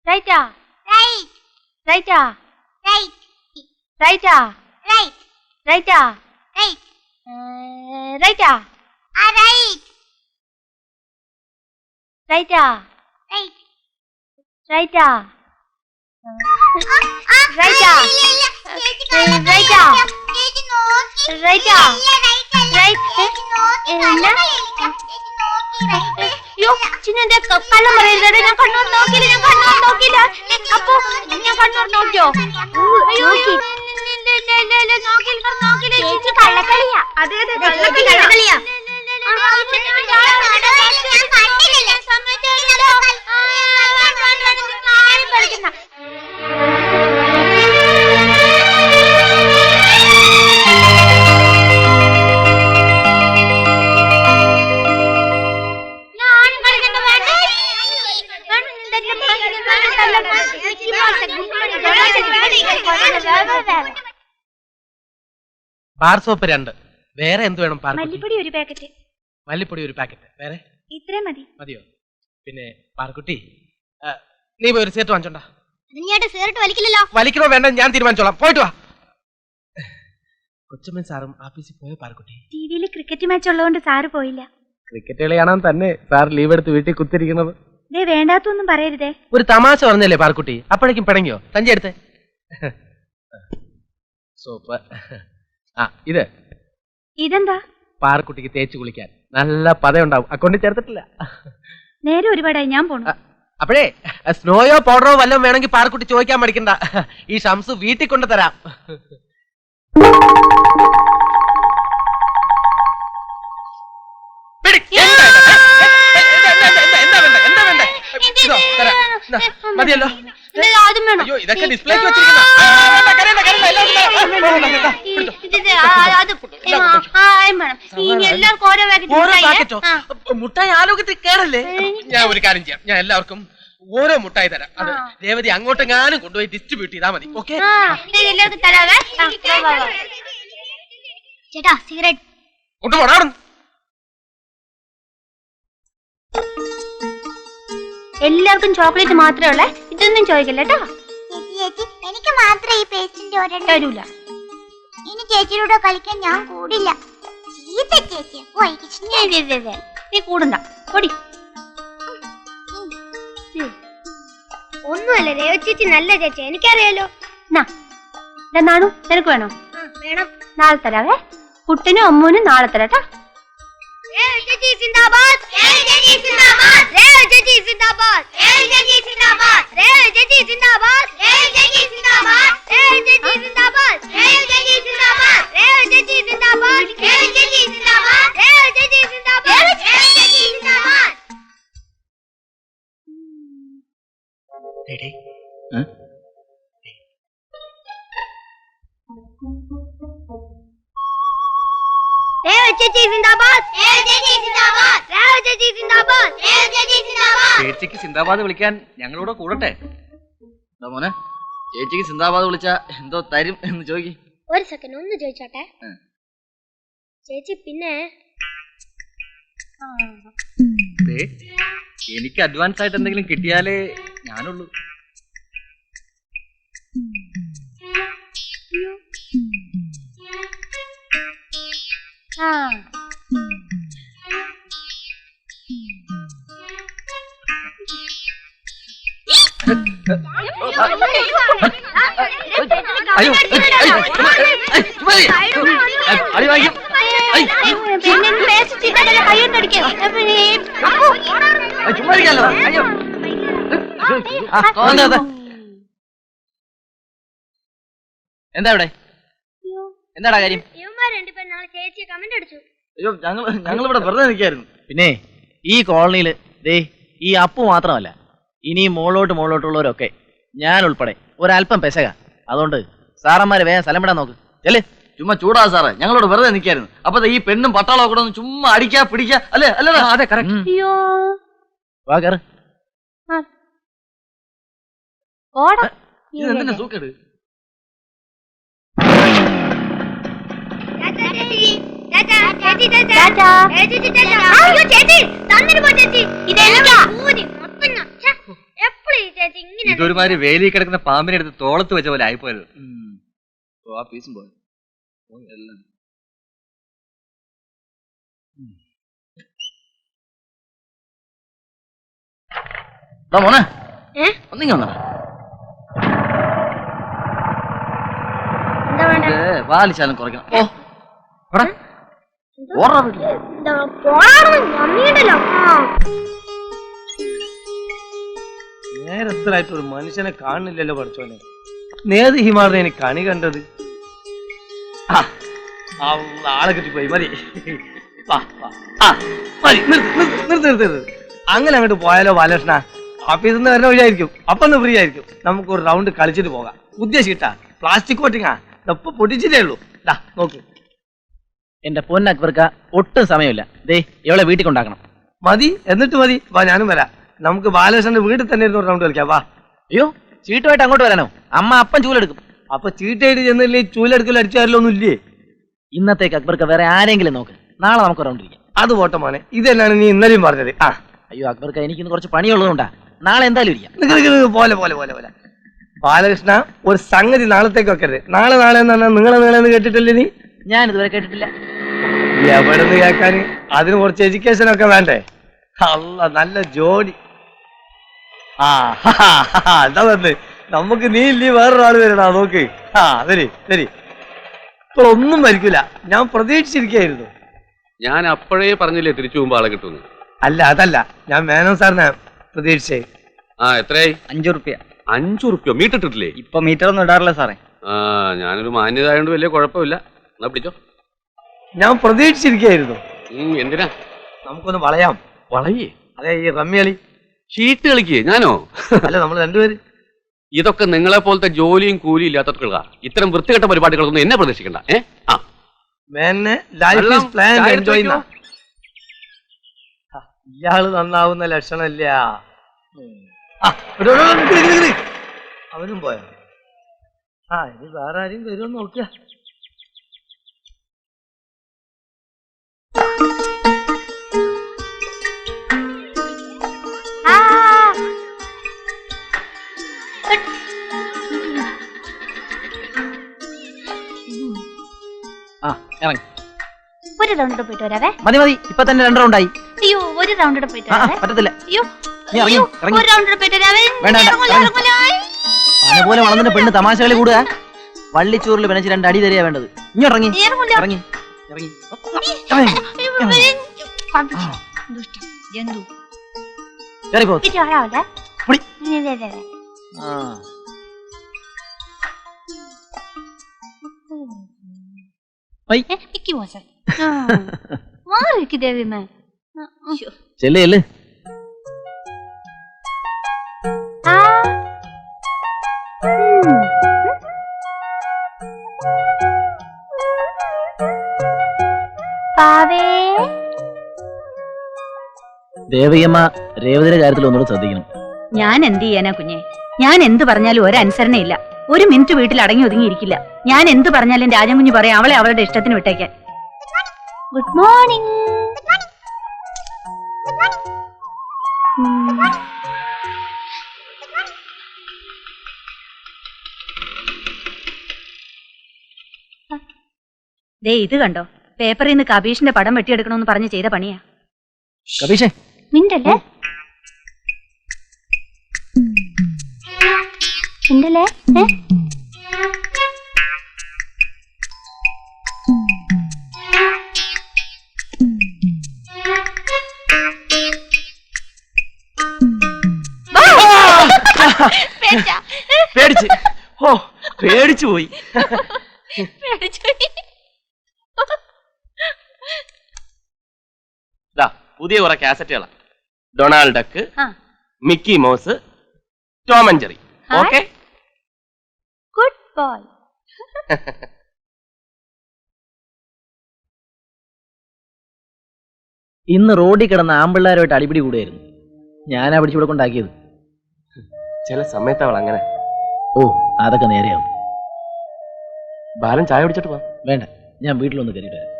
Righta. Right. Righta. Right. Righta. Right. Righta. Right. Righta. Right. Righta. Right. Righta. Righta. Righta. Righta. അയ്യോ ചിന്നെ കള്ളം പറയരുത്. ഞാൻ കണ്ണൂർ നോക്കിയില്ല. അപ്പൊ ഞാൻ കണ്ണൂർ നോക്കിയോ? അയ്യോ നോക്കില്ല. കള്ളക്കളിയാ. അതെ കള്ളക്കളിയാ. Bar soap 2. വേറെ എന്ത് വേണം? മല്ലിപ്പൊടി 1 പാക്കറ്റ്. മല്ലിപ്പൊടി 1 പാക്കറ്റ്. വേറെ ഇത്രയും മതിയോ? പിന്നെ പാർക്കുട്ടി, നീ പോയി ഒരു സിഗരറ്റ് വാങ്ങിച്ചോണ്ടാ. വലിക്കില്ലല്ലോ. വലിക്കണോ വേണ്ട ഞാൻ തീരുമാനിച്ചോളാം. പോയിട്ട് വാ. കൊച്ചമ്മൻ സാറും ആഫീസിൽ പോയ പാർക്കുട്ടി. ടിവിയിൽ ക്രിക്കറ്റ് മാച്ച് ഉള്ളതുകൊണ്ട് സാറ് പോയില്ല. ക്രിക്കറ്റ് കളി കാണാൻ തന്നെ സാർ ലീവ് എടുത്ത് വീട്ടിൽ കുത്തിരിക്കുന്നത്. വേണ്ടാത്തൊന്നും പറയരുതേ. ഒരു തമാശ പറഞ്ഞല്ലേ പാർക്കുട്ടി, അപ്പോഴേക്കും പിണങ്ങിയോ? തഞ്ചി എടുത്തേ. സൂപ്പർ. ആ ഇത് ഇതെന്താ? പാർക്കുട്ടിക്ക് തേച്ച് കുളിക്കാൻ നല്ല പതയുണ്ടാവും. അക്കൗണ്ടിൽ ചേർത്തിട്ടില്ല. നേരെ ഒരുപാടായി, ഞാൻ പോണു. അപ്പോഴേ സ്നോയോ പൗഡറോ വല്ലതും വേണമെങ്കിൽ പാർക്കുട്ടി ചോദിക്കാൻ മടിക്കണ്ട. ഈ ഷംസ് വീട്ടിൽ കൊണ്ട് തരാം. മതിയല്ലോ. അയ്യോ ഇതൊക്കെ ഡിസ്പ്ലേക്ക് മുട്ടായി ആലോകത്തിൽ കേറല്ലേ. ഞാൻ ഒരു കാര്യം ചെയ്യാം, ഞാൻ എല്ലാവർക്കും ഓരോ മുട്ടായി തരാം. അത് രേവതി അങ്ങോട്ടെങ്ങാനും കൊണ്ടുപോയി ഡിസ്ട്രിബ്യൂട്ട് ചെയ്താൽ മതി. ഓക്കെ ചേട്ടാ സിഗരറ്റ് കൊണ്ടുപോടാ. എല്ലാവർക്കും ചോക്ലേറ്റ് മാത്രമേ ഉള്ളേ, ഇതൊന്നും ചോദിക്കില്ല കേട്ടോ. ചേച്ചി എനിക്ക് മാത്രമേ ഈ പേസ്റ്റിന്റെ ഒരെണ്ണം തരൂല. ഇനി ചേച്ചിയുടെ കളിക്കാൻ ഞാൻ കൂടില്ല. ചീത്ത ചേച്ചി നീ കൂടണ്ട, പൊടി. ഒന്നുമല്ല രേവ ചേച്ചി നല്ല ചേച്ചി, എനിക്കറിയാലോ. നാണു നിനക്ക് വേണോ? വേണം. നാളെ തരാവേ. കുട്ടനും അമ്മൂനും നാളെ തരാട്ടോ. ചേച്ചിക്ക് സിന്ദാബാദ് വിളിക്കാൻ ഞങ്ങളോട് കൂടട്ടെ. മോനെ, ചേച്ചിക്ക് സിന്ദാബാദ് വിളിച്ച എന്തോ തരും എന്ന് ചോദിക്കും. ഒരു സെക്കൻഡ് ഒന്ന് ചോദിച്ചോട്ടെ ചേച്ചി. പിന്നെ എനിക്ക് അഡ്വാൻസ് ആയിട്ട് എന്തെങ്കിലും കിട്ടിയാലേ ഞാനുള്ളൂ. അയ്യോ എന്താ ഇവിടെ? എന്താടാ കാര്യം? ചേച്ചി കമന്റ് അടിച്ചു. അയ്യോ ഞങ്ങളിവിടെ വെറുതെ നിൽക്കായിരുന്നു. പിന്നെ ഈ കോളനിയില് ദേ ഈ അപ്പു മാത്രമല്ല, ഇനി മുകളിലോട്ടുള്ളവരൊക്കെ ഞാൻ ഉൾപ്പെടെ ഒരല്പം പെശക. അതുകൊണ്ട് സാറന്മാര് വേഗം സ്ഥലം വിടാൻ നോക്ക്. അല്ലേ ചുമ്മാ ചൂടാ സാറേ, ഞങ്ങളോട് വെറുതെ നിൽക്കായിരുന്നു. അപ്പൊ ഈ പെണ്ണും പട്ടാളോ കൂടെ ഒന്ന് ചുമ്മാ അടിക്കാ പിടിക്കാ അല്ലേ? അല്ലേ? അതെ കറക്റ്റ്. വാ കേറ്. ഇതെന്തിനാ സൂക്കേട്? ഇതൊരുമാതിരി വേലി കിടക്കുന്ന പാമ്പിനെ എടുത്ത് തോളത്ത് വെച്ച പോലെ ആയിപ്പോയത്. ആ പീസും പോയി. മോനെ ഒന്നിങ്ങ വന്ന വാലിശാലം കുറയ്ക്കണം. നേരത്തിലായിട്ട് ഒരു മനുഷ്യനെ കാണുന്നില്ലല്ലോ പഠിച്ചോനെ. നേത് ഹിമാറിനെ എനിക്ക് കണി കണ്ടത്. ആളെ കിട്ടിപ്പോയി. മതി നിർത്ത്. അങ്ങനെ അങ്ങോട്ട് പോയാലോ ബാലകൃഷ്ണ? ഓഫീസിൽ നിന്ന് വരുന്ന വഴിയായിരിക്കും, അപ്പൊ ഒന്ന് ഫ്രീ ആയിരിക്കും. നമുക്ക് ഒരു റൗണ്ട് കളിച്ചിട്ട് പോകാം. പുതിയ ഷീട്ടാ, പ്ലാസ്റ്റിക് കോട്ടിങ്ങാ, ഇപ്പൊ പൊട്ടിച്ചിട്ടേ ഉള്ളൂ. നോക്ക്. എന്റെ പൊന്നക്ബർക്ക ഒട്ടും സമയമില്ല. ദേ എവളെ വീട്ടിൽ കൊണ്ടാക്കണം. മതി, എന്നിട്ട് മതി. വാ, ഞാനും വരാം. നമുക്ക് ബാലകൃഷ്ണന്റെ വീട്ടിൽ തന്നെ ഇരുന്ന് റൗണ്ട് കളിക്കാം. വാ. അയ്യോ ചീട്ടുമായിട്ട് അങ്ങോട്ട് വരാനോ? അമ്മ അപ്പം ചൂലെടുക്കും. അപ്പൊ ചീട്ടായിട്ട് ചെന്നില്ലേ ചൂലെടുക്കൽ അടിച്ചാരല്ലോ ഇല്ലേ? ഇന്നത്തേക്ക് അക്ബർക്ക് വേറെ ആരെങ്കിലും നോക്ക്. നാളെ നമുക്ക് റൗണ്ട് ഇരിക്കാം. അത് പോട്ടെ മോനെ, ഇതെന്നാണ് നീ ഇന്നലെയും പറഞ്ഞത്. അയ്യോ അക്ബർക്ക് എനിക്കിന്ന് കുറച്ച് പണിയുള്ളതുകൊണ്ടാ. നാളെ എന്തായാലും ഇരിക്കാം. പോലെ ബാലകൃഷ്ണ, ഒരു സംഗതി നാളത്തേക്ക് വെക്കരുത്. നാളെ എന്ന് പറഞ്ഞാൽ നിങ്ങളെ കേട്ടിട്ടില്ലേ നീ? ഞാൻ ഇതുവരെ കേട്ടിട്ടില്ല. എവിടെന്ന് കേൾക്കാൻ അതിന് കുറച്ച് എഡ്യൂക്കേഷൻ ഒക്കെ വേണ്ടേ? അല്ല, നല്ല ജോലി. ആ എന്താ വന്ന് നമുക്ക് നീ ഇല്ലേ വേറൊരാള് വരണ നോക്ക്. വരി വരി. ഇപ്പോൾ ഒന്നും വരിക്കില്ല, ഞാൻ പ്രതീക്ഷിച്ചിരിക്കായിരുന്നു. ഞാൻ അപ്പോഴേ പറഞ്ഞില്ലേ തിരിച്ചു പോകുമ്പോ ആളെ കിട്ടുന്നു. അല്ല അതല്ല, ഞാൻ മേനോൻ സാറിനെ പ്രതീക്ഷിച്ചേ. ആ എത്രയായി? 5 റുപ്യ. 5 റുപ്യ മീറ്റർ ഇട്ടിട്ടില്ലേ? ഇപ്പൊ മീറ്റർ ഒന്നും ഇടാറില്ല സാറേ. ആ ഞാനൊരു മാന്യത ആയതുകൊണ്ട് വലിയ കുഴപ്പമില്ല. എന്നാ പിടിച്ചോ. ഞാൻ പ്രതീക്ഷിച്ചിരിക്കായിരുന്നു. എന്തിനാ? നമുക്കൊന്ന് വളയാം. വളയേ? അതെ, ഈ റമ്മി കളി. ഷീട്ട് കളിക്കേ? ഞാനോ? അല്ല, നമ്മൾ രണ്ടുപേര്. ഇതൊക്കെ നിങ്ങളെ പോലത്തെ ജോലിയും കൂലിയും ഇല്ലാത്തവർക്കുള്ള ഇത്തരം വൃത്തികെട്ട പരിപാടികളൊന്നും എന്നെ പ്രതീക്ഷിക്കണ്ട. ആ മേനെ ലൈഫ് ഈസ് പ്ലാൻ എൻജോയ്. ഇയാള് നന്നാവുന്ന ലക്ഷണമില്ല. അവനും പോയ. ഇനി വേറെ ആരെയും വരുമെന്ന് നോക്കിയ. ഇറങ്ങി. ഒരു റൗണ്ട് പോയിട്ട് വരാവേ. മതി മതി, ഇപ്പൊ തന്നെ 2 റൗണ്ടായി. അയ്യോ, ഒരു റൗണ്ട് പോയിട്ട് വരാവേ. പറ്റത്തില്ല. അയ്യോ, നീ ഇറങ്ങി, അയ്യോ, ഇറങ്ങി. ഒരു റൗണ്ട് പോയിട്ട് വരാവേ. വേണ്ട, ഇറങ്ങൂല, ഇറങ്ങി. ഇറങ്ങൂല. അതുപോലെ വളർന്നിട്ട് പെണ്ണ് തമാശകളി കൂടുക. വള്ളിച്ചോറിൽ പിണച്ച് 2 അടി തരിക വേണ്ടത്. ഇങ്ങോട്ടിറങ്ങി, ഇറങ്ങൂല. ഇറങ്ങി, ഇറങ്ങി. ദുഷ്ടൻ, ജന്തു. കയറിപ്പോ. ഇത് ആരാവല്ലേ? പൊടി. എനിക്ക് മോശം. മാറിക്ക് ദേവിമേ. ചെല്ല് ചെല്ല്. ദേവിയമ്മ രേവതിയുടെ കാര്യത്തിൽ ഒന്നുകൂടെ ശ്രദ്ധിക്കണം. ഞാൻ എന്ത് ചെയ്യാനാ കുഞ്ഞെ? ഞാൻ എന്ത് പറഞ്ഞാലും ഒരനുസരണയില്ല. 1 മിനിറ്റ് വീട്ടിൽ അടങ്ങി ഒതുങ്ങിയിരിക്കില്ല. ഞാൻ എന്ത് പറഞ്ഞാലും രാജൻകുഞ്ഞ് പറയാം അവളെ അവളുടെ ഇഷ്ടത്തിന് വിട്ടേക്കാൻ. Good morning. ദേ ഇത് കണ്ടോ, പേപ്പറിൽ നിന്ന് കബീഷിന്റെ പടം വെട്ടിയെടുക്കണമെന്ന് പറഞ്ഞ് ചെയ്ത പണിയാ. കബീഷേ, മിണ്ടല്ലേ മിണ്ടല്ലേ. പേടിച്ച്. പേടിച്ചു പോയി. പുതിയ കുറെ കാസറ്റുകളാ. ഡൊണാൾഡ് ഡക്ക്, ആ. Mickey mouse, Tom and Jerry. Okay, good boy. ഇന്ന് റോഡിൽ കിടന്ന ആമ്പിള്ളാരുമായിട്ട് അടിപിടി കൂടുകയായിരുന്നു. ഞാനാ പിടിച്ചിവിടെ കൊണ്ടാക്കിയത്. ചില സമയത്ത് അവൾ അങ്ങനെ. ഓ, അതൊക്കെ നേരെയാവും. ബാലൻ ചായ കുടിച്ചിട്ട് പോ. വേണ്ട, ഞാൻ വീട്ടിലൊന്ന് കയറിയിട്ട് വരാം.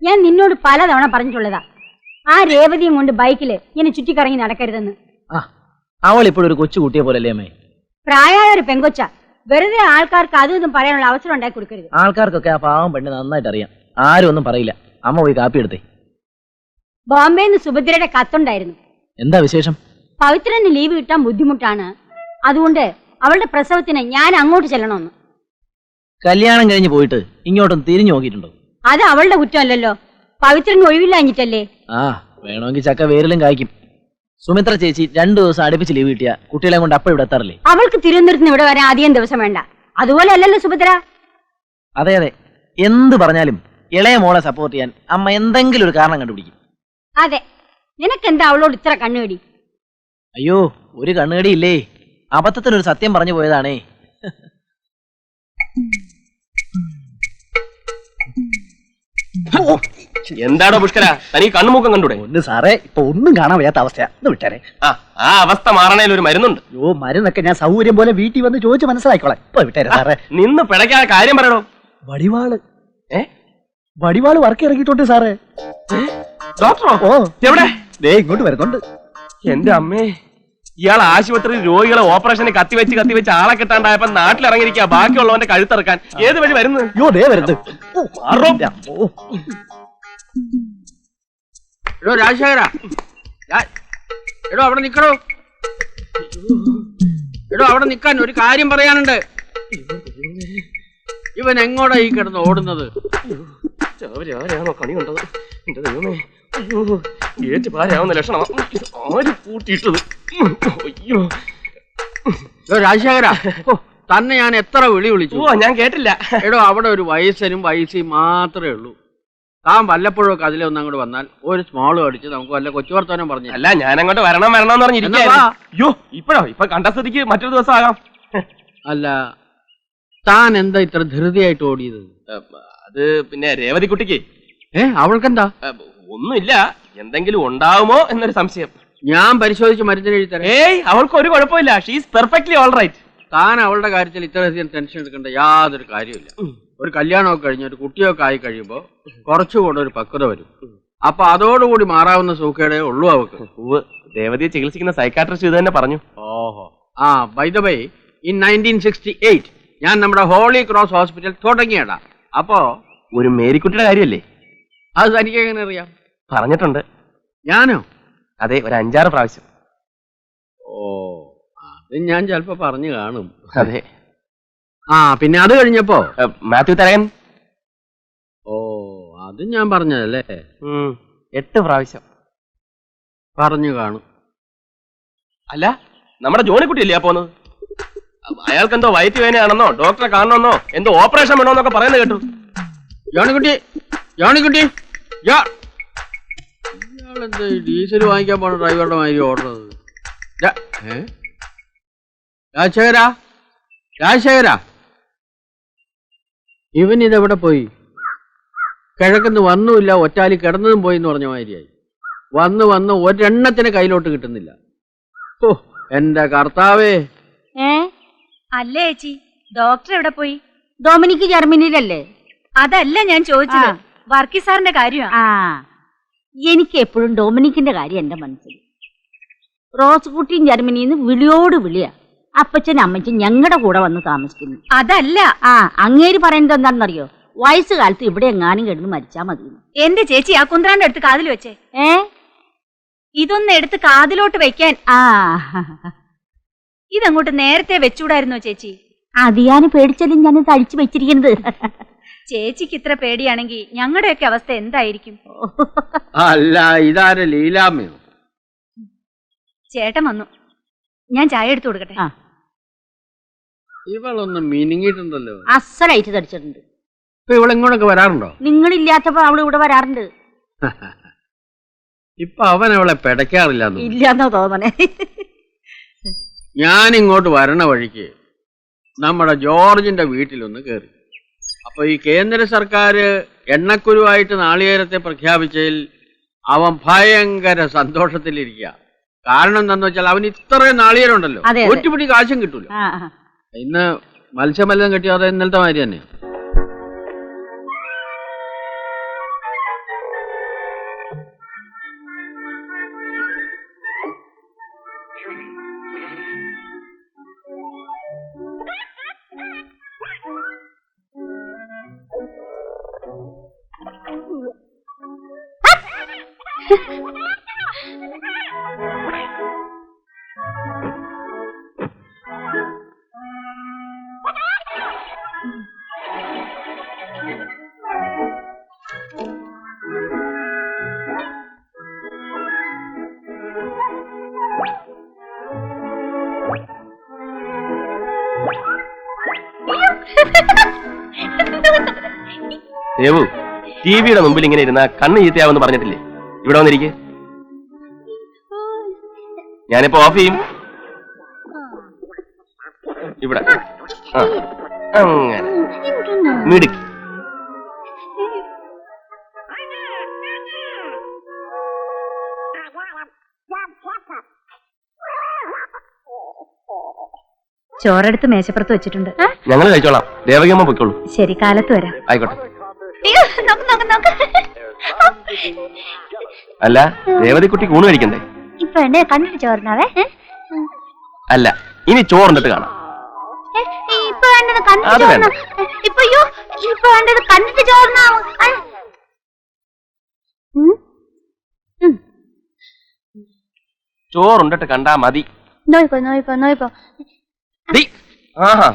ഞാൻ നിന്നോട് പലതവണ പറഞ്ഞിട്ടുള്ളതാ, ആ രേവതിയും കൊണ്ട് ബൈക്കില് ഇങ്ങനെ ചുറ്റിക്കറങ്ങി നടക്കരുതെന്ന്. അവൾ ഇപ്പോഴൊരു കൊച്ചു കുട്ടിയെ പോലല്ലേ അമ്മേ? പ്രായമായ ഒരു പെങ്കൊച്ച. വെറുതെ ആൾക്കാർക്ക് അതും ഇതും പറയാനുള്ള അവസരം ഉണ്ടാക്കി കൊടുക്കരുത്. ആൾക്കാർക്കൊക്കെ ആ പാവം പെണ്ണ് നന്നായിട്ട് അറിയാം. ആരും ഒന്നും പറയില്ല. അമ്മ പോയി കാപ്പി എടുത്തേ. ബോംബെന്ന് സുഭദ്രയുടെ കത്തുണ്ടായിരുന്നു. എന്താ വിശേഷം? പവിത്രന് ലീവ് കിട്ടാൻ ബുദ്ധിമുട്ടാണ്, അതുകൊണ്ട് അവളുടെ പ്രസവത്തിന് ഞാൻ അങ്ങോട്ട് ചെല്ലണമെന്ന്. കല്യാണം കഴിഞ്ഞ് പോയിട്ട് ഇങ്ങോട്ടൊന്ന് തിരിഞ്ഞു നോക്കിയിട്ടുണ്ടോ? അത് അവളുടെ കുറ്റമല്ലല്ലോ, പവിത്രന് ഒഴിവില്ലാഞ്ഞിട്ടല്ലേ. വേണമെങ്കിൽ ചക്ക വേരിലും കായ്ക്കും. സുമിത്ര ചേച്ചി 2 ദിവസം അടുപ്പിച്ച് ലീവ് കിട്ടിയ കുട്ടികളെ കൊണ്ട് അപ്പം ഇവിടെ എത്താറില്ലേ? അവൾക്ക് തിരുവനന്തപുരത്ത് ഇവിടെ വരാൻ അധികം ദിവസം വേണ്ട. അതുപോലെ അല്ലല്ലോ സുഭദ്ര. അതെ അതെ, എന്ത് പറഞ്ഞാലും ഇളയ മോളെ സപ്പോർട്ട് ചെയ്യാൻ അമ്മ എന്തെങ്കിലും ഒരു കാരണം കണ്ടുപിടിക്കും. അതെ, നിനക്കെന്താ അവളോട് ഇത്ര കണ്ണുകടി? അയ്യോ, ഒരു കണ്ണുകടിയില്ലേ. അബദ്ധത്തിനൊരു സത്യം പറഞ്ഞു പോയതാണേ. എന്താടോ പുഷ്കര തനിക്ക് കണ്ണുമുക്കം കണ്ടൂടെ? ഒന്ന് സാറേ ഇപ്പൊ ഒന്നും കാണാൻ വയ്യാത്ത അവസ്ഥയാ. ഒന്ന് വിട്ടാരെ. ആ അവസ്ഥ മാറണേൽ ഒരു മരുന്നുണ്ട്. മരുന്നൊക്കെ ഞാൻ സൗകര്യം പോലെ വീട്ടിൽ വന്ന് ചോദിച്ച് മനസ്സിലായിക്കോളാം. ഇപ്പൊ വിട്ടാരെ സാറേ. നിന്ന് പിടയ്ക്കാതെ കാര്യം പറയണോ. വടിവാള് വർക്ക് ഇറങ്ങിയിട്ടുണ്ട് സാറേ. ഡോക്ടറോ? ഓ എവിടെ? ദേ ഇങ്ങോട്ട് വരുന്നുണ്ട്. എന്റെ അമ്മേ, ഇയാൾ ആശുപത്രിയിൽ രോഗികളെ ഓപ്പറേഷന് കത്തിവെച്ച് ആളെ കിട്ടാണ്ടായപ്പോ നാട്ടിലിറങ്ങിയിരിക്കുക ബാക്കിയുള്ളവന്റെ കഴുത്തിറക്കാൻ. ഏത് വഴി വരുന്നത്? അയ്യോ ദേ വരുന്നത്. എടോ രാജശേഖര, എടോ അവിടെ നിക്കടോ. എടോ അവിടെ നിക്കാൻ ഒരു കാര്യം പറയാനുണ്ട്. ഇവൻ എങ്ങോട്ടാ ഈ കിടന്ന് ഓടുന്നത്? ആരാണോ കണി കണ്ടത്? എന്റെ ദൈവമേ, ഗേറ്റ് പാരാവുന്ന ലക്ഷണം. ആര് പൂട്ടിയിട്ടത്? അയ്യോ രാജശേഖര, തന്നെ ഞാൻ എത്ര വിളിച്ചു. ഓ ഞാൻ കേട്ടില്ല. എടോ അവിടെ ഒരു വയസ്സനും വയസ്സിയും മാത്രമേ ഉള്ളൂ. താൻ വല്ലപ്പോഴും ഒക്കെ അതിലെ ഒന്ന് അങ്ങോട്ട് വന്നാൽ ഒരു സ്മോൾ അടിച്ച് നമുക്ക് വല്ല കൊച്ചു വർത്താനം പറഞ്ഞു. അല്ല ഞാൻ അങ്ങോട്ട് വരണം എന്ന് പറഞ്ഞിരിക്കുക. അയ്യോ ഇപ്പൊ കണ്ട സ്ഥിതിക്ക് മറ്റൊരു ദിവസം ആകാം. അല്ല താൻ എന്താ ഇത്ര ധൃതിയായിട്ട് ഓടിയത്? അത് പിന്നെ രേവതി കുട്ടിക്ക് അവൾക്കെന്താ? ഒന്നുമില്ല, എന്തെങ്കിലും ഉണ്ടാവുമോ എന്നൊരു സംശയം. ഞാൻ പരിശോധിച്ച് മരുന്നിന് എഴുതി തരാം. ഏയ് അവൾക്ക് ഒരു കുഴപ്പമില്ല. She's perfectly all right. താൻ അവളുടെ കാര്യത്തിൽ ഇത്രയധികം ടെൻഷൻ എടുക്കേണ്ട യാതൊരു കാര്യമില്ല. ഒരു കല്യാണമൊക്കെ കഴിഞ്ഞ് ഒരു കുട്ടിയൊക്കെ ആയി കഴിയുമ്പോൾ കുറച്ചുകൂടെ ഒരു പക്വത വരും. അപ്പൊ അതോടുകൂടി മാറാവുന്ന സൂക്കേടേ ഉള്ളൂ അവൾക്ക്. രേവതിയെ ചികിത്സിക്കുന്ന സൈക്കാട്രിസ്റ്റ് ഇത് തന്നെ പറഞ്ഞു. ഓഹോ. ബൈ ദ വേ, ഇൻ 1968 ഞാൻ നമ്മുടെ ഹോളി ക്രോസ് ഹോസ്പിറ്റൽ തുടങ്ങിയടാ. അപ്പോ ഒരു മേരിക്കുട്ടിയുടെ കാര്യമല്ലേ? അത് തനിക്ക് എങ്ങനെ അറിയാം? പറഞ്ഞിട്ടുണ്ട്. ഞാനോ? അതെ, ഒരു 5-6 പ്രാവശ്യം. ഓ അത് ഞാൻ ചിലപ്പോ പറഞ്ഞു കാണും. അതെ. പിന്നെ അത് കഴിഞ്ഞപ്പോ മാത്യു തരകൻ. ഓ അത് ഞാൻ പറഞ്ഞതല്ലേ? 8 പ്രാവശ്യം പറഞ്ഞു കാണും. അല്ല നമ്മുടെ ജോണിക്കുട്ടിയല്ലേ ആ പോന്നത്? അയാൾക്ക് എന്തോ വയറ്റ് വേദനയാണെന്നോ ഡോക്ടറെ കാണണമെന്നോ എന്തോ ഓപ്പറേഷൻ വേണമെന്നൊക്കെ പറയുന്നത് കേട്ടു. ജോണിക്കുട്ടി ഇയാളെന്താ ഈ ഡീസൽ വാങ്ങിക്കാൻ പോണ ഡ്രൈവറുടെ മാതിരി ഓടുന്നത്? രാജശേഖര ഇവൻ ഇതെവിടെ പോയി? കിഴക്കുന്ന് വന്നുമില്ല, ഒറ്റാലി കിടന്നതും പോയി എന്ന് പറഞ്ഞ മാതിരിയായി. വന്ന് ഒരെണ്ണത്തിന് കയ്യിലോട്ട് കിട്ടുന്നില്ല. ഓ എന്റെ കർത്താവേ. അല്ലേ ചേച്ചി, ഡോക്ടർ എവിടെ പോയി? ഡൊമിനിക്ക് ജർമ്മനിയിലല്ലേ? അതല്ല ഞാൻ ചോദിച്ചത്, വർക്കി സാറിന്റെ കാര്യമാണ്. എനിക്ക് എപ്പോഴും ഡൊമിനിക്കിന്റെ കാര്യം എന്റെ മനസ്സിൽ. റോസ് കുട്ടിയും ജർമ്മനിയിൽ നിന്ന് വിളിയോട് വിളിയാ. അപ്പച്ചനും അമ്മച്ചും ഞങ്ങളുടെ കൂടെ വന്ന് താമസിക്കുന്നു. അതല്ല, അങ്ങേര് പറയുന്നത് എന്താണെന്നറിയോ? വയസ്സുകാലത്ത് ഇവിടെ എങ്ങാനും കിടന്ന് മരിച്ചാ മതി. എന്റെ ചേച്ചി ആ കുന്ത്രാണ്ട് എടുത്ത് കാതിൽ വെച്ചേ. ഇതൊന്ന് എടുത്ത് കാതിലോട്ട് വെക്കാൻ. ഇതങ്ങോട്ട് നേരത്തെ വെച്ചൂടായിരുന്നോ ചേച്ചി? അത് ഞാൻ പേടിച്ചാലും ഞാൻ തഴിച്ചു വെച്ചിരിക്കുന്നത്. ചേച്ചിക്ക് ഇത്ര പേടിയാണെങ്കിൽ ഞങ്ങളുടെയൊക്കെ അവസ്ഥ എന്തായിരിക്കും? അല്ല ഇതാരെ ലീലാമ്മയോ? ചേട്ടൻ വന്നു, ഞാൻ ചായ എടുത്തു കൊടുക്കട്ടെ. ഇവളൊന്ന് മിനിങ്ങിട്ടുണ്ടല്ലോ. അസലായിട്ട് തടിച്ചിട്ടുണ്ട്. ഇപ്പൊ ഇവളെങ്ങോട്ടൊക്കെ വരാറുണ്ടോ? നിങ്ങളില്ലാത്തപ്പോ അവള് ഇവിടെ വരാറുണ്ട്. ഇപ്പൊ അവൻ അവളെ പിടയ്ക്കാറില്ല. ഇല്ലാന്നോ തോന്നണേ. ഞാൻ ഇങ്ങോട്ട് വരണ വഴിക്ക് നമ്മുടെ ജോർജിന്റെ വീട്ടിലൊന്ന് കയറി. അപ്പൊ ഈ കേന്ദ്ര സർക്കാർ എണ്ണക്കുരുവായിട്ട് നാളികേരത്തെ പ്രഖ്യാപിച്ചതിൽ അവൻ ഭയങ്കര സന്തോഷത്തിലിരിക്കുക. കാരണം എന്താന്ന് വെച്ചാൽ അവന് ഇത്രയും നാളികേരം ഉണ്ടല്ലോ, ഒറ്റപിടി കാശും കിട്ടൂല. ഇന്ന് മത്സ്യമല്ലം കിട്ടിയോ? അത് ഇന്നലത്തെ മാതിരി തന്നെ. ദേവു, ടിവിയുടെ മുമ്പിൽ ഇങ്ങനെ ഇരുന്ന കണ്ണ് ചീത്തയാവെന്ന് പറഞ്ഞിട്ടില്ലേ? ഇവിടെ വന്നിരിക്കെ. ഞാനിപ്പോ ഓഫ് ചെയ്യും. ഇവിടെ അങ്ങനെ മിടുക്കി. ചോറെടുത്ത് മേശപ്പുറത്ത് വെച്ചിട്ടുണ്ട്. ഞങ്ങൾ കഴിച്ചോളാം. ദേവകിയമ്മ പൊയ്ക്കോളൂ. ശരി, കാലത്ത് വരാം. ആയിക്കോട്ടെ. അയ്യോ, നോക്ക് നോക്ക് നോക്ക്. അല്ല, രേവതിക്കുട്ടി ഊണ് കഴിക്കണ്ടേ? ഇപ്പൊ എന്നെ കണ്ടിട്ട് ചോറിനാവേ. അല്ല, ഇനി ചോറുണ്ടിട്ട് കാണാം. ഇപ്പൊ വേണ്ടത് കണ്ടിട്ട് അത് വേണ്ട. ചോറിനാ. ഇപ്പൊ വേണ്ടത് കണ്ടിട്ട് ചോറിനാവും. ചോറുണ്ടിട്ട് കണ്ടാ മതി. നോയിപ്പോ നോയിപ്പോ നോയിപ്പോ. ദീ, ആഹാ,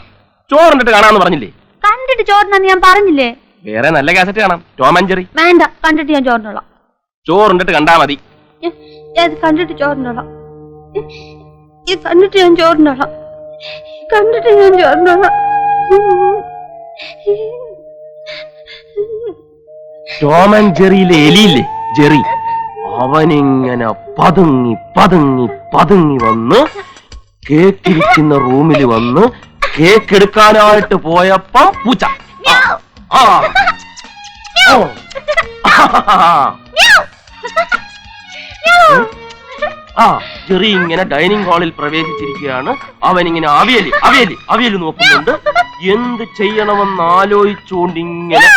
ചോറുണ്ടിട്ട് കാണാന്ന് പറഞ്ഞില്ലേ? കണ്ടിട്ട് ചോറിനാന്ന് ഞാൻ പറഞ്ഞില്ലേ? വേറെ നല്ല കാസറ്റ് കാണാം. Tom and Jerry. വേണ്ട, കണ്ടിട്ട് ഞാൻ ചോറിനോളാം. ചോറുണ്ടിട്ട് കണ്ടാ മതി. ഇത് കണ്ടിട്ട് ചോറിനോളാം. ഇത് കണ്ടിട്ട് ഞാൻ ചോറിനോളാം. കണ്ടിട്ട് ഞാൻ ചോറിനോളാം. ടോം ആൻഡ് ജെറിയിലെ എലിയില്ലേ, ജെറി, അവനിങ്ങനെ പതുങ്ങി പതുങ്ങി പതുങ്ങി വന്ന് കേക്കിരിക്കുന്ന റൂമിൽ വന്ന് കേക്ക് എടുക്കാനായിട്ട് പോയപ്പം പൂച്ച. ആ, ഓ. ആ, ജെറി ഇങ്ങനെ ഡൈനിങ് ഹാളിൽ പ്രവേശിച്ചിരിക്കുകയാണ്. അവനിങ്ങനെ അവിയല് നോക്കുന്നുണ്ട്. എന്ത് ചെയ്യണമെന്ന് ആലോചിച്ചുകൊണ്ടിങ്ങനെ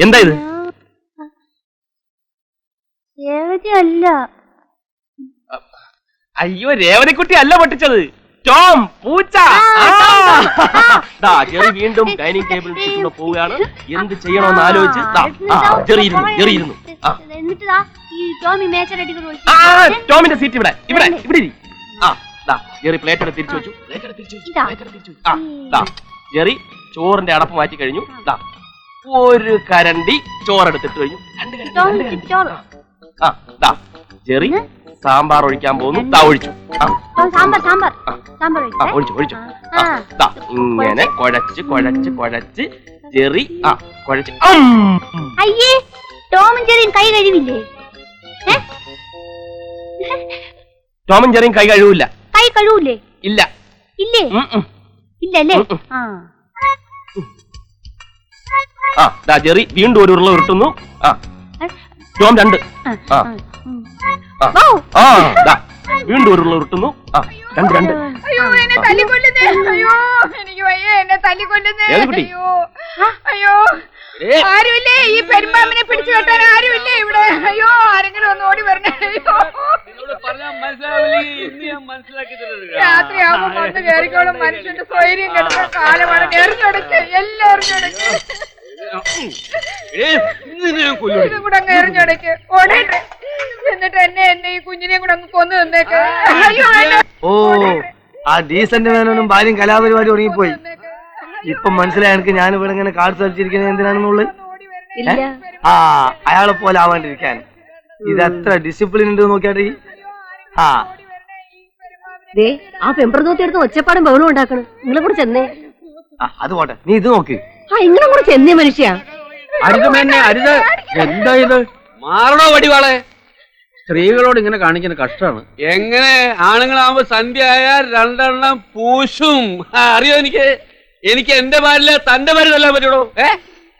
എന്താ ഇത്? അല്ല, അയ്യോ, രേവതിക്കുട്ടി അല്ല പൊട്ടിച്ചത്, ടോം, പൂച്ച. ജെറി വീണ്ടും ഡൈനിങ് ടേബിളിൽ ചുറ്റുകൂടെ പോവുകയാണ്. എന്ത് ചെയ്യണമെന്ന് ആലോചിച്ച് ജെറി ഇരുന്നു. എന്നിട്ട് ഈ ടോമി മേച്ചറടി ടോമിന്റെ സീറ്റ് ഇവിടെ ഇവിടെ ഇവിടെ ഇരി. ജെറി പ്ലേറ്റ് എടുത്ത് തിരിച്ചു വെച്ചു. ജെറി ചോറിന്റെ അടപ്പ് മാറ്റി കഴിഞ്ഞു. ഒരു കരണ്ടി ചോറെടുത്തിട്ട് കഴിഞ്ഞു. ജെറി സാമ്പാർ ഒഴിക്കാൻ പോകുന്നു. ഒഴിച്ചു. ഒഴിച്ചു. ഇങ്ങനെ കുഴച്ച് ജെറി കുഴച്ച്. അയ്യേ, ടോമും ജെറിയും കൈ കഴിവില്ലേ? ടോമും ജെറിയും കൈ കഴിവില്ല. കൈ കഴിവില്ലേ? ഇല്ല. ഇല്ലേ? ഇല്ലല്ലേ? ജെറി വീണ്ടും ഒരു ഉരുള ഉരുട്ടുന്നു. ടോം 2. വീണ്ടും ഒരു ഉരുള ഉരുട്ടുന്നു. 2. അയ്യോ, എന്നെ തല്ലിക്കൊല്ലുന്നേ. അയ്യോ, എനിക്ക് വയ്യ, എന്നെ തല്ലിക്കൊല്ലുന്നേ. അയ്യോ, അയ്യോ, ആരുമില്ലേ? ഈ പെരുമ്പാമ്പിനെ പിടിച്ചു കെട്ടാൻ ആരുമില്ലേ ഇവിടെ? അയ്യോ, ആരെങ്കിലും ഒന്ന് ഓടി വരണേ. അയ്യോ, രാത്രിയാവുമ്പോ വന്ന് കയറിക്കോളും. മനുഷ്യന്റെ സ്വൈര്യം കിടന്ന കാലമാണ്. എറിഞ്ഞൊടക്ക്, എല്ലാവരും ഇതും കൂടെ അങ്ങ് എറിഞ്ഞൊടക്ക്. ഓടേട്ടെ. എന്നിട്ട് എന്നെ ഈ കുഞ്ഞിനെ കൂടെ അങ്ങ് കൊന്നു തന്നേക്ക്. ഓ, ആ ഡീസന്റ് മേനോനും ഭാര്യയും കലാപരിപാടി തുടങ്ങിപ്പോയി. ഇപ്പൊ മനസ്സിലായി എനിക്ക് ഞാൻ ഇവിടെ ഇങ്ങനെ കാർഡ് കളിച്ചിരിക്കുന്നത് എന്തിനാണെന്നുള്ളത്. അയാളെ പോലെ ആവാണ്ടിരിക്കാൻ ഇത് എത്ര ഡിസിപ്ലിൻ ഉണ്ട് നോക്കിയാട്ടെ. ആ പെമ്പറന്നൂത്തി എടുത്ത് ഒച്ചപ്പാടും ബഹളും ഉണ്ടാക്കണം. നിങ്ങളെ കൂടെ ചെന്നേ. അത് പോട്ടെ, നീ ഇത് നോക്ക്. നിങ്ങളെ കൂടെ ചെന്നേ മനുഷ്യ. അരുത്. എന്താ ഇത്? മാറണോ വടിവാളെ? സ്ത്രീകളോട് ഇങ്ങനെ കാണിക്കുന്ന കഷ്ടമാണ്. എങ്ങനെ ആണുങ്ങളാവുമ്പോ സന്ധ്യ ആയാൽ 2 പൂശും. അറിയോ, എനിക്ക് എന്റെ ഭാര്യ തന്റെ ഭാര്യ തല്ലാൻ പറ്റുള്ളൂ.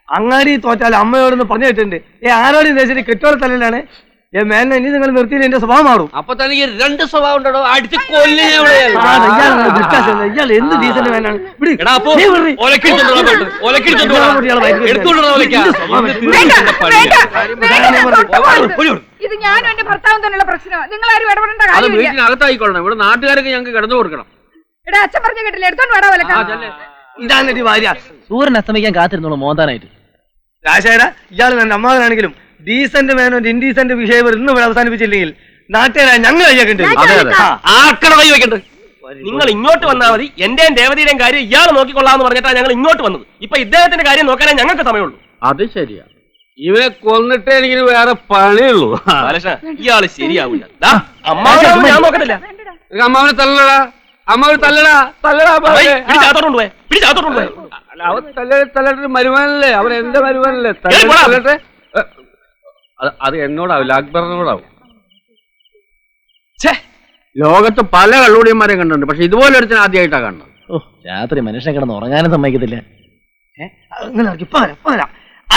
അങ്ങാടി തോറ്റാൽ അമ്മയോടൊന്ന് പറഞ്ഞു കേട്ടിട്ടുണ്ട്. ആരോടും ദേശം കെട്ടോടെ തലയിലാണ്. മേനെ ഇനി നിങ്ങൾ നിർത്തിയില്ല എന്റെ സ്വഭാവം മാറും. അപ്പൊ തനിക്ക് 2 സ്വഭാവം ഉണ്ടോ? അടിച്ച് കൊല്ലേ. ഇയാൾ എന്ത് ഡീസന്റ് മേനാണ്. ഇത് ഞാനും എന്റെ ഭർത്താവും തന്നെയുള്ള പ്രശ്നം. നിങ്ങൾ ആരും ഇടപെടേണ്ട അത് കാര്യമില്ല. വീട്ടിനകത്തായിക്കൊള്ളണം. ഇവിടെ നാട്ടുകാർക്ക് ഞങ്ങൾക്ക് കിടന്നു കൊടുക്കണം. എടാ, അച്ഛൻ പറഞ്ഞ കേട്ടില്ല. എടുത്തോണ്ട് വേടാ വിലക്കാം. ഇതാണ് ഭാര്യ. സൂര്യൻ അസ്തമിക്കാൻ കാത്തിരുന്നോളൂ മോന്താനായിട്ട്. രാജേര, ഇയാൾ എന്റെ അമ്മാവനാണെങ്കിലും ഡീസന്റ് മേനോ ഇൻഡീസന്റ് ബിഹേവിയർ ഇന്ന് ഇവിടെ അവസാനിപ്പിച്ചില്ലെങ്കിൽ നാട്ടുകാരായ ഞങ്ങൾ കഴിയാക്കേണ്ടി ആർക്കട കൈ വെക്കണ്ടത്? നിങ്ങൾ ഇങ്ങോട്ട് വന്നാൽ മതി. എന്റെയും ദേവതയുടെയും കാര്യം ഇയാൾ നോക്കിക്കൊള്ളാന്ന് പറഞ്ഞിട്ടാണ് ഞങ്ങൾ ഇങ്ങോട്ട് വന്നത്. ഇപ്പൊ ഇദ്ദേഹത്തിന്റെ കാര്യം നോക്കാനേ ഞങ്ങൾക്ക് സമയമുള്ളൂ. അത് ശരിയാ. ഇവനെ കൊന്നിട്ടേ എനിക്ക് വേറെ പണിയുള്ളൂ. ഇയാള് ശരിയാവില്ല. അമ്മാവനെ ഞാൻ നോക്കത്തില്ല. അമ്മാവനെ തല്ലടാ, അമ്മാവനെ തല്ലടാ, തല്ലടാ. പിടിച്ചാത്തോണ്ട് പോയെ. അവൻ തല്ലട്ട് മരുമാനല്ലേ? അവൻ എന്റെ മരുമാനല്ലേ? തല്ലട്ടെ. അത് എന്നോടാവില്ല, അക്ബറിനോടാവും. ലോകത്ത് പല കള്ളുടിയന്മാരെ കണ്ടിട്ടുണ്ട്, പക്ഷെ ഇതുപോലെ ഒരുത്തിന് ആദ്യമായിട്ടാ കാണുന്നത്. രാത്രി മനുഷ്യൻ കിടന്ന് ഉറങ്ങാനും സമ്മതിക്കത്തില്ല.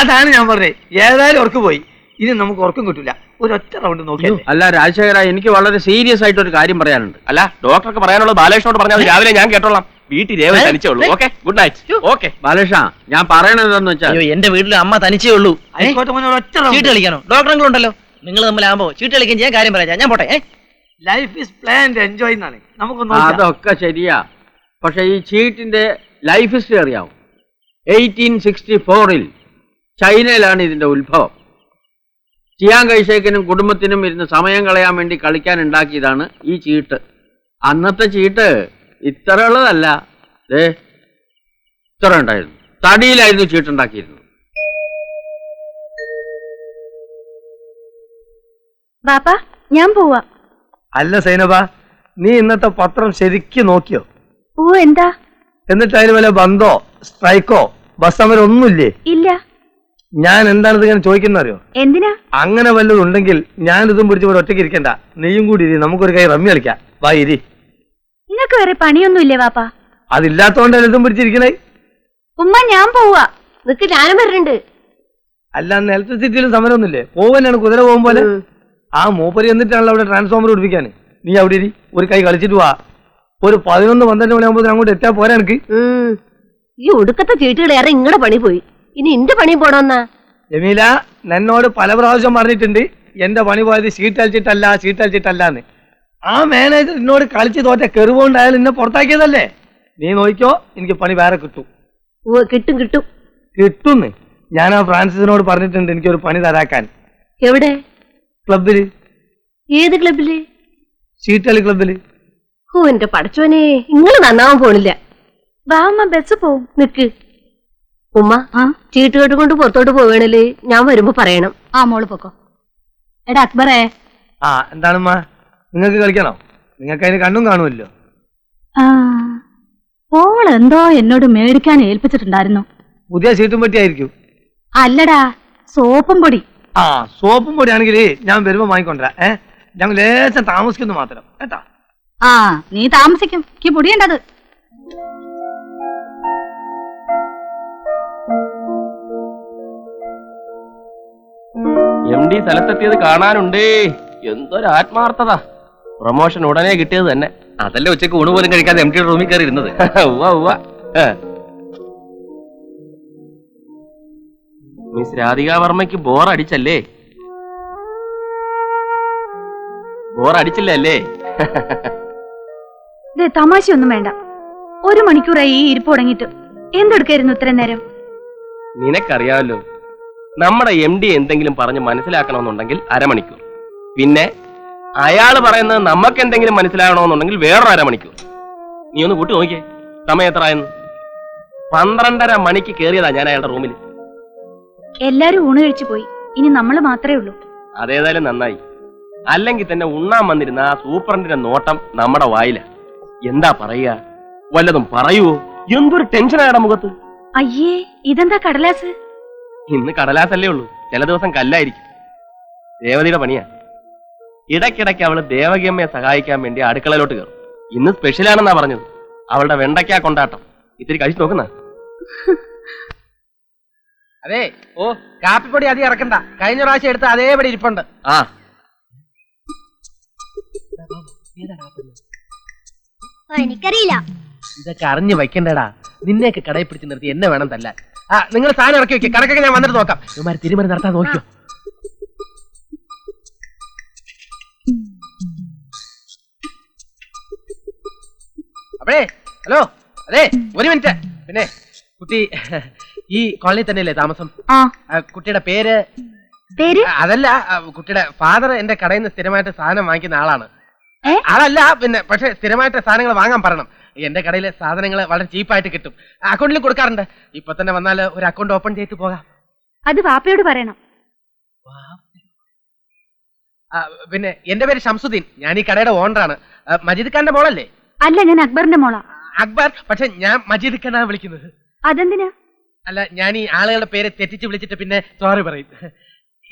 അതാണ് ഞാൻ പറഞ്ഞത്. ഏതായാലും ഉറക്ക് പോയി. ഇനി നമുക്ക് ഉറക്കം കിട്ടില്ല. ഒരൊറ്റ റൗണ്ട് നോക്കിയല്ലേ. അല്ല രാജശേഖര, എനിക്ക് വളരെ സീരിയസ് ആയിട്ട് ഒരു കാര്യം പറയാനുണ്ട്. അല്ല ഡോക്ടർക്ക് പറയാനുള്ളത് ബാലകൃഷ്ണനോട് പറഞ്ഞാൽ മതി. രാവിലെ ഞാൻ കേട്ടോളാം. വീട്ടിൽ രേവ തനിച്ചേ ഉള്ളൂ. Okay, good night. Okay Balakrishna, ഞാൻ പറയണത് എന്താന്ന് വെച്ചാൽ, അയ്യോ എന്റെ വീട്ടിൽ അമ്മ തനിച്ചേ ഉള്ളൂ. ആയിക്കോട്ടെ മോനെ, ഒരൊറ്റ ചീട്ട് റൗണ്ട്. കളിക്കാനോ? ഡോക്ടറെങ്കിലും നിങ്ങൾ തമ്മിലാകുമ്പോ ചീട്ട് കളിക്കാൻ ചെയ്യാൻ കാര്യം പറയാം. ഞാൻ പോട്ടെ. ലൈഫ് ഈസ് പ്ലാൻഡ് എൻജോയ് എന്നാണ്. നമുക്കൊന്ന് നോക്കാം. അതൊക്കെ ശരിയാ. പക്ഷെ ഈ ചീട്ടിന്റെ ലൈഫ് ഹിസ്റ്ററി അറിയാവും. 1864 ചൈനയിലാണ് ഇതിന്റെ ഉത്ഭവം. ചിയാങ് കൈഷേക്കിനും കുടുംബത്തിനും ഇരുന്ന് സമയം കളയാൻ വേണ്ടി കളിക്കാൻ ഉണ്ടാക്കിയതാണ് ഈ ചീട്ട്. അന്നത്തെ ചീട്ട് ഇത്ര ഉള്ളതല്ല, ഇത്ര ഉണ്ടായിരുന്നു. തടിയിലായിരുന്നു ചീട്ടുണ്ടാക്കിയിരുന്നത്. ബാപ്പാ ഞാൻ പോവാ. അല്ല സൈനബ, നീ ഇന്നത്തെ പത്രം ശരിക്കും നോക്കിയോ? ഓ എന്താ? എന്നിട്ട് അതിന് വല്ല ബന്ധോ സ്ട്രൈക്കോ ബസ് സമരം ഒന്നുമില്ലേ? ഇല്ല. ഞാൻ എന്താണ് ഇങ്ങനെ ചോദിക്കുന്ന അറിയോ? എന്തിനാ? അങ്ങനെ വല്ലതും ഉണ്ടെങ്കിൽ ഞാൻ ഇതും പിടിച്ച് ഇവിടെ ഒറ്റയ്ക്ക് ഇരിക്കണ്ട, നീയും കൂടി ഇരി, നമുക്കൊരു കൈ റമ്മി കളിക്കാം. വാ ഇരി. നിങ്ങൾക്ക് വേറെ പണിയൊന്നുമില്ലേ ബാപ്പാ? അതില്ലാത്തോണ്ടല്ലേ ഇതും പിടിച്ചിരിക്കണേ. ഉമ്മ ഞാൻ പോവാ. നിക്ക് ഞാനും വരുന്നുണ്ട്. അല്ല, അന്ന് ഇലക്ട്രിസിറ്റിയിലും സമരമൊന്നുമില്ലേ? പോവനാണ് കുതിര പോകും പോലെ. ആ മൂപ്പര് എന്നിട്ടാണല്ലോ അവിടെ ട്രാൻസ്ഫോമർ പിടിപ്പിക്കാൻ. നീ അവിടെ ഇരി, ഒരു കൈ കളിച്ചിട്ട് വാ. ഒരു 11-12 മണിയാകുമ്പോൾ അങ്ങോട്ട് എത്താൻ പോരാ എനിക്ക്. ഈ ഒടുക്കത്തെ ചീട്ടുകളേറെ ഇങ്ങടെ പണി പോയി. ഇനി എന്റെ പണി പോണമെന്നാ? ജമീല, എന്നോട് പല പ്രാവശ്യം പറഞ്ഞിട്ടുണ്ട് എന്റെ പണി പോയത് ഷീറ്റ് അടിച്ചിട്ടല്ലാന്ന്. ആ മാനേജർ എന്നോട് കളിച്ച് തോറ്റ കെറുകൊണ്ടായാലും എന്നെ പുറത്താക്കിയതല്ലേ. നീ നോക്കിക്കോ, എനിക്ക് പണി വേറെ കിട്ടും. കിട്ടും കിട്ടും കിട്ടുന്ന്. ഞാൻ ആ ഫ്രാൻസിസിനോട് പറഞ്ഞിട്ടുണ്ട് എനിക്കൊരു പണി തരാക്കാൻ. എവിടെ? ക്ലബില്. ഏത് ക്ലബില്? ഷീറ്റ് കളി ക്ലബില്. ഓ എന്റെ പടച്ചോനെ, ഇങ്ങള് നന്നാവാൻ പോണില്ല. വാ ഉമ്മ, ബസ് പോവും. നിക്ക് ഉമ്മ, ചീട്ട് കേട്ടുകൊണ്ട് പുറത്തോട്ട് പോവേണല്ലേ, ഞാൻ വരുമ്പോ പറയണം. ആ മോള് പൊക്കോ. എടാ അക്ബറേ. ആ എന്താണമ്മ, നിങ്ങൾക്ക് കളിക്കണോ? നിങ്ങൾക്ക് അതിന് കണ്ണും കാണുമല്ലോ. ഓൾ എന്തോ എന്നോട് മേടിക്കാൻ ഏൽപ്പിച്ചിട്ടുണ്ടായിരുന്നു. പുതിയ ഷീറ്റും പറ്റിയായിരിക്കും. അല്ലടാ, സോപ്പും പൊടി. ആ സോപ്പും പൊടി ആണെങ്കിൽ ഞാൻ വരുമ്പോ വാങ്ങിക്കൊണ്ടരാ. ഞങ്ങൾ ലേശം താമസിക്കുന്നു മാത്രം കേട്ടാ. ആ നീ താമസിക്കും, എനിക്ക് പൊടിയുണ്ടത്. MD സ്ഥലത്തെത്തിയത് കാണാനുണ്ടേ. എന്തൊരു ആത്മാർത്ഥത. പ്രൊമോഷൻ ഉടനെ കിട്ടിയത് തന്നെ. അതല്ലേ ഉച്ചക്ക് ഊണ് പോലും കഴിക്കാതെ MD റൂമിൽ കയറി ഇരുന്നത്. മിസ് രാധിക വർമ്മയ്ക്ക് ബോറടിച്ചല്ലേ? ബോറടിച്ചില്ലേ? തമാശയൊന്നും വേണ്ട. 1 മണിക്കൂറായി ഈ ഇരിപ്പ് തുടങ്ങിയിട്ട്. എന്തെടുക്കായിരുന്നു ഇത്ര നേരം? നിനക്കറിയാമല്ലോ, നമ്മുടെ MD എന്തെങ്കിലും പറഞ്ഞ് മനസ്സിലാക്കണമെന്നുണ്ടെങ്കിൽ അരമണിക്കൂർ. പിന്നെ അയാൾ പറയുന്നത് നമുക്ക് എന്തെങ്കിലും മനസ്സിലാകണമെന്നുണ്ടെങ്കിൽ വേറൊരു അരമണിക്കൂർ. നീ ഒന്ന് കൂട്ടി നോക്കിയേ, സമയം എത്ര ആയെന്ന്. 12:30 മണിക്ക് കയറിയതാ ഞാൻ അയാളുടെ റൂമിൽ. എല്ലാരും ഊണ് കഴിച്ചു പോയി. ഇനി നമ്മൾ മാത്രമേ ഉള്ളൂ. അതേതായാലും നന്നായി. അല്ലെങ്കിൽ തന്നെ ഉണ്ണാൻ വന്നിരുന്ന ആ സൂപ്രണ്ടിന്റെ നോട്ടം നമ്മുടെ വായില. എന്താ പറയുക, വല്ലതും പറയുവോ? എന്തൊരു ടെൻഷനാണ് മുഖത്ത്. അയ്യേ, ഇതെന്താ കടലാസ്? ഇന്ന് കടലാസല്ലേ ഉള്ളൂ, ചില ദിവസം കല്ലായിരിക്കും. ദേവതയുടെ പണിയാ. ഇടയ്ക്കിടയ്ക്ക് അവള് ദേവകിയമ്മയെ സഹായിക്കാൻ വേണ്ടി അടുക്കളയിലോട്ട് കയറും. ഇന്ന് സ്പെഷ്യലാണെന്നാ പറഞ്ഞത്. അവളുടെ വെണ്ടയ്ക്കാ കൊണ്ടാട്ടം. ഇത്തിരി കഴിച്ചു നോക്കുന്ന. അതെ, ഓ കാപ്പിപ്പൊടി അധികം ഇറക്കണ്ട. കഴിഞ്ഞ പ്രാവശ്യം എടുത്ത അതേപടി ഇരിപ്പുണ്ട്. ആ എനിക്കറിയില്ല. ഇതൊക്കെ അറിഞ്ഞു വയ്ക്കണ്ടടാ. നിന്നെയൊക്കെ കടയിൽ പിടിച്ച് നിർത്തി എന്നെ വേണം തല്ലാൻ. ആ നിങ്ങൾ സാധനം ഇറക്കി വെക്കുക. കണക്കൊക്കെ ഞാൻ വന്നിട്ട് നോക്കാം. ഇവന്മാർ തിരുമറി നടത്താൻ നോക്കിയോ? അപ്പഴേ ഹലോ, അതെ ഒരു മിനിറ്റ്. പിന്നെ കുട്ടി ഈ കോളനി തന്നെയല്ലേ താമസം? കുട്ടിയുടെ പേര്? അതല്ല, കുട്ടിയുടെ ഫാദർ എന്റെ കടയിൽ നിന്ന് സ്ഥിരമായിട്ട് സാധനം വാങ്ങിക്കുന്ന ആളാണ്. ആളല്ല പിന്നെ, പക്ഷെ സ്ഥിരമായിട്ട് സാധനങ്ങൾ വാങ്ങാൻ പറയണം. എന്റെ കടയിലെ സാധനങ്ങൾ വളരെ ചീപ്പായിട്ട് കിട്ടും. അക്കൗണ്ടിൽ കൊടുക്കാറുണ്ട്. ഇപ്പൊ തന്നെ വന്നാൽ ഒരു അക്കൗണ്ട് ഓപ്പൺ ചെയ്തിട്ട് പോകാം. അത് വാപ്പയോട് പറയണം. പിന്നെ എന്റെ പേര് ഷംസുദ്ദീൻ. ഞാൻ ഈ കടയുടെ ഓണറാണ്. മജീദ് ഖാന്റെ മോളല്ലേ? അല്ല, ഞാൻ അക്ബറിന്റെ മോളാ. അക്ബർ, പക്ഷെ ഞാൻ മജീദ് ഖാനാണ് വിളിക്കുന്നത്. അതെന്തിനാ? അല്ല, ഞാൻ ഈ ആളുകളുടെ പേര് തെറ്റിച്ച് വിളിച്ചിട്ട് പിന്നെ സോറി പറയും.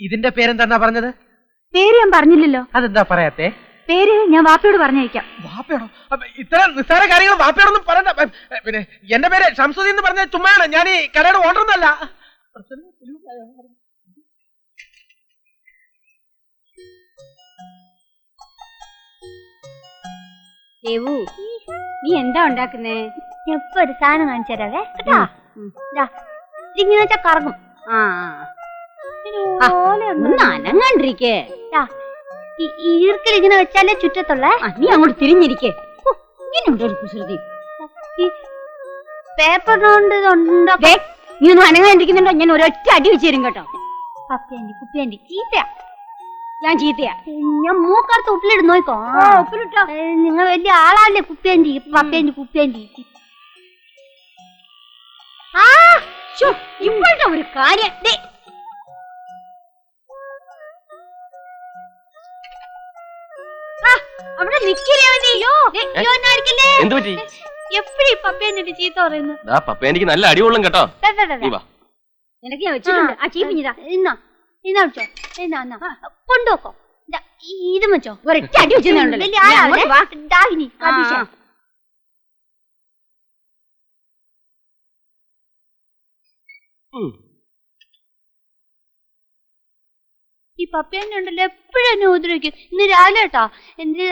ഇതിന്റെ പേരെന്താ പറഞ്ഞത്? പേര് ഞാൻ പറഞ്ഞില്ലല്ലോ. അതെന്താ പറയാത്തെ? പേര് ഞാൻ വാപ്പയോട് പറഞ്ഞയക്കാം. വാപ്പയോടോ? ഇത്ര നിസ്സാര കാര്യങ്ങൾ വാപ്പയോടൊന്നും പറയണ്ട. പിന്നെ എന്റെ പേര് ഷംസുദ്ദീൻ എന്ന് പറഞ്ഞ ചുമ്മാണ്. ഞാൻ ഈ കടയുടെ ഓണറൊന്നല്ല. ദേവു നീ എന്താ ഉണ്ടാക്കുന്നേ? ഇപ്പൊ ഒരു സാധനം കാണിച്ചു തരാവേ കേട്ടാ. ഇങ്ങനെ വെച്ചാ കറങ്ങും. ഒന്ന് അനങ്ങാണ്ടിരിക്കേ. ഈർക്കിൽ ഇങ്ങനെ വെച്ചാലേ ചുറ്റത്തുള്ള. നീ അങ്ങോട്ട് തിരിഞ്ഞിരിക്കേ. ഇങ്ങനെയുണ്ടോ ഒരു കുസൃതി? പേപ്പറിനോണ്ട് നീ ഒന്ന് അനങ്ങാണ്ടിരിക്കുന്നുണ്ടോ? ഞാൻ ഒരൊറ്റ അടി വെച്ച് തരും കേട്ടോ. പപ്പിയാണ്ടി കുപ്പിയാണ്ടി ചീത്തയാ. ഞാൻ ചീത്തയാ? ഞാൻ മൂക്കറുത്ത് ഉപ്പിലിട്ട് നോക്കോ. ഉപ്പിലിട്ടോ? നിങ്ങൾ വലിയ ആളാല്ലേ കുപ്പിയാണ്ടി പപ്പിയാണ്ടി കുപ്പിയാണ്ടി. ഇപ്പോഴത്തെ ഒരു കാര്യം അവിടെ നിക്കില്ലേ? എപ്പഴും പപ്പിയാണ്ടി ചീത്ത പറയുന്നു. പപ്പേനിക്ക് നല്ല അടികൊള്ളും കേട്ടോ. നിനക്ക് ഞാൻ വെച്ചിട്ടുണ്ട്. ആ ചീപ്പിഞ്ഞതാ. ഇന്നാ വെച്ചോ. എന്നാ കൊണ്ടുപോക്കോ. ഇത് വെച്ചോ. ഒരൊറ്റ അടി വെച്ചിട്ടുണ്ടല്ലോ. ഈ പപ്പിയാണ്ടി ഉണ്ടല്ലോ എപ്പോഴും എന്നെ ഉപദ്രവിക്കും. ഇന്ന് രാവിലെ കേട്ടോ എന്റെ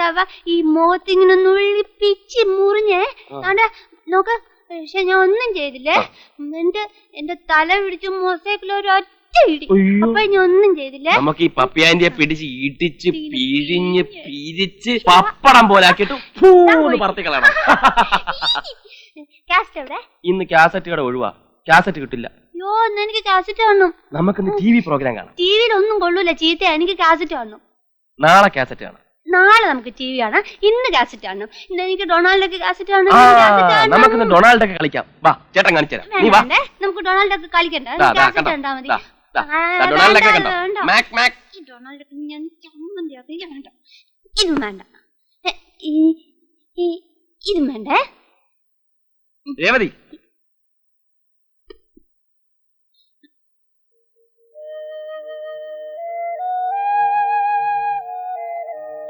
ഈ മുഖത്തിങ്ങനെ നുള്ളിപ്പിച്ച് മുറിഞ്ഞേ നോക്ക്. പക്ഷെ ഞാൻ ഒന്നും ചെയ്തില്ലേ. എന്നിട്ട് എന്റെ തല പിടിച്ച് മൊസൈക്കിൽ ഒരൊറ്റ ഇടി. അപ്പൊ ഞാൻ ഒന്നും ചെയ്തില്ലേ. നമുക്ക് ഈ പപ്പിയാന്റിയെ പിടിച്ച് ഇടിച്ച് പിഴിഞ്ഞ് പിരിച്ച് പപ്പടം പോലാക്കിട്ട് പറത്തി കളയണം. കാസറ്റ് എവിടെ? ഇന്ന് കാസറ്റ് കട ഒഴിവാ. കാസറ്റ് കിട്ടില്ല. അയ്യോ എനിക്ക് കാസറ്റ് കാണണം. നമുക്കിന്ന് ടി വി പ്രോഗ്രാം കാണാം. ടിവിയിൽ ഒന്നും കൊള്ളൂല, ചീത്തയാ. എനിക്ക് കാസറ്റ് കാണണം. നാളെ കാസറ്റ് കാണാം. നാളെ നമുക്ക് ടി വി കാണാം. ഇന്ന് കാസറ്റ് കാണണം. ഇന്ന് എനിക്ക് ഡൊണാൾഡൊക്കെ കാസറ്റ് കാണണം. നമുക്കിന്ന് ഡൊണാൾഡൊക്കെ കളിക്കാം. വാ ചേട്ടൻ കാണിച്ചു തരാം. നീ വാ. നമുക്ക് ഡൊണാൾഡൊക്കെ കളിക്കണ്ട. കാസറ്റ് കണ്ടാ മതി. ഡൊണാൾഡൊക്കെ കണ്ടോ? Mac Mac. ഡൊണാൾഡൊക്കെ ഞാൻ ചമ്മന്തി വേണ്ട. ഇതും വേണ്ട. ഇതും വേണ്ടേ. രേവതി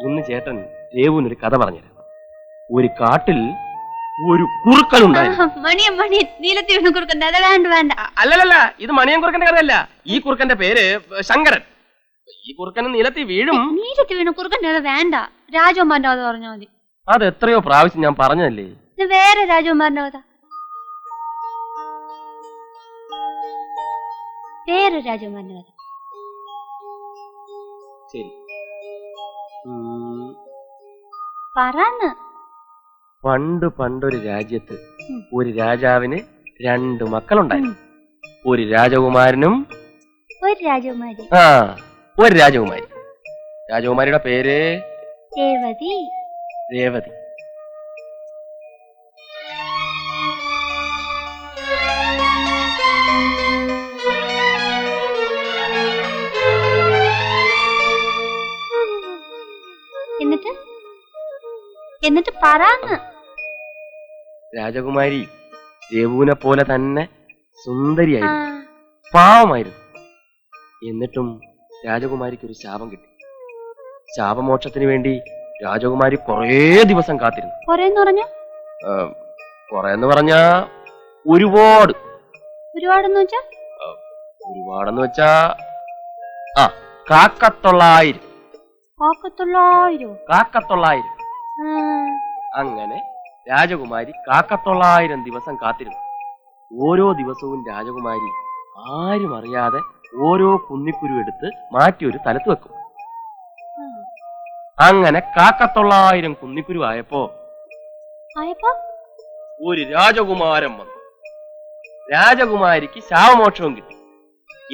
ഇന്ന് ചേട്ടൻ രേവുവിനൊരു കഥ പറഞ്ഞുതരാം. ഒരു കാട്ടിൽ ഒരു കുറുക്കനുണ്ടായിരുന്നു. മണിയൻ നീലത്തി വീണ കുറുക്കൻ. അത് വേണ്ട. അല്ലല്ല, ഇത് മണിയൻ കുറുക്കന്റെ കഥയല്ല. ഈ കുറുക്കന്റെ പേര് ശങ്കരൻ. ഈ കുറുക്കന് നീലത്തി വീഴും. നീലത്തി വീണ കുറുക്കന്റെ കഥ വേണ്ട. രാജകുമാരന്റെ കഥ പറഞ്ഞാൽ മതി. അത് എത്രയോ പ്രാവശ്യം ഞാൻ പറഞ്ഞതല്ലേ. വേറെ രാജകുമാരന്റെ കഥ. വേറെ രാജകുമാരന്റെ കഥ. ശരി. പറന്ന്. പണ്ടൊരു രാജ്യത്ത് ഒരു രാജാവിന് 2 മക്കളുണ്ടായിരുന്നു. ഒരു രാജകുമാരനും ഒരു രാജകുമാരി. ഒരു രാജകുമാരി. രാജകുമാരിയുടെ പേര് രേവതി. രേവതി. എന്നിട്ട് പറന്ന്. രാജകുമാരി രേവുവിനെ പോലെ തന്നെ സുന്ദരിയായിരുന്നു, പാവമായിരുന്നു. എന്നിട്ടും രാജകുമാരിക്ക് ഒരു ശാപം കിട്ടി. ശാപമോക്ഷത്തിന് വേണ്ടി രാജകുമാരി കുറേ ദിവസം കാത്തിരുന്നു. കൊറേന്ന് പറഞ്ഞാ ഒരുപാട്. ഒരുപാടെന്ന് വെച്ചാ കാക്കത്തൊള്ളായിരം. അങ്ങനെ രാജകുമാരി 900 ദിവസം കാത്തിരുന്നു. ഓരോ ദിവസവും രാജകുമാരി ആരും അറിയാതെ ഓരോ കുന്നിക്കുരു എടുത്ത് മാറ്റി ഒരു സ്ഥലത്ത് വെക്കും. അങ്ങനെ 900 കുന്നിക്കുരു ആയപ്പോ ഒരു രാജകുമാരൻ വന്നു. രാജകുമാരിക്ക് ശാപമോക്ഷവും കിട്ടി.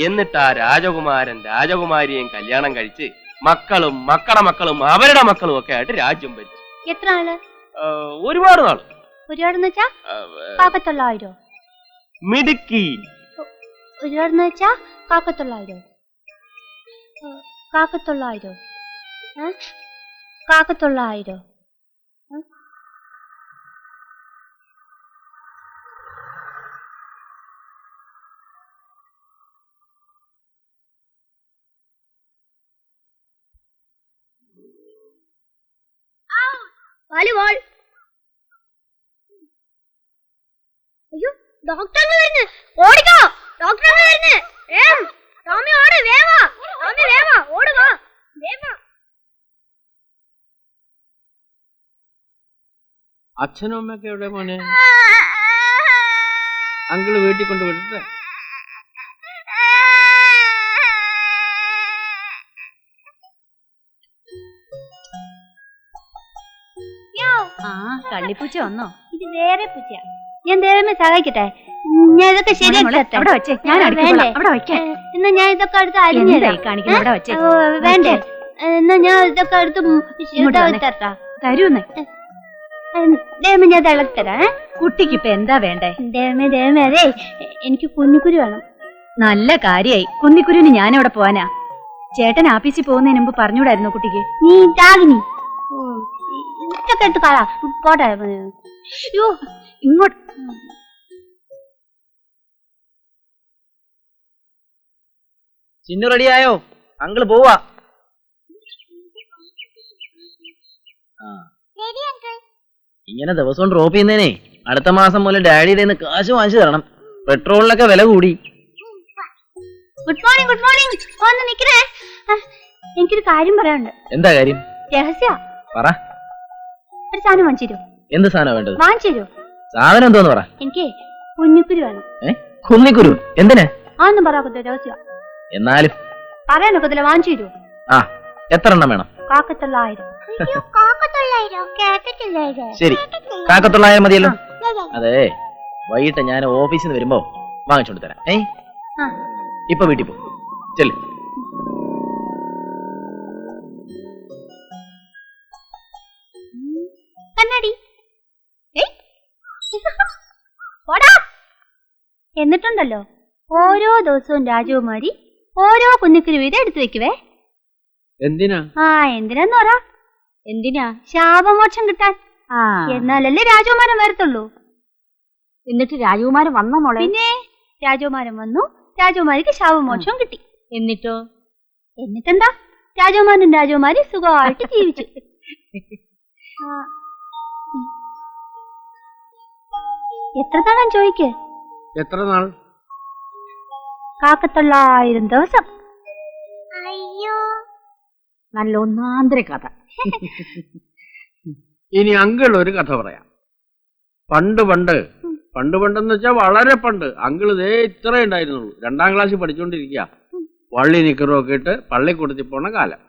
എന്നിട്ട് ആ രാജകുമാരൻ രാജകുമാരിയെയും കല്യാണം കഴിച്ച് മക്കളും മക്കളുടെ മക്കളും അവരുടെ മക്കളും ഒക്കെ ആയിട്ട് രാജ്യം ഭരിച്ചു. എത്ര നാള്? ഒരുപാട് നാള്. ഒരുപാടെന്ന് വെച്ചാ 900. മിടുക്കി. ഒരുപാടെന്ന് വെച്ചാ 900. 900. വാളിബോൾ. അയ്യോ ഡോക്ടർ വരുന്നു. ഓടിക്കോ, ഡോക്ടർ വരുന്നു. ടോമി ഓട്, വേവാ ടോമി, വേവാ ഓടുക, വേവാ. അച്ഛനും അമ്മയൊക്കെ എവിടെ മോനെ? അങ്കിള് വീട്ടിൽ കൊണ്ട് വിടട്ടെ? കള്ളിപ്പൂച്ച വന്നോ? ഇത് വേറെ പൂച്ച. ഞാൻ ദേവമേ സഹായിക്കട്ടെ? ഞാൻ ഇതൊക്കെ ശരിയാക്കി അവിടെ വെച്ചേ. ഞാൻ അവിടെ വെക്കാം. എന്നാ ഞാൻ ഇതൊക്കെ അടുത്ത് അരിഞ്ഞു വേണ്ടേ? എന്നാ ഞാൻ ഇതൊക്കെ അടുത്ത് തരൂന്നേ. ദേവമേ ഞാൻ ഇളക്കി തരാം. കുട്ടിക്ക് ഇപ്പൊ എന്താ വേണ്ടേ? ദേവമേ ദേവമേ അതെ എനിക്ക് കുഞ്ഞിക്കുരു വേണം. നല്ല കാര്യായി. കുന്നിക്കുരുവിന് ഞാനവിടെ പോവാനാ. ചേട്ടൻ ആഫീസിൽ പോകുന്നതിന് മുമ്പ് പറഞ്ഞൂടായിരുന്നു കുട്ടിക്ക്. നീ താകിനി ഇതൊക്കെ എടുത്ത് കളാ പോട്ടെ. അയ്യോ ഇങ്ങോട്ട് ചിന്നു റെഡിയായോ? അങ്കിള് പോവാ. ഇങ്ങനെ ദിവസവും ഡ്രോപ്പ് ചെയ്യുന്നേനെ അടുത്ത മാസം മുതൽ ഡാഡിയുടെ കാശ് വാങ്ങിച്ചു തരണം. പെട്രോളിനൊക്കെ വില കൂടി. Good morning good morning. ഒന്ന് നിക്കണേ, എനിക്കൊരു കാര്യം പറയാനുണ്ട്. എന്താ കാര്യം? രഹസ്യ. പറ. ഒരു സാധനം വാങ്ങിച്ചു തരൂ. എന്ത് സാധനം വേണ്ടത്? വാങ്ങിച്ചു തരൂ. സാധനം എന്തോന്ന് പറ. എനിക്ക് കുഞ്ഞിക്കുരു വേണം. കുന്നിക്കുരു എന്തിനാ? ആന്നും പറയാക്കത്തില്ല, രഹസ്യ. എന്നാലും പറയാനൊക്കത്തില്ല, വാങ്ങിച്ചു തരൂ. ആ എത്ര എണ്ണം വേണം? 900. ശരി 900 മതിയല്ലോ. അതെ വൈകിട്ട് ഞാൻ ഓഫീസിൽ നിന്ന് വരുമ്പോ വാങ്ങിച്ചോണ്ട് തരാം. ഇപ്പൊ വീട്ടിൽ പോ. ചെല്ല്. കണ്ണാടി എന്നിട്ടുണ്ടല്ലോ ഓരോ ദിവസവും രാജകുമാരി ഓരോ കുഞ്ഞിക്കുരു വീതം എടുത്തു വെക്കുവേ. എന്തിനാ? എന്തിനാന്ന് പറ. എന്തിനാ? ശാപമോക്ഷം കിട്ടാൻ. എന്നാലല്ലേ രാജകുമാരൻ വരത്തുള്ളൂ. എന്നിട്ട് രാജകുമാരൻ വന്നോ മോളെ? പിന്നെ രാജകുമാരൻ വന്നു, രാജകുമാരിക്ക് ശാപമോക്ഷം കിട്ടി. എന്നിട്ടോ? എന്നിട്ടെന്താ, രാജകുമാരനും രാജകുമാരി സുഖമായിട്ട് ജീവിച്ചു. എത്ര നാളാൻ ചോദിക്ക്? എത്ര നാൾ? 900 ദിവസം. അയ്യോ നല്ല ഒന്നാന്തര കഥ. ഇനി അങ്കിൾ ഒരു കഥ പറയാം. പണ്ട് പണ്ടെന്ന് വെച്ചാൽ വളരെ പണ്ട്, അങ്കിൾ ഇതേ ഇത്രേ ഉണ്ടായിരുന്നുള്ളൂ. 2ാം ക്ലാസ്സിൽ പഠിച്ചുകൊണ്ടിരിക്കുക. വള്ളി നിക്കറൊക്കെ ഇട്ട് പള്ളിക്കൂടത്തിൽ പോണ കാലം.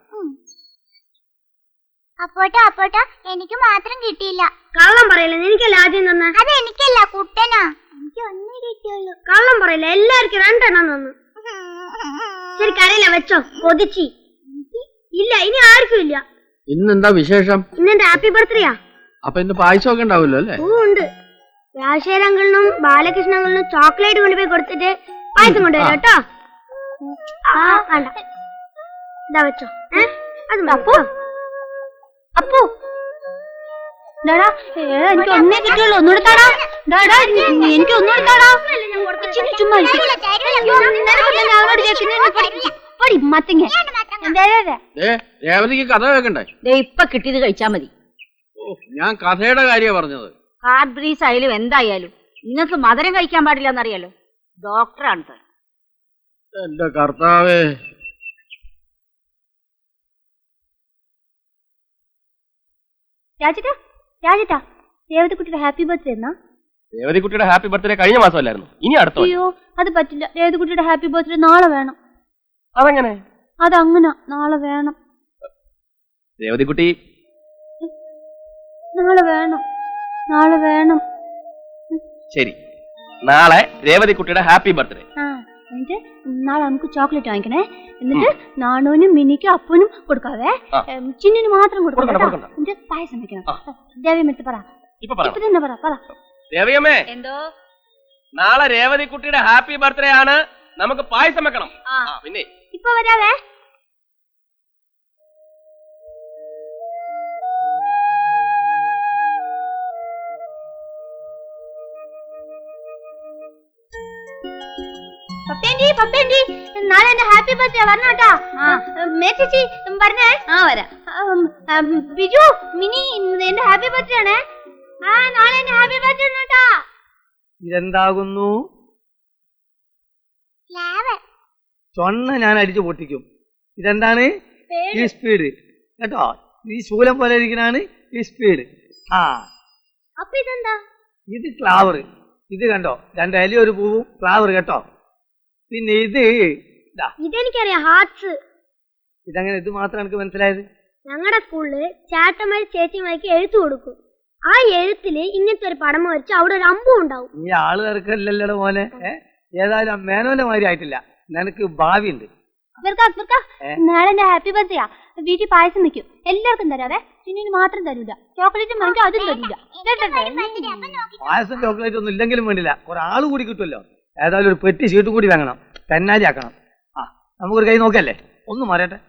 അപ്പോട്ടാ എനിക്ക് മാത്രം കിട്ടിയില്ല. കള്ളം പറയില്ല, എനിക്കല്ല ആദ്യം തന്ന. അത് എനിക്കല്ല, കുട്ടനാ. എനിക്ക് ഒന്നേ കിട്ടിയുള്ളൂ. കള്ളം പറയില്ല, എല്ലാവർക്കും 2 എണ്ണം തന്നു. ശരി കരയില്ല, വെച്ചോ. കൊതിച്ചി ഇല്ല, ഇനി ആർക്കും ഇല്ല. ഇന്നെന്താ വിശേഷം? ഇന്നെന്റെ ഹാപ്പി ബർത്ത്ഡേയാ. അപ്പൊ ഇന്ന് പായസമൊക്കെ ഉണ്ടാവില്ലോ അല്ലേ? ഉണ്ട്. രാജശേഖരങ്ങളിനും ബാലകൃഷ്ണങ്ങളിനും ചോക്ലേറ്റ് കൊണ്ടുപോയി കൊടുത്തിട്ട് പായസം കൊണ്ടുവരാം കേട്ടോ. വേണ്ട, ഇതാ വെച്ചോ. അത് അപ്പോ അപ്പോ എനിക്ക് ഒന്നേ കിട്ടിയുള്ളൂ. ഒന്നുകൂടെ താടാ. എനിക്ക് ഒന്നുകൂടെ താടാ. ചുമ്മാ രേവതിക്ക് കഥ കേൾക്കണ്ടേ? ഇപ്പൊ കിട്ടിയത് കഴിച്ചാ മതി. ഞാൻ കഥയുടെ കാര്യ പറഞ്ഞത്. ഹാർട്ട് ബ്രീസ് ആയാലും എന്തായാലും നിങ്ങൾക്ക് മധുരം കഴിക്കാൻ പാടില്ല എന്നറിയാലോ. ഡോക്ടറാണ്. എന്റെ കർത്താവേ. രാജേട്ടാ രേവതിക്കുട്ടിയുടെ ഹാപ്പി ബർത്ത്ഡേ എന്നാ? രേവതിക്കുട്ടിയുടെ ഹാപ്പി ബർത്ത്ഡേ കഴിഞ്ഞ മാസമല്ലായിരുന്നു, ഇനി അടുത്ത. അയ്യോ അത് പറ്റില്ല. രേവതിക്കുട്ടിയുടെ ഹാപ്പി ബർത്ത്ഡേ നാളെ വേണം. അതെങ്ങനെ? അതങ്ങനെ നാളെ വേണം. രേവതിക്കുട്ടി നാളെ വേണം. ശരി, നാളെ രേവതിക്കുട്ടിയുടെ ഹാപ്പി ബർത്ത്ഡേ. എന്നിട്ട് നാളെ നമുക്ക് ചോക്ലേറ്റ് വാങ്ങിക്കണേ. എന്നിട്ട് നാണുവിനും മിനിക്കും അപ്പനും കൊടുക്കാവേ. ചിന്നിന് മാത്രം കൊടുക്കണം. എന്നിട്ട് പായസം വെക്കണം. ദേവിയമ്മ പറ. ഇപ്പൊ തന്നെ പറ. ദേവിയമ്മേ, എന്തോ നാളെ രേവതിക്കുട്ടിയുടെ ഹാപ്പി ബർത്ത്ഡേ ആണ്, നമുക്ക് പായസം വെക്കണം. പിന്നെ ഇപ്പൊ വരാവേ. പപ്പേന്റി നാളെ എന്റെ ഹാപ്പി ബർത്ത്ഡേ വരണോട്ടാ. ചേച്ചി പറഞ്ഞേ. വരാം. ബിജു മിനി എന്റെ ഹാപ്പി ബർത്ത്ഡേ ആണേ. നാളെ എന്റെ ഹാപ്പി ബർത്ത്ഡേ ആണോട്ടാ. ഇതെന്താകുന്നു? ചൊണ്ണ ഞാൻ അടിച്ചു പൊട്ടിക്കും. ഇതെന്താണ്? ഈ സ്പീഡ് കേട്ടോ. ഈ ശൂലം പോലെ ഇരിക്കണാണ് ഈ സ്പീഡ്. അപ്പൊ ഇതെന്താ? ഇത് ഫ്ലവർ. ഇത് കണ്ടോ, 2 ഇലയും 1 പൂവും ഫ്ലവർ കേട്ടോ. പിന്നെ ഇത് ഇതെനിക്കറിയാം, ഹാർട്സ്. ഇതങ്ങനെ ഇത് മാത്രം എനിക്ക് മനസ്സിലായത്. ഞങ്ങളുടെ സ്കൂളില് ചേട്ടന്മാര് ചേച്ചിമാർക്ക് എഴുത്തു കൊടുക്കും. ആ എഴുത്തില് ഇങ്ങനത്തെ ഒരു പടം വരച്ച് അവിടെ ഒരു അമ്പും ഉണ്ടാവും. ഈ ആള് തിരക്കല്ലല്ലോ മോനെ. ഏതായാലും മേനോന്റെ മാതിരി ആയിട്ടില്ല, നിനക്ക് ഭാവിയുണ്ട്. നാളെ എന്റെ ഹാപ്പി ബർത്ത്ഡേ. വീട്ടിൽ പായസം വെക്കും, എല്ലാവർക്കും തരാവേ. ചിന്നിന് മാത്രം തരൂല. ചോക്ലേറ്റ് വാങ്ങിക്കും, അതും തരൂല. പായസം ചോക്ലേറ്റ് ഒന്നും ഇല്ലെങ്കിലും വേണ്ടില്ല, കുറെ ആള് കൂടി കിട്ടുമല്ലോ. ഏതായാലും ഒരു പെട്ടി ഷീട്ടും കൂടി വാങ്ങണം, പെന്നാലി ആക്കണം. ആ നമുക്കൊരു കൈ നോക്കല്ലേ, ഒന്ന് മാറട്ടെ.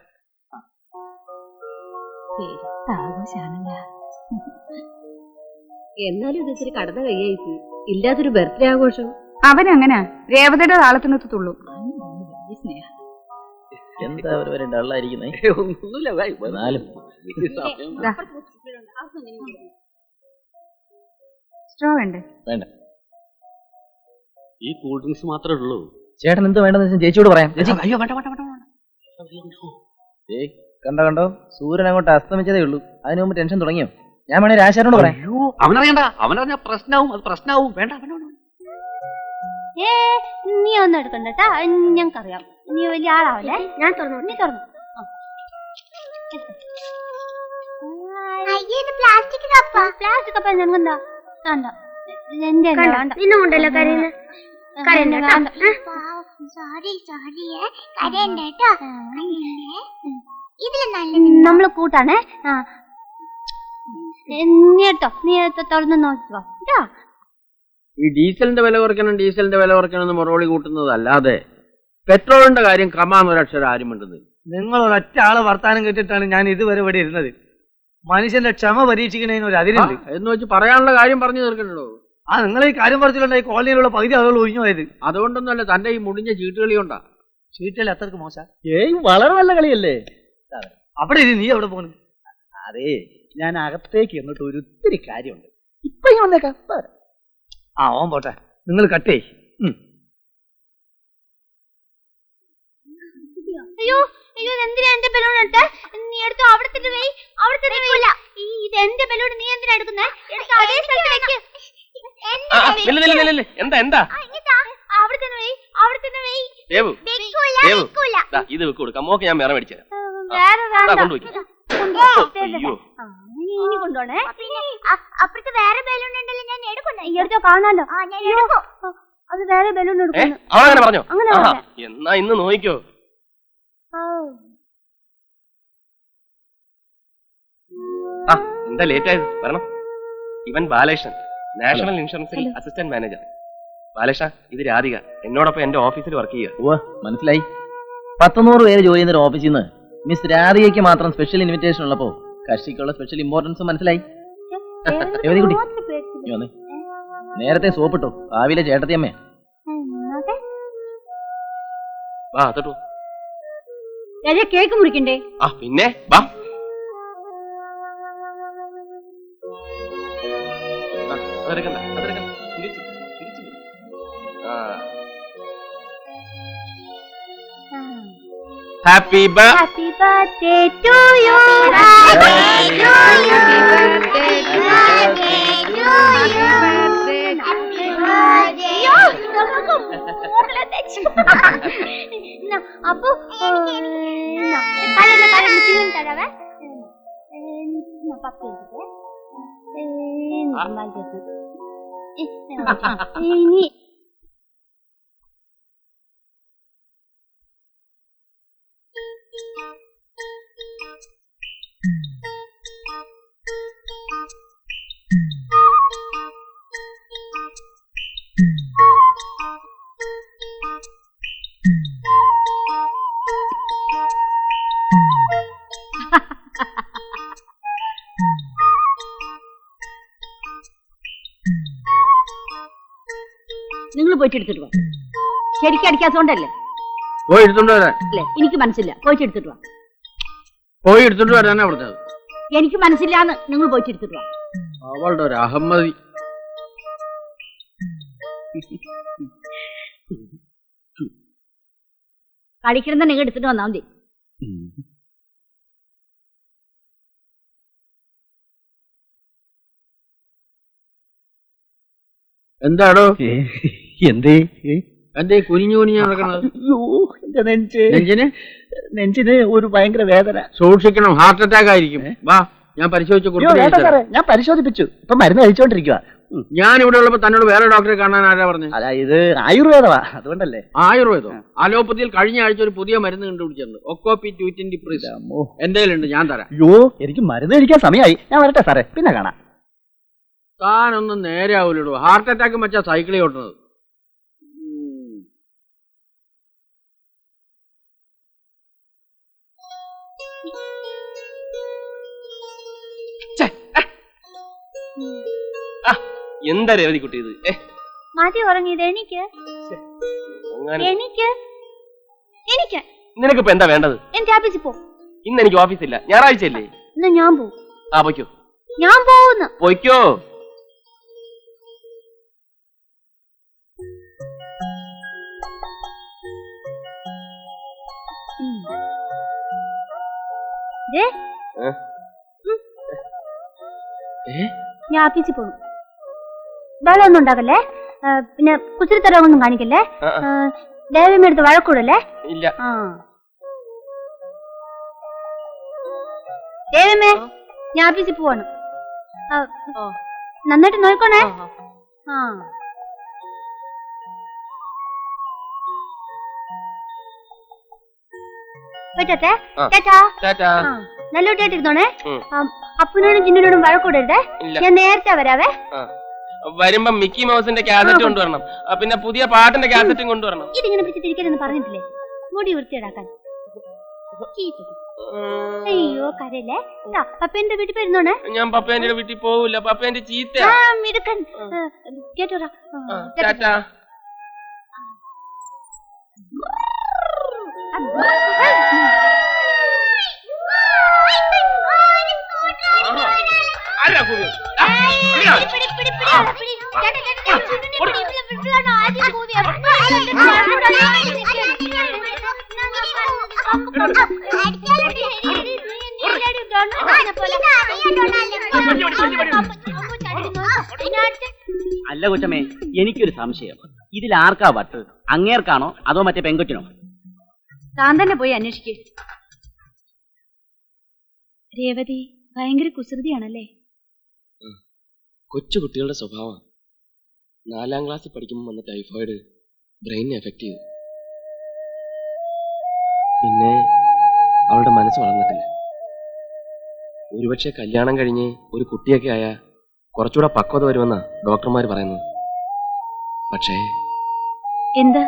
എന്നാലും ഇത് ഇത്തിരി കടന്ന കൈയായി പോയി. ഇല്ലാത്തൊരു ബർത്ത്ഡേ ആഘോഷം. അവനങ്ങനെ രേവതയുടെ താളത്തിനൊത്തുള്ളൂ. എന്താ അവര് ഡള്ളായിരിക്കുന്നേ? സ്ട്രോ വേണ്ടേ? വേണ്ട. ഈ കൂൾ ഡ്രിങ്ക്സ് മാത്രമേ ഉള്ളൂ. ചേട്ടൻ എന്ത് വേണ്ടെന്ന് വെച്ചാൽ ചേച്ചിയോട് പറയാം. അയ്യോ വേണ്ട വേണ്ട വേണ്ട. കണ്ടോ സൂര്യൻ അങ്ങോട്ട് അസ്തമിച്ചതേ ഉള്ളൂ, അതിനു മുമ്പ് ടെൻഷൻ തുടങ്ങിയോ? ഞാൻ വേണേ രാശാനോട് പറയാം. അയ്യോ അവനറിയണ്ട, അവനറിഞ്ഞ പ്രശ്നവും, അത് പ്രശ്നവും. വേണ്ട അവനോട്. നീ ഒന്നും എടുക്കണ്ടട്ടാ, ഞങ്ങൾക്കറിയാം നീ വലിയ ആളാവല്ലേ. ഞാൻ തുറന്നു, നീ തുറന്നു. പ്ലാസ്റ്റിക് കപ്പ. പ്ലാസ്റ്റിക് കപ്പ ഞങ്ങെന്താ വേണ്ട, എന്റെ നിന്നെ കൊണ്ടല്ലോ കരയുന്ന. നമ്മള് കൂട്ടാണേ. കേട്ടോ, നീ തുറന്ന് നോക്കിക്കോ. ഈ ഡീസലിന്റെ വില കുറയ്ക്കണം എന്ന് മറുപടി കൂട്ടുന്നതല്ലാതെ പെട്രോളിന്റെ കാര്യം കമാന്നൊരക്ഷരം ആരും മിണ്ടുന്നില്ല. നിങ്ങൾ ഒരൊറ്റ ആളെ വർത്താനം കേട്ടിട്ടാണ് ഞാൻ ഇതുവരെ ഇവിടെ ഇരുന്നത്. മനുഷ്യന്റെ ക്ഷമ പരീക്ഷിക്കുന്നതിന് ഒരു അതിരുണ്ട് എന്ന് വെച്ച് പറയാനുള്ള കാര്യം പറഞ്ഞു തീർക്കണല്ലോ. നിങ്ങൾ ഈ കാര്യം പറഞ്ഞിട്ടുണ്ടായി, കോളനിയിലുള്ള പകുതി ആളുകൾ ഒഴിഞ്ഞു പോയത്. അതുകൊണ്ടൊന്നുമല്ല, തന്റെ ഈ മുടിഞ്ഞ ചീട്ടുകളി കൊണ്ടാ. ചീട്ടുകളി അത്രക്ക് മോശം. വളരെ നല്ല കളിയല്ലേ. അവിടെ നീ എവിടെ പോണു? അതെ, ഞാൻ അകത്തേക്ക് എന്നിട്ട് ഒത്തിരി കാര്യമുണ്ട്. ഇപ്പൊ ഞാൻ വന്നേക്കാം. ആ ഓൻ പോട്ടെ, നിങ്ങൾ കട്ടേ. അയ്യോ അയ്യോ, എന്തിനാ എന്റെ ബലൂൺ എടുത്തേ? നീ എടുത്തു, അവിടെ തന്നെ വെയ്, അവിടെ തന്നെ വെയില്ല. ഇത് എന്റെ ബലൂൺ, നീ എന്തിനാ എടുക്കുന്നേ? എടുത്ത് അതേ സ്ഥലത്ത് വെക്ക്. എന്താ എന്താ അവിടെ തന്നെ വെയ്, അവിടെ തന്നെ വെയ്. ഇത് വെക്ക് കൊടുക്കാം. മോക്ക് ഞാൻ വേറെ മേടിച്ചു വേറെ കൊണ്ടുപോയി. ഇനി കൊണ്ടോണേ. അപ്പുറത്ത് വേറെ ബലൂൺ ഉണ്ടല്ലോ, ഞാൻ എടുക്കുന്നു. ഈ എടുത്തോ, കാണാലോ. അത് വേറെ ബലൂൺ എടുക്കുന്നു. അവളങ്ങനെ പറഞ്ഞോ? അങ്ങനെ എന്നാ ഇന്ന് നോക്കിക്കോ. എന്താ ലേറ്റ് ആയത്? വരണം. ഇവൻ ബാലകൃഷ്ണൻ, നാഷണൽ ഇൻഷുറൻസിൽ അസിസ്റ്റന്റ് മാനേജർ. ബാലകൃഷ്ണ, ഇത് രാധിക, എന്നോടൊപ്പം എന്റെ ഓഫീസിൽ വർക്ക് ചെയ്യുക. മനസ്സിലായി. 100 പേര് ജോലി ചെയ്യുന്ന ഒരു ഓഫീസിൽ നിന്ന് മിസ് രാധികയ്ക്ക് മാത്രം സ്പെഷ്യൽ ഇൻവിറ്റേഷൻ ഉള്ളപ്പോ കക്ഷിക്കുള്ള സ്പെഷ്യൽ ഇമ്പോർട്ടൻസ് മനസ്സിലായി. കുട്ടി നേരത്തെ സോപ്പിട്ടോ, ഭാവിയിലെ ചേട്ടത്തിയമ്മേ. കേക്ക് മുറിക്കണ്ടേ? പിന്നെ വാ. Happy birthday to you. അപ്പൊ തരാവേ. ഇനി നിങ്ങൾ പോയിട്ട് എടുത്തിട്ട് വാ. ശരിക്കും അടിക്കാത്തോണ്ടല്ലേ? പോയി എടുത്തോണ്ട് വരാൻ. അല്ലേ, എനിക്ക് മനസ്സില്ല. പോയിട്ട് എടുത്തിട്ട് വാ. പോയി എടുത്തോണ്ട് വരാനാ പറഞ്ഞത്. എനിക്ക് മനസ്സില്ലാന്ന്. നിങ്ങൾ പോയിട്ട് എടുത്തിട്ട് വാ. അവളുടെ ഒരു അഹമ്മതി. കളിക്കണം നിങ്ങൾ എടുത്തിട്ട് വന്നാൽ മതി. എന്താടോ എന്തേ എന്തേ കുനിഞ്ഞു കുനിഞ്ഞു നടക്കണത്? അയ്യോ എന്റെ നെഞ്ചിന് നെഞ്ചിന് ഒരു ഭയങ്കര വേദന. സൂക്ഷിക്കണം, ഹാർട്ട് അറ്റാക്ക് ആയിരിക്കും. വാ, ഞാൻ പരിശോധിച്ച് കൊടുത്തു. ഞാൻ പരിശോധിപ്പിച്ചു, ഇപ്പൊ മരുന്ന് കഴിച്ചോണ്ടിരിക്കുക. ഞാൻ ഇവിടെ ഉള്ളപ്പോ തന്നോട് വേറെ ഡോക്ടറെ കാണാൻ ആരാ പറഞ്ഞു? അല്ല, ഇത് ആയുർവേദമാ, അതുകൊണ്ടല്ലേ. ആയുർവേദം? അലോപ്പതിയിൽ കഴിഞ്ഞ ആഴ്ച ഒരു പുതിയ മരുന്ന് കണ്ടുപിടിച്ചിട്ടുണ്ട്, ഒക്കോപി 220 എന്തെങ്കിലും ഉണ്ട്, ഞാൻ തരാം. അയ്യോ, എനിക്ക് മരുന്ന് കഴിക്കാൻ സമയമായി, ഞാൻ വരട്ടെ സാറേ, പിന്നെ കാണാം. താനൊന്നും നേരെ ആവൂലോ, ഹാർട്ട് അറ്റാക്ക് വെച്ചാ സൈക്കിളിൽ ഓട്ടുന്നത്. എന്താ രേവതി കുട്ടി ഇത്? മതി ഉറങ്ങിയത്. എനിക്ക് നിനക്കിപ്പോ എന്താ വേണ്ടത്? എന്റെ ഓഫീസിൽ പോ. ഇന്ന് എനിക്ക് ഓഫീസില്ല, ഞായറാഴ്ചയല്ലേ. എന്നാ ഞാൻ പോവും. ആ പൊയ്ക്കോ. ഞാൻ പോവുന്നു. പൊയ്ക്കോ. ഞാൻ ഓഫീസിൽ പോകും. വെള്ളം ഒന്നും ഉണ്ടാകല്ലേ, പിന്നെ കുച്ചിരിത്തരവൊന്നും കാണിക്കല്ലേ, ദേവമ്മ വഴക്കൂടല്ലേ. ഇല്ല. ദേവമ്മേ, ഞാൻ ഓഫീസിൽ പോവാണ്. നന്നായിട്ട് നോക്കണേ. നല്ല കുട്ടിയായിട്ടിരുന്നോണേ. അപ്പനോടും ചിന്നോടും വഴക്കൂടരുതേ. ഞാൻ നേരത്തെ വരാവേ. വരുമ്പോ മിക്കി മൗസിന്റെ കാസറ്റ് കൊണ്ടുവരണം, പിന്നെ പുതിയ പാട്ടിന്റെ കാസറ്റും കൊണ്ടുവരണം. ഇതിങ്ങനെ പിടിച്ച് തിരിക്കരുതെന്ന് പറഞ്ഞിട്ടില്ലേ, മുടി വൃത്തിയിടാക്കാൻ. അയ്യോ കരല്ലേ. പപ്പേന്റെ വീട്ടിൽ പോയിരുന്നോണേ. ഞാൻ പപ്പേന്റെ വീട്ടിൽ പോവില്ല, പപ്പേന്റെ ചീത്ത. മിടുക്കൻ. കേട്ടോടാ. അല്ല കൊച്ചമ്മേ, എനിക്കൊരു സംശയം. ഇതിൽ ആർക്കാ വട്ട്? അങ്ങേർക്കാണോ അതോ മറ്റേ പെങ്കൊച്ചിനോ? താൻ തന്നെ പോയി അന്വേഷിക്കേ. രേവതി ഭയങ്കര കുസൃതിയാണല്ലേ. കൊച്ചു കുട്ടികളുടെ സ്വഭാവം. 4ാം ക്ലാസ്സിൽ പഠിക്കുമ്പോൾ വന്ന ടൈഫോയിഡ് ബ്രെയിനിനെ എഫക്ട് ചെയ്തു. പിന്നെ അവളുടെ മനസ്സ് വളർന്നിട്ടില്ല. ഒരുപക്ഷെ കല്യാണം കഴിഞ്ഞ് ഒരു കുട്ടിയൊക്കെ ആയാൽ കുറച്ചുകൂടെ പക്വത വരുമെന്നാ ഡോക്ടർമാർ പറയുന്നത്. പക്ഷേ എന്താ,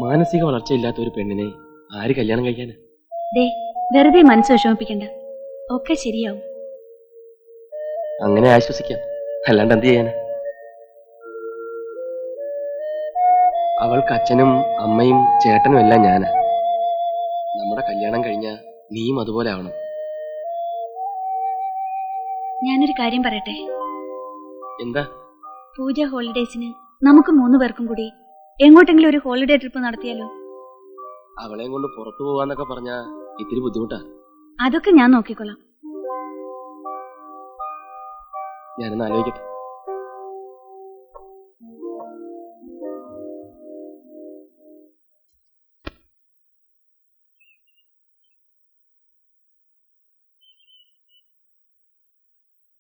മാനസിക വളർച്ചയില്ലാത്ത ഒരു പെണ്ണിനെ ആര് കല്യാണം കഴിക്കാനാ? വെറുതെ മനസ്സ് വിഷമിപ്പിക്കണ്ട, ഒക്കെ ശരിയാവും. അങ്ങനെ ആശ്വസിക്കാം, അല്ലാണ്ട് എന്ത് ചെയ്യാനാ? അവൾക്ക് അച്ഛനും അമ്മയും ചേട്ടനും എല്ലാം ഞാനാ. നമ്മുടെ കല്യാണം കഴിഞ്ഞാ നീയും അതുപോലെ ആവണം. ഞാനൊരു കാര്യം പറയട്ടെ. എന്താ? പൂജ ഹോളിഡേസിന് നമുക്ക് 3 പേർക്കും കൂടി എങ്ങോട്ടെങ്കിലും ഒരു ഹോളിഡേ ട്രിപ്പ് നടത്തിയാലോ? അവളെയും കൊണ്ട് പുറത്തു പോവാന്നൊക്കെ പറഞ്ഞാ ഇത്തിരി ബുദ്ധിമുട്ടാ. അതൊക്കെ ഞാൻ നോക്കിക്കൊള്ളാം. ഞാനൊന്ന് ആലോചിക്കട്ടെ.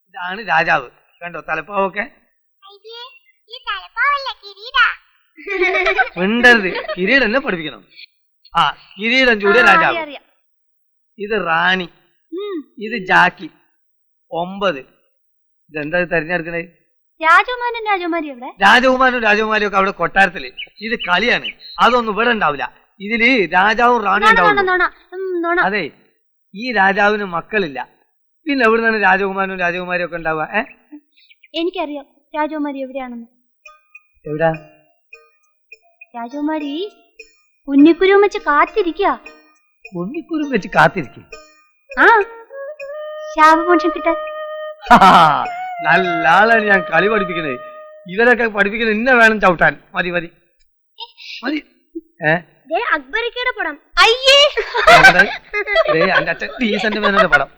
ഇതാണ് രാജാവ്, കണ്ടോ തലപ്പാവൊക്കെ. മിണ്ടരുത്, കിരീടം എന്നെ പഠിപ്പിക്കണം. ആ, കിരീടം ചൂടിയ രാജാവ്. ഇത് റാണി, ഇത് ജാക്കി. 9. ഇതെന്താ തെരഞ്ഞെടുക്കണേ? രാജകുമാരൻ രാജകുമാരി എവിടെ? രാജകുമാരനും രാജകുമാരിയും ഒക്കെ അവിടെ കൊട്ടാരത്തില്. ഇത് കളിയാണ്, അതൊന്നും ഇവിടെ ഉണ്ടാവില്ല. ഇതില് രാജാവും റാണിയും ഉണ്ടാവും. അതെ, ഈ രാജാവിന് മക്കളില്ല, പിന്നെ എവിടെ നിന്നാണ് രാജകുമാരനും രാജകുമാരിയും ഒക്കെ ഉണ്ടാവുക? എനിക്കറിയാം രാജകുമാരി എവിടെയാണെന്ന്. എവിടാ? രാജകുമാരി ഉണ്ണിക്കുരുവും വെച്ച് കാത്തിരിക്കുക. ഉണ്ണിക്കുരും വെച്ച് കാത്തിരിക്കും? ആ, ശാപമോക്ഷം കിട്ടാൻ. നല്ല ആളാണ് ഞാൻ കളി പഠിപ്പിക്കുന്നത്. ഇവരൊക്കെ പഠിപ്പിക്കുന്നത് ഇന്നെ വേണം ചവിട്ടാൻ. മതി മതി മതി. അക്ബരിക്കയുടെ പടം. അയ്യേ, എന്റെ അച്ഛൻ ഡീസന്റ് മേനോന്റെ പടം.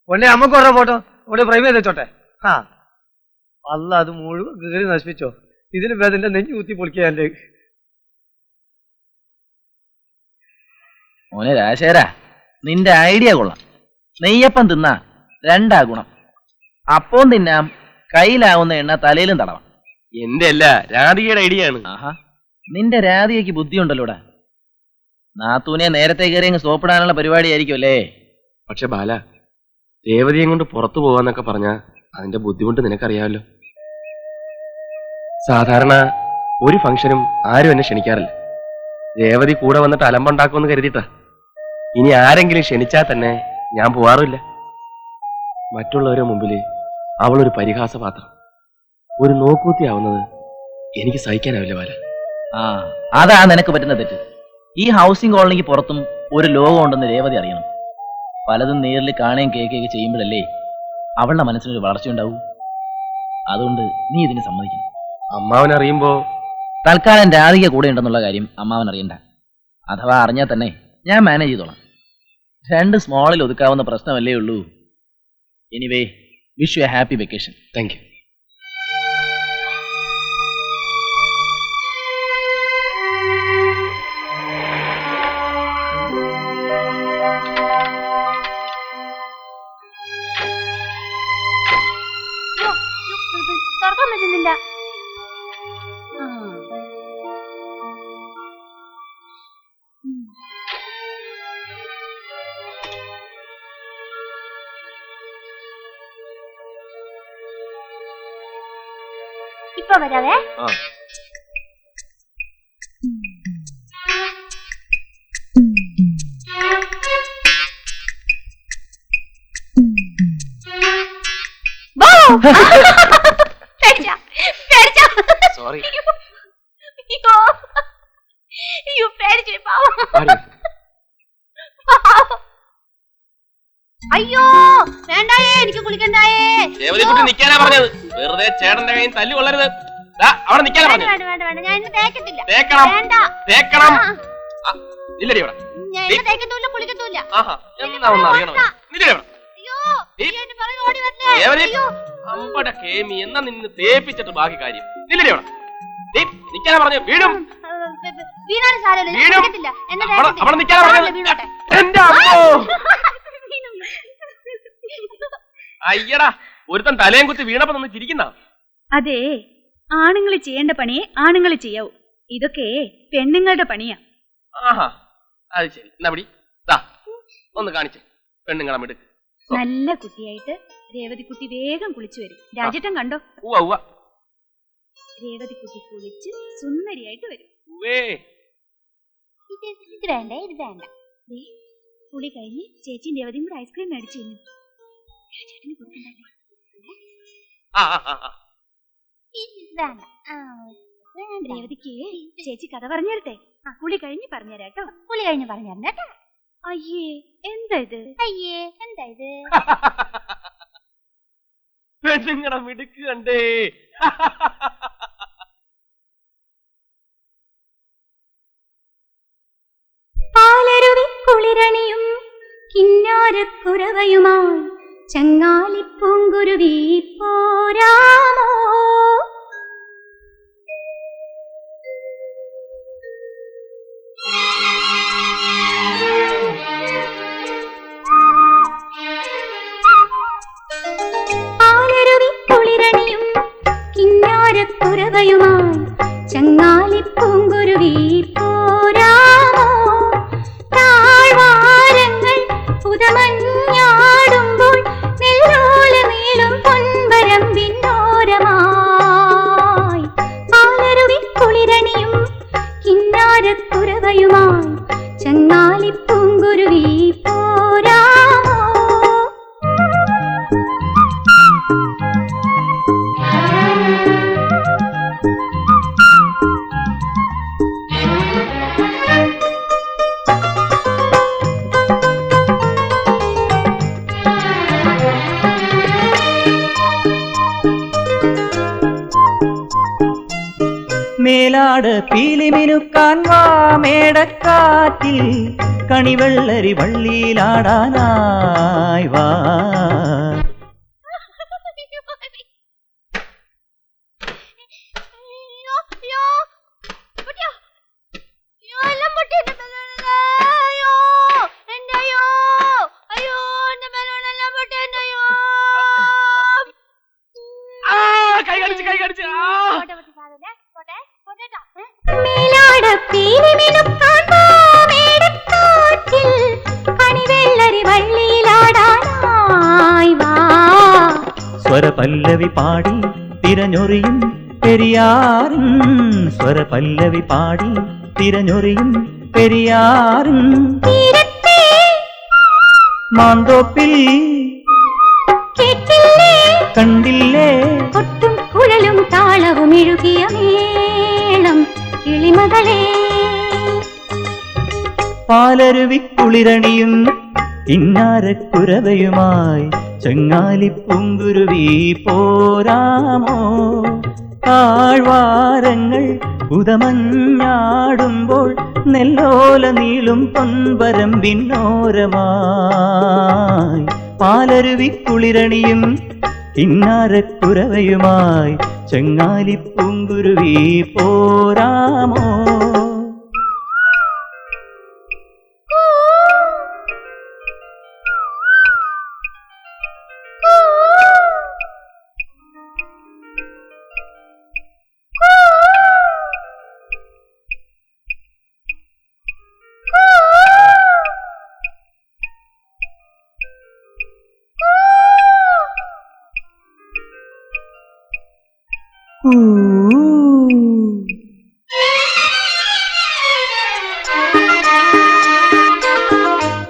ഒന്നേ അമ്മക്ക് ഓരോ ഫോട്ടോ ഇവിടെ ഫ്രെയിം ചെയ്ത് വെച്ചോട്ടെ. ആ അല്ല അത് മുഴുവൻ കീറി നശിപ്പിച്ചോ. ഇതിന് ഭേദന്റെ നെഞ്ഞു കുത്തി പൊളിക്കാൻ്റെ. മോനെ രാശേരാ, നിന്റെ ഐഡിയ കൊള്ളാം. നെയ്യപ്പം തിന്നാ രണ്ടാ ഗുണം. അപ്പം തിന്നാം, കയ്യിലാവുന്ന എണ്ണ തലയിലും തടവാം. എന്റെ അല്ല, രാധികയുടെ ഐഡിയ ആണ്. ആഹാ, നിന്റെ രാധികയ്ക്ക് ബുദ്ധിയുണ്ടല്ലോടാ. നാത്തൂനെ നേരത്തെ കയറി അങ്ങ് സോപ്പിടാനുള്ള പരിപാടിയായിരിക്കും അല്ലേ? പക്ഷെ ബാല, രേവതിയെ കൊണ്ട് പുറത്തു പോവാന്നൊക്കെ പറഞ്ഞാ അതിന്റെ ബുദ്ധിമുട്ട് നിനക്കറിയാമല്ലോ. സാധാരണ ഒരു ഫംഗ്ഷനും ആരും എന്നെ ക്ഷണിക്കാറില്ല. രേവതി കൂടെ വന്നിട്ട് അലമ്പുണ്ടാക്കുമെന്ന് കരുതിയിട്ടാ. ഇനി ആരെങ്കിലും ക്ഷണിച്ചാൽ തന്നെ ഞാൻ പോവാറില്ല. മറ്റുള്ളവരുടെ മുമ്പിൽ അവളൊരു പരിഹാസപാത്രം, ഒരു നോക്കൂത്തിയാവുന്നത് എനിക്ക് സഹിക്കാനാവില്ല ബാല. ആ, അതാ നിനക്ക് പറ്റുന്ന തെറ്റ്. ഈ ഹൗസിംഗ് കോളനിക്ക് പുറത്തും ഒരു ലോകം ഉണ്ടെന്ന് രേവതി അറിയണം. പലതും നേരിൽ കാണുകയും കേൾക്കുകയൊക്കെ ചെയ്യുമ്പോഴല്ലേ അവളുടെ മനസ്സിനൊരു വളർച്ചയുണ്ടാവൂ. അതുകൊണ്ട് നീ ഇതിന് സമ്മതിക്കണം. അമ്മാവൻ അറിയുമ്പോ തൽക്കാലം രാധിക കൂടെ ഉണ്ടെന്നുള്ള കാര്യം അമ്മാവൻ അറിയണ്ട. അഥവാ അറിഞ്ഞാൽ തന്നെ ഞാൻ മാനേജ് ചെയ്തോളാം. 2 സ്മോളിൽ ഒതുക്കാവുന്ന പ്രശ്നമല്ലേ ഉള്ളൂ. Anyway, wish you A happy vacation. Thank you. തുറക്കാൻ പറ്റുന്നില്ല. ഇപ്പൊ വരാവേ. സോറി. അയ്യോ വേണ്ടായേ, എനിക്ക് കുളിക്കണ്ടായേ. രേവതിക്കുട്ടി നിക്കാനാ പറഞ്ഞത്. വെറുതെ ചേട്ടന്റെ കയ്യിൽ തല്ലി കൊള്ളരുത്. അവിടെ നിക്കാനാ പറഞ്ഞത്. വേണ്ട വേണ്ട വേണ്ട, ഞാൻ ഇന്ന് തേക്കത്തില്ല. തേക്കണം, വേണ്ട തേക്കണം. ഇല്ലടി ഇവിടെ. ഞാൻ ഇന്ന് തേക്കത്തൂല്ല, കുളിക്കത്തൂല്ല. ആഹാ, എന്നാ ഒന്ന് അറിയണം. ഇല്ലടി ഇവിടെ. അയ്യോ എന്റെ പറയുന്ന ഓടി വരണേ. രേവതി, അയ്യോ അമ്പടെ കേമി, എന്നാ നിന്ന് തേപ്പിച്ചിട്ട് ബാക്കി കാര്യം. ഇല്ലടി ഇവിടെ. നിക്കാനാ പറഞ്ഞു. വീടും വീണാലും സാരമില്ല, ഞാൻ കുളിക്കത്തില്ല. എന്നെ അവിടെ നിക്കാനാ പറഞ്ഞത്. വീണോട്ടെ. എന്റെ അമ്മോ, അയ്യടാ, ഒരുത്തൻ തലയും കുത്തി വീണപ്പോ നിന്ന് ചിരിക്കുന്ന. അതെ, ആണുങ്ങൾ ചെയ്യേണ്ട പണിയെ ആണുങ്ങൾ ചെയ്യാവൂ. ഇതൊക്കെ പെണ്ണുങ്ങളുടെ പണിയാ. ആഹാ, അത് ശരി. എന്നാ പിടി, ഒന്ന് കാണിച്ചേ പെണ്ണുങ്ങളെ മിടുക്ക്. നല്ല കുട്ടിയായിട്ട് രേവതി കുട്ടി വേഗം കുളിച്ചു വരും. രാജേട്ടൻ കണ്ടോ? ഉവ്വ. രേവതി കുട്ടി കുളിച്ച് സുന്ദരിയായിട്ട് വരും. ഇത് വേണ്ട, ഇത് വേണ്ട. കുളി കഴിഞ്ഞ് ചേച്ചിയും രേവതിയും കൂടെ ഐസ്ക്രീം മേടിച്ചു തിന്നു. രാജേട്ടന് കൊടുക്കണ്ടേ? രേവതിക്ക് ചേച്ചി കഥ പറഞ്ഞു തരട്ടെ? കുളി കഴിഞ്ഞ് പറഞ്ഞുതരാട്ടോ. കുളി കഴിഞ്ഞ് പറഞ്ഞു തരട്ടെ. അയ്യേ, എന്താ ഇത്? അയ്യേ, എന്താ ഇത്? പെണ്ണുങ്ങളെ മിടുക്ക് കണ്ടേ. പാലരുവി കുളിരണിയും കിന്നാരക്കുരവയുമായി ചങ്ങാലിപ്പൂങ്കുരുവി പോരാമോ? പാലരുവി കുളിരണിയും കിന്നാരക്കുരവയുമായി ചങ്ങാലിപ്പൂങ്കുരുവി പോരാമോ? താഴ്വാരങ്ങൾ പുതമഞ്ഞാടുമ്പോൾ നെല്ലോലമേലും പൊൻവരമ്പിന്നോരമായി പാലരുവി കുളിരണിയും കിന്നാരക്കുരവയുമായി ചങ്ങാലിപ്പൂങ്കുരുവി പോരാമോ? മേലാട് പീലിമിനുക്കാൻ വാ മേടക്കാറ്റിൽ കണിവെള്ളരി വള്ളിയിലാടാനായി വാ. സ്വരപല്ലവി പാടി തിരഞ്ഞൊറിയും പെരിയാറിൻ സ്വരപല്ലവി പാടി തിരഞ്ഞൊറിയും പെരിയാറിൻ മാന്തോപ്പിൽ കണ്ടില്ലേ കൊട്ടും കുഴലും താളവും ഇഴുകിയ മേളം കിളിമകളെ പാലരുവിക്കുളിരണിയും കിന്നാരക്കുരവയുമായി ചങ്ങാലിപ്പൂങ്കുരുവി പോരാമോ താഴ്വാരങ്ങൾ ഉദമഞ്ഞാടുമ്പോൾ നെല്ലോല നീളും പൊൻവരമ്പിന്നോരമായി പാലരുവിക്കുളിരണിയും കിന്നാരക്കുരവയുമായി ചങ്ങാലിപ്പൂങ്കുരുവി പോരാമോ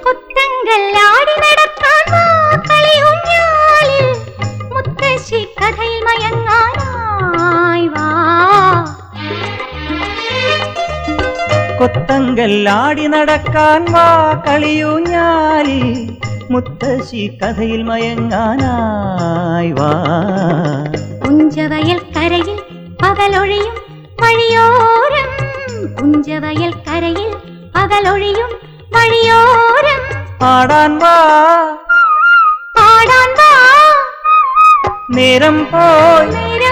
കൊത്തങ്കല്ലാടി നടക്കാൻ കളിയൂഞ്ഞാലിൽ മുത്തശ്ശി കഥയിൽ മയങ്ങാനായി വാ കൊത്തങ്കല്ലാടി നടക്കാൻ വാ കളിയൂഞ്ഞാലിൽ മുത്തശ്ശി കഥയിൽ മയങ്ങാനായി വാ കുഞ്ചവയൽ കരയിൽ പകലൊഴിയും വഴിയോരം കുഞ്ചവയൽ കരയിൽ പകലൊഴിയും വഴിയോരം പാടാൻ വാ നേരം പോയി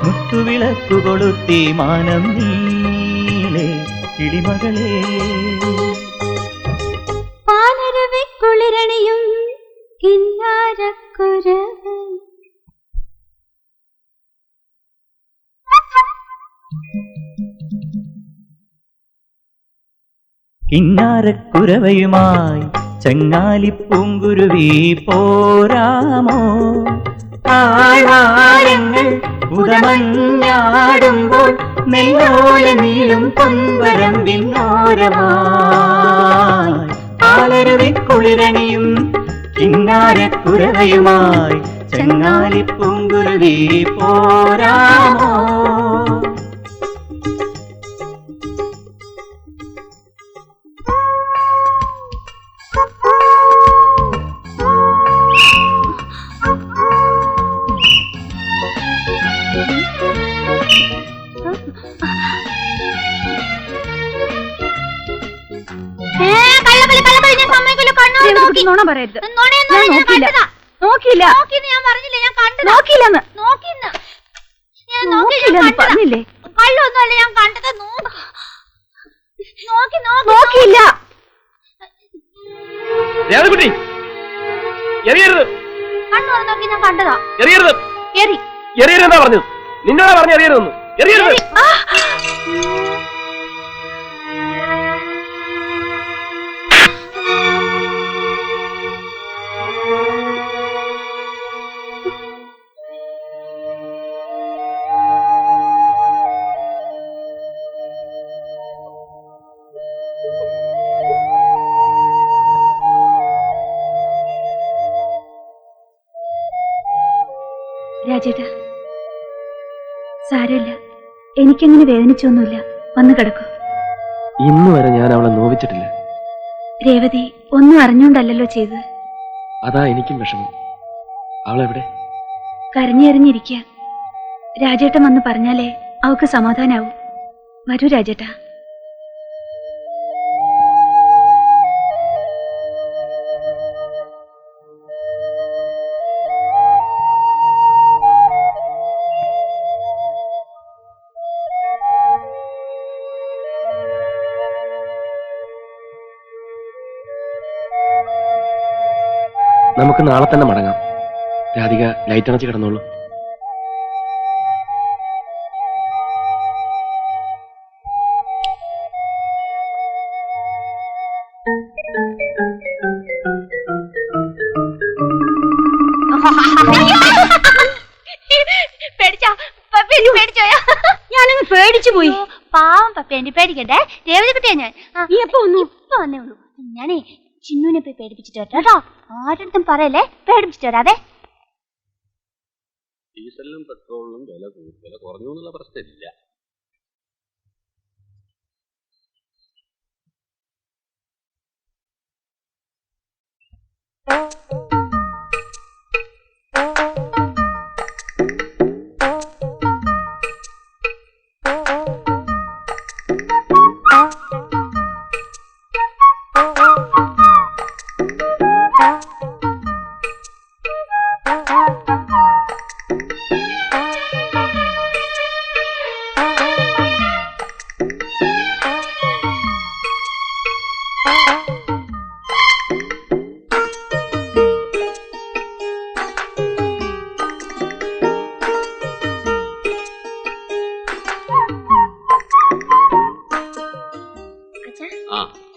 മുത്തുവിളക്കു കൊളുത്തി മാനം നീളെ കിളിമകളെ പാലരുവിക്കുളിരണിയും കിന്നാരക്കുരവ് കിന്നാരക്കുരവയുമായി ചങ്ങാലിപ്പൂങ്കുരുവി പോരാമോ താഴ്വാരങ്ങൾ ഉദമഞ്ഞാടുമ്പോൾ നെല്ലോല നീളും പൊൻവരമ്പിന്നോരമായി പാലരുവിക്കുളിരണിയും കിന്നാരക്കുരവയുമായി ചങ്ങാലിപ്പൂങ്കുരുവി പോരാമോ നുണ പറയരുത്. നോക്കിയില്ല പറഞ്ഞില്ലേ കള്ളൊന്നുമല്ല ഞാൻ കണ്ടത് നോക്കിയില്ല രേവതിക്കുട്ടി എറിയരുത് കണ്ണു നോക്കി ഞാൻ കണ്ടതാ എറിയരുത് എറിയരുതെന്നാ പറഞ്ഞത് നിന്നോടാ പറഞ്ഞു എറിയരുതെന്ന് എറിയരുത് രാജേട്ടാ സാരമില്ല എനിക്കങ്ങനെ വേദനിച്ചൊന്നുമില്ല വന്നു കിടക്കും ഇന്ന് വരെ ഞാൻ അവളെ നോവിച്ചിട്ടില്ല രേവതി ഒന്നും അറിഞ്ഞോണ്ടല്ലോ ചെയ്തത് അതാ എനിക്കും വിഷമം അവളെവിടെ കരഞ്ഞെറിഞ്ഞിരിക്കുക രാജേട്ടൻ വന്ന് പറഞ്ഞാലേ അവക്ക് സമാധാനാവും വരൂ രാജേട്ടാ നമുക്ക് നാളെ തന്നെ മടങ്ങാം രാധിക ലൈറ്റ് അണച്ച് കിടന്നോളൂ പേടി പേടിക്കട്ടെ. രേവതി കുട്ടിയാ ഞാൻ. നീ എപ്പോ വന്നു? ഇപ്പൊ വന്നേ ഉള്ളൂ. ഞാനേ ചിന്നുവിനെ പോയി പേടിപ്പിച്ചിട്ട് വരാം കേട്ടോ. ആരുടെ പറയല്ലേ, പേടിപ്പിച്ചിട്ട് വരാതെ. ഡീസലിനും പെട്രോളിനും വില കുറഞ്ഞു എന്നുള്ള പ്രശ്നമില്ല.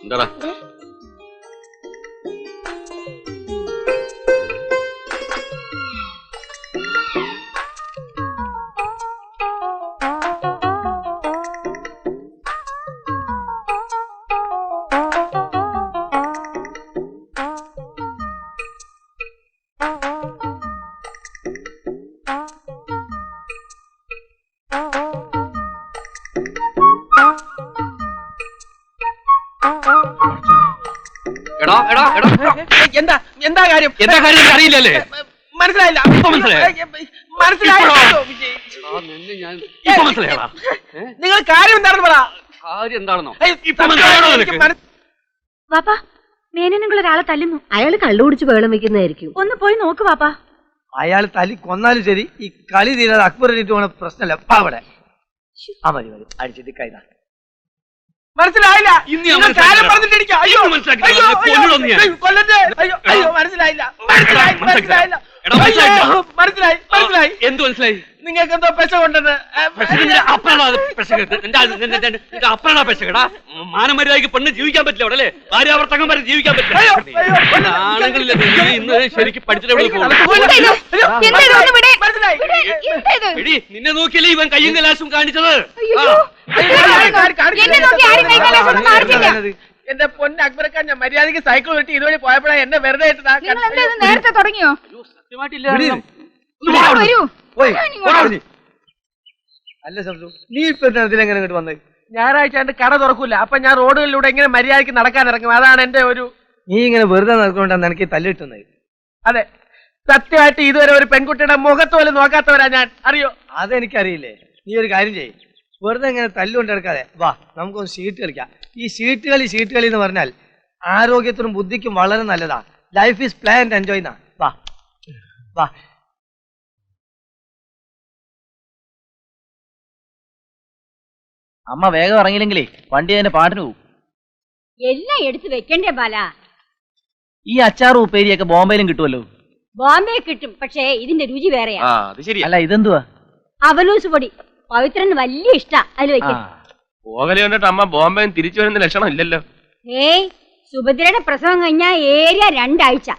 എന്താടാ എന്താ കാര്യം? എന്താ കാര്യം അറിയില്ലല്ലേ? മനസ്സിലായില്ല. നിങ്ങൾ കാര്യം എന്താണെന്ന് പറ. കാര്യം എന്താണെന്നോ? വാപ്പാ, മേനോനുള്ള ഒരാളെ തല്ലുന്നു. അയാൾ കള്ളു കുടിച്ച് ബഹളം വെക്കുന്നതായിരിക്കും. ഒന്ന് പോയി നോക്ക് വാപ്പാ. അയാൾ തല്ലി കൊന്നാലും ശരി, ഈ കളി തീരാതെ അക്ബർ എണീറ്റ് പോണ പ്രശ്നമല്ല. അവിടെ ആ മതി അടിച്ചിട്ട് കൈതാ. മനസ്സിലായില്ല. കാര്യം പറഞ്ഞിട്ടിരിക്കുക. അയ്യോ മനസ്സിലായി. എന്ത് മനസ്സിലായി? നിങ്ങൾക്ക് എന്തോ പെശ കൊണ്ടെന്ന്. പെശകടാ മാനമര്യാദയ്ക്ക് പെണ്ണ് ജീവിക്കാൻ പറ്റില്ല അവിടെ അല്ലേ? ഭാര്യാവർത്തകം വരെ ജീവിക്കാൻ പറ്റില്ല. ആണെങ്കിലില്ല ഇന്ന് ശരിക്കും പഠിച്ചിട്ട് നിന്നെ നോക്കിയല്ലേ ഇവൻ കയ്യും കലാശം കാണിച്ചത്. എന്റെ പൊന്ന് അക്ബറക്കാൻ, ഞാൻ മര്യാദയ്ക്ക് സൈക്കിൾ വെട്ടി ഇതുവഴി പോയപ്പോഴാണ് എന്നെ വെറുതെ നേരത്തെ തുടങ്ങിയോ? അല്ല സംസു, നീ ഇപ്പൊ ഇതിലെങ്ങനെ ഇങ്ങോട്ട് വന്നത്? ഞായറാഴ്ച കട തുറക്കൂല. അപ്പൊ ഞാൻ റോഡുകളിലൂടെ എങ്ങനെ മര്യാദയ്ക്ക് നടക്കാൻ ഇറങ്ങും. അതാണ് എന്റെ ഒരു. നീ ഇങ്ങനെ വെറുതെ നടക്കൊണ്ടാണ് എനിക്ക് തല്ലിട്ടുന്നത്. അതെ, സത്യമായിട്ട് ഇതുവരെ ഒരു പെൺകുട്ടിയുടെ മുഖത്ത് പോലും നോക്കാത്തവരാ ഞാൻ. അറിയോ? അതെനിക്കറിയില്ലേ. നീ ഒരു കാര്യം ചെയ്യ്, വെറുതെ ഇങ്ങനെ തല്ലുകൊണ്ട് എടുക്കാതെ വാ, നമുക്കൊന്ന് ഷീട്ട് കളിക്കാം. ഈ ഷീട്ട് കളി എന്ന് പറഞ്ഞാൽ ആരോഗ്യത്തിനും ബുദ്ധിക്കും വളരെ നല്ലതാ. Life is play and enjoy എന്നാ. വാ വാ. അമ്മ വേഗം ഇറങ്ങിയില്ലെങ്കിലേ വണ്ടി അതിന്റെ പാട്ടിന് പോകും. എല്ലാം എടുത്ത് വെക്കണ്ടേ ബാല? ഈ അച്ചാറും ഉപ്പേരിയൊക്കെ ബോംബെയിലും കിട്ടുമല്ലോ. ബോംബെ കിട്ടും, പക്ഷേ ഇതിന്റെ രുചി വേറെയാ. അല്ല ഇതെന്തുവാ? അവലൂസ് പൊടി. പവിത്രന് വലിയ ഇഷ്ടാ. അതിൽ വെക്കാം. പോകല് കണ്ടിട്ട് അമ്മ ബോംബെ തിരിച്ചു വരുന്ന ലക്ഷണം ഇല്ലല്ലോ. ഏയ്, സുഭദ്രയുടെ പ്രസവം കഴിഞ്ഞാൽ ഏരിയ 2 ആഴ്ച.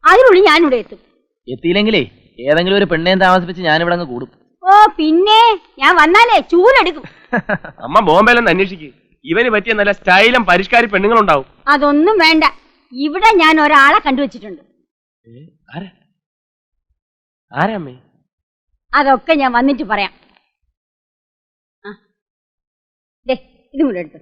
അതിനുള്ളിൽ ഞാനിവിടെ എത്തും. എത്തിയില്ലെങ്കിലേ ഏതെങ്കിലും ഒരു പെണ്ണേം താമസിപ്പിച്ച് ഞാനിവിടെ അങ്ങ് കൂടും. ഓ പിന്നെ ഞാൻ വന്നാലേ ചൂലെടുക്കും. അമ്മ ബോംബെയിലൊന്ന് അന്വേഷിക്ക്. ഇവന് പറ്റിയ നല്ല സ്റ്റൈലും പരിഷ്കാരി പെണ്ണുങ്ങളുണ്ടാവും. അതൊന്നും വേണ്ട. ഇവിടെ ഞാൻ ഒരാളെ കണ്ടുവച്ചിട്ടുണ്ട്. ആരാമ്മേ? അതൊക്കെ ഞാൻ വന്നിട്ട് പറയാം. ഇതും കൂടെ എടുത്തു.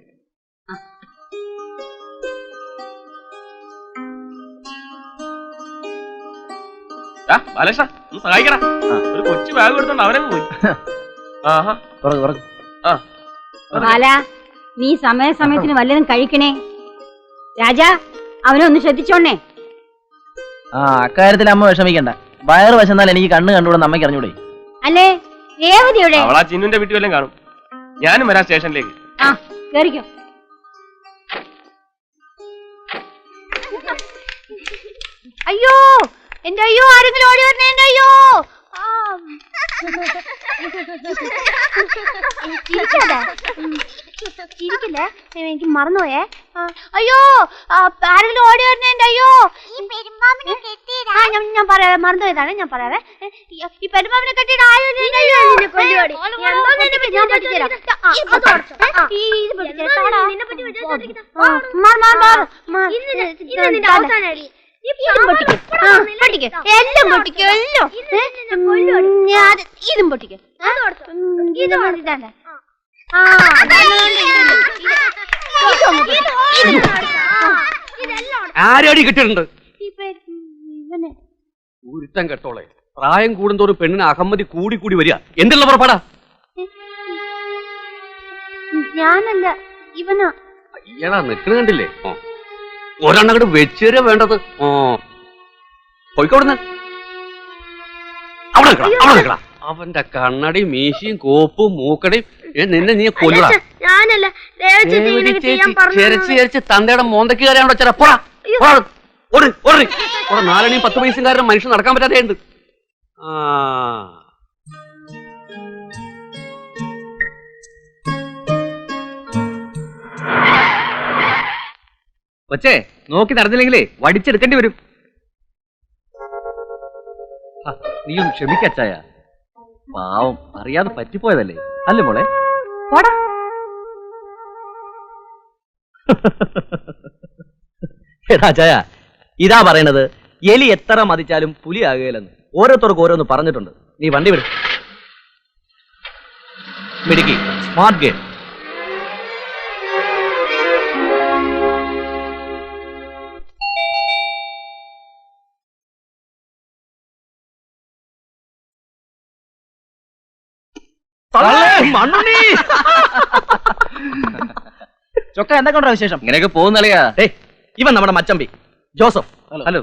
ബാലകൃഷ്ണ ഒന്ന് സഹായിക്കടാ. ഒരു കൊച്ചു ബാഗ് എടുത്തോണ്ട് അവനങ്ങ് പോയി. ബാല, നീ സമയത്തിന് വല്ലതും കഴിക്കണേ. രാജാ, അവനെ ഒന്ന് ശ്രദ്ധിച്ചോണേ. അക്കാര്യത്തിൽ അമ്മ വിഷമിക്കണ്ട. വയറ് വശന്നാൽ എനിക്ക് കണ്ണ് കണ്ടുകൂടെ അമ്മയ്ക്ക് അറിഞ്ഞൂടെ? അല്ലേ രേവതിയുടെ? അവളാ ചിന്നുന്റെ വീട്ടിൽ വല്ലതും കാണും. ഞാനും വരാം സ്റ്റേഷനിലേക്ക്. കേറിക്കോ. അയ്യോ എന്റെ അയ്യോ, ആരെങ്കിലും ഓടി വരണേ. എന്റെ അയ്യോ. ചിരിക്കല്ലേ, എനിക്ക് മറന്നുപോയേ. അയ്യോ, ആരെങ്കിലും ഓടി വരണേ. എന്റെ അയ്യോ, ഞാൻ പറയാവേ, മറന്നുപോയതാണ്, ഞാൻ പറയാവേ. ഈ പെരുമാവിനെ കെട്ടിയിട്ട് എല്ലാം പൊട്ടിക്കോ, ഇതും പൊട്ടിക്കോ. ആരടി കിട്ടിയിട്ടുണ്ട് ഒരുത്തം കെട്ടോളെ. പ്രായം കൂടുന്തോറും പെണ്ണിന് അഹമ്മതി കൂടി കൂടി വരിക. എന്തുള്ള പുറപ്പാടാ? ഞാനല്ല, ഇവനാ. ഈയടാ നിക്കണ കണ്ടില്ലേ? ഒരെണ്ണം അങ്ങോട്ട് വെച്ചേരാ വേണ്ടത്. പോയിക്കോടുന്ന് അവിടെ നിൽക്കണം, അവിടെ നിൽക്കണം. അവന്റെ കണ്ണടി മീശയും കോപ്പും മൂക്കടയും നിന്നെ നീ കൊല്ലടാ. ചേരച്ച് തന്തയുടെ മോന്തയ്ക്ക് കയറിയാണ്ടോ ചേരാ. പോടാ ഓട് ഓടി. 4 10 പൈസക്കാരൻ മനുഷ്യൻ നടക്കാൻ പറ്റാതെ ഉണ്ട്. കൊച്ചേ നോക്കി നടന്നില്ലെങ്കിലേ വടിച്ചെടുക്കേണ്ടി വരും. നീയും ക്ഷമിക്കച്ചായ, പാവം അറിയാതെ പറ്റിപ്പോയതല്ലേ, അല്ലേ മോളെ? എടാ ചായ, ഇതാ പറയണത്, എലി എത്ര മതിച്ചാലും പുലിയാകുകയില്ലെന്ന് ഓരോരുത്തർക്ക് ഓരോന്ന് പറഞ്ഞിട്ടുണ്ട്. നീ വണ്ടി വിടും. മിടുക്കി, സ്മാർട്ട് ഗെയിം. ചൊക്ക എന്തൊക്കെ വിശേഷം? ഇങ്ങനെയൊക്കെ പോകുന്നളിയാ. ഇവൻ നമ്മുടെ മച്ചമ്പി ജോസഫ്. ഹലോ.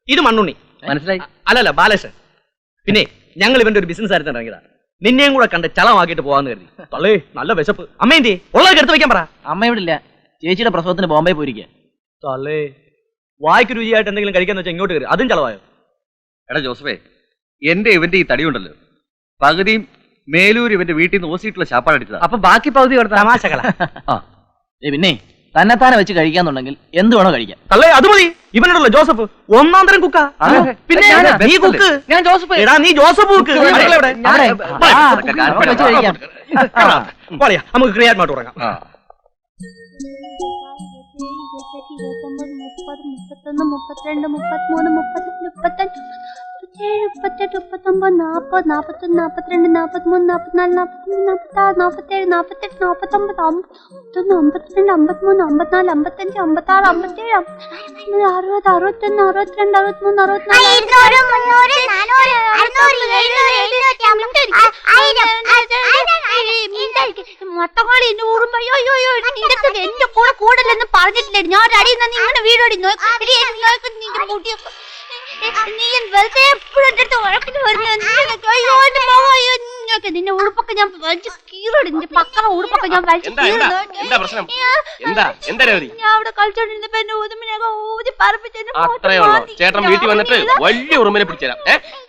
ഇത് മണ്ണുണ്ണി. മനസ്സിലായി? അല്ലല്ല, ബാലേഷൻ. പിന്നെ ഞങ്ങൾ ഇവന്റെ ഒരു ബിസിനസ് ആയിട്ട് ഇറങ്ങിയതാ. നിന്നെയും കൂടെ കണ്ട് ചളമാക്കിയിട്ട് പോവാന്ന് കരുതി. തള്ളേ നല്ല വിശപ്പ്. അമ്മേന്തി ഉള്ളത് എടുത്ത് വെക്കാൻ പറ. അമ്മ ഇവിടെ ഇല്ല, ചേച്ചിയുടെ പ്രസവത്തിന് ബോംബെ പോയിരിക്കുക. തള്ളേ വായിക്ക് രുചിയായിട്ട് എന്തെങ്കിലും കഴിക്കാന്ന് വെച്ചാൽ ഇങ്ങോട്ട് കയറി, അതും ചളവായോ? എടാ ജോസഫേ, ഇവന്റെ ഈ തടിയുണ്ടല്ലോ, പകുതിയും മേലൂർ ഇവന്റെ വീട്ടിൽ നിന്ന് ഓസിയിട്ടുള്ള ശാപ്പാടടിച്ചതാ. അപ്പൊ ബാക്കി പകുതി കൊടുത്ത തമാശകളാ. പിന്നെ തന്നെത്താനെ വെച്ച് കഴിക്കാന്നുണ്ടെങ്കിൽ എന്ത് വേണോ കഴിക്കാം. തള്ളേ അത് മതി. ഇവനുണ്ടല്ലോ ജോസഫ്, ഒന്നാം തരം കുക്കാ. പിന്നെ നീ കുക്ക്. ഞാൻ ജോസഫ്. എടാ നീ ജോസഫ് കുക്ക്. നമുക്ക് ക്രിയാത്മായിട്ട് തുടങ്ങാം. മൊത്തങ്ങളി എന്റെ കൂടെ കൂടല്ലെന്ന് പറഞ്ഞിട്ടില്ലേ? ഞാൻ അടിയിൽ നിന്ന് നിങ്ങളുടെ വീടോടി നീ വെറുതെ എപ്പോഴും എന്റെ അടുത്ത് വഴക്കിന് വരുന്ന അയ്യോ എന്റെ മോഹോ അയ്യോ നിന്നെ ഉടുപ്പൊക്കെ ഞാൻ വലിച്ചു കീറോടി. നിന്റെ പക്കറ ഉടുപ്പൊക്കെ ഞാൻ വലിച്ചു ഞാൻ അവിടെ കളിച്ചോണ്ടിരുന്നപ്പോ എന്റെ ഊതുമിനൊക്കെ ഊതി അത്രേ ഉള്ളൂ. ചേട്ടൻ വീട്ടിൽ വന്നിട്ട് വലിയ ഉറുമ്പിനെ പിടിച്ചുതരാം.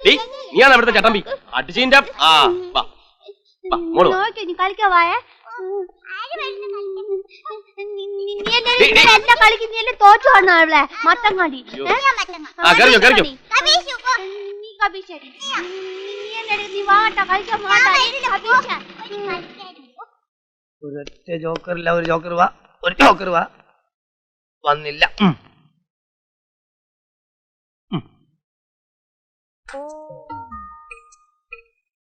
നീയാണ് അവിടുത്തെ ചട്ടമ്പി അടിച്ചീൻ്റെ. നീ കളിക്കാവായേ എല്ലാ കളിക്കും നീ എല്ലാം തോറ്റു കാണുന്ന അവളെ മത്തം കളി. ഒരൊറ്റ ജോക്കറില്ല, ഒരു ജോക്കർ വാ, ഒരു ജോക്കർ വാ. വന്നില്ല.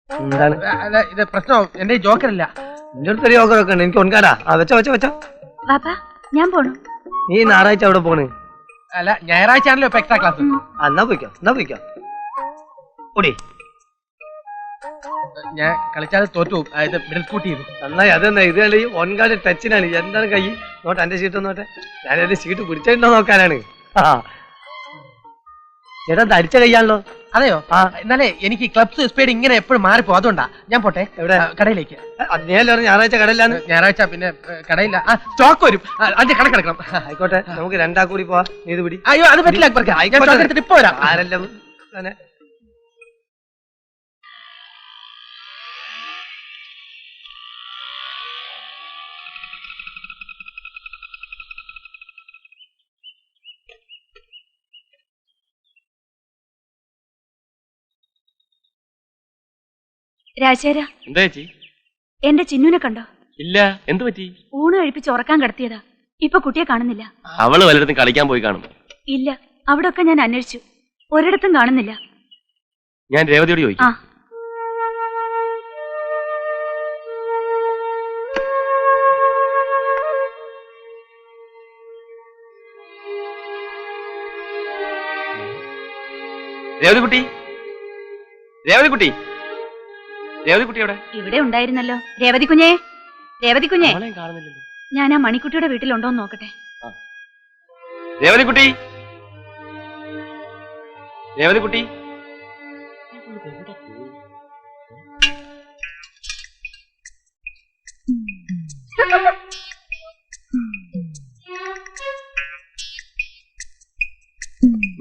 എന്താണ് ഇത് പ്രശ്നം? എന്റെ ജോക്കറില്ല. എന്റെ അടുത്തൊരു ജോക്കറൊക്കെ ഉണ്ട്. എനിക്ക് കൊണ്ടാടാ. വെച്ചോ വെച്ചോ വെച്ചോ. ഞാൻ പോണു. നീ ഞായറാഴ്ച അവിടെ പോണ്? അല്ല, ഞായറാഴ്ച ആണല്ലോ ഇപ്പൊ എക്സ്ട്രാ ക്ലാസ്. എന്നാ പോയിക്കോ, എന്നാ പോയിക്കോ. ഓടി. ഞാൻ കളിച്ചാൽ തോറ്റു. മിഡിൽ സ്കൂട്ട് ചെയ്തു. നന്നായി. അതെന്നാ ഇത് കളി ഒൻകാട് ടച്ചിനാണ്. എന്താണ് കൈ നോട്ടെ, എന്റെ സീറ്റ് നോട്ടെ. ഞാൻ എന്റെ സീറ്റ് പിടിച്ചിട്ടുണ്ടോ നോക്കാനാണ്. ചേട്ടാ അടിച്ച കൈയാണല്ലോ. അതെയോ? എന്നാലേ എനിക്ക് ക്ലബ്സ് സ്പീഡ് ഇങ്ങനെ എപ്പോഴും മാറിപ്പോ. അതുകൊണ്ടാ ഞാൻ പോട്ടെ. എവിടെ? കടയിലേക്ക്. ഞായറാഴ്ച കടയിലാണ്. ഞായറാഴ്ച പിന്നെ കടയില്ല. സ്റ്റോക്ക് വരും, അതിന്റെ കണക്കെടുക്കണം. ആയിക്കോട്ടെ, നമുക്ക് 2 കൂടി പോവാ. നീ ഇത് പിടി. അയ്യോ അത് പറ്റില്ല. ഇപ്പൊ വരാം. ആരെല്ലാം രാജേര, എന്താ ചേച്ചി? എന്റെ ചിന്നുനെ കണ്ടോ? ഇല്ല, എന്ത് പറ്റി? ഊണ് കഴിപ്പിച്ച് ഉറക്കാൻ കിടത്തിയതാ. ഇപ്പൊ കുട്ടിയെ കാണുന്നില്ല. അവള് വല്ലയിടത്തും കളിക്കാൻ പോയി കാണും. ഇല്ല, അവിടൊക്കെ ഞാൻ അന്വേഷിച്ചു, ഒരിടത്തും കാണുന്നില്ല. ഞാൻ രേവതിയോട് ചോദിക്കും. ആ, രേവതിക്കുട്ടി, രേവതിക്കുട്ടി, രേവതിക്കുട്ടി എവിടെ? ഇവിടെ ഉണ്ടായിരുന്നല്ലോ. രേവതി കുഞ്ഞേ, രേവതി കുഞ്ഞേ, അവളെയും കാണുന്നില്ലല്ലോ. ഞാൻ ആ മണിക്കുട്ടിയുടെ വീട്ടിലുണ്ടോന്ന് നോക്കട്ടെ. രേവതിക്കുട്ടി, രേവതിക്കുട്ടി.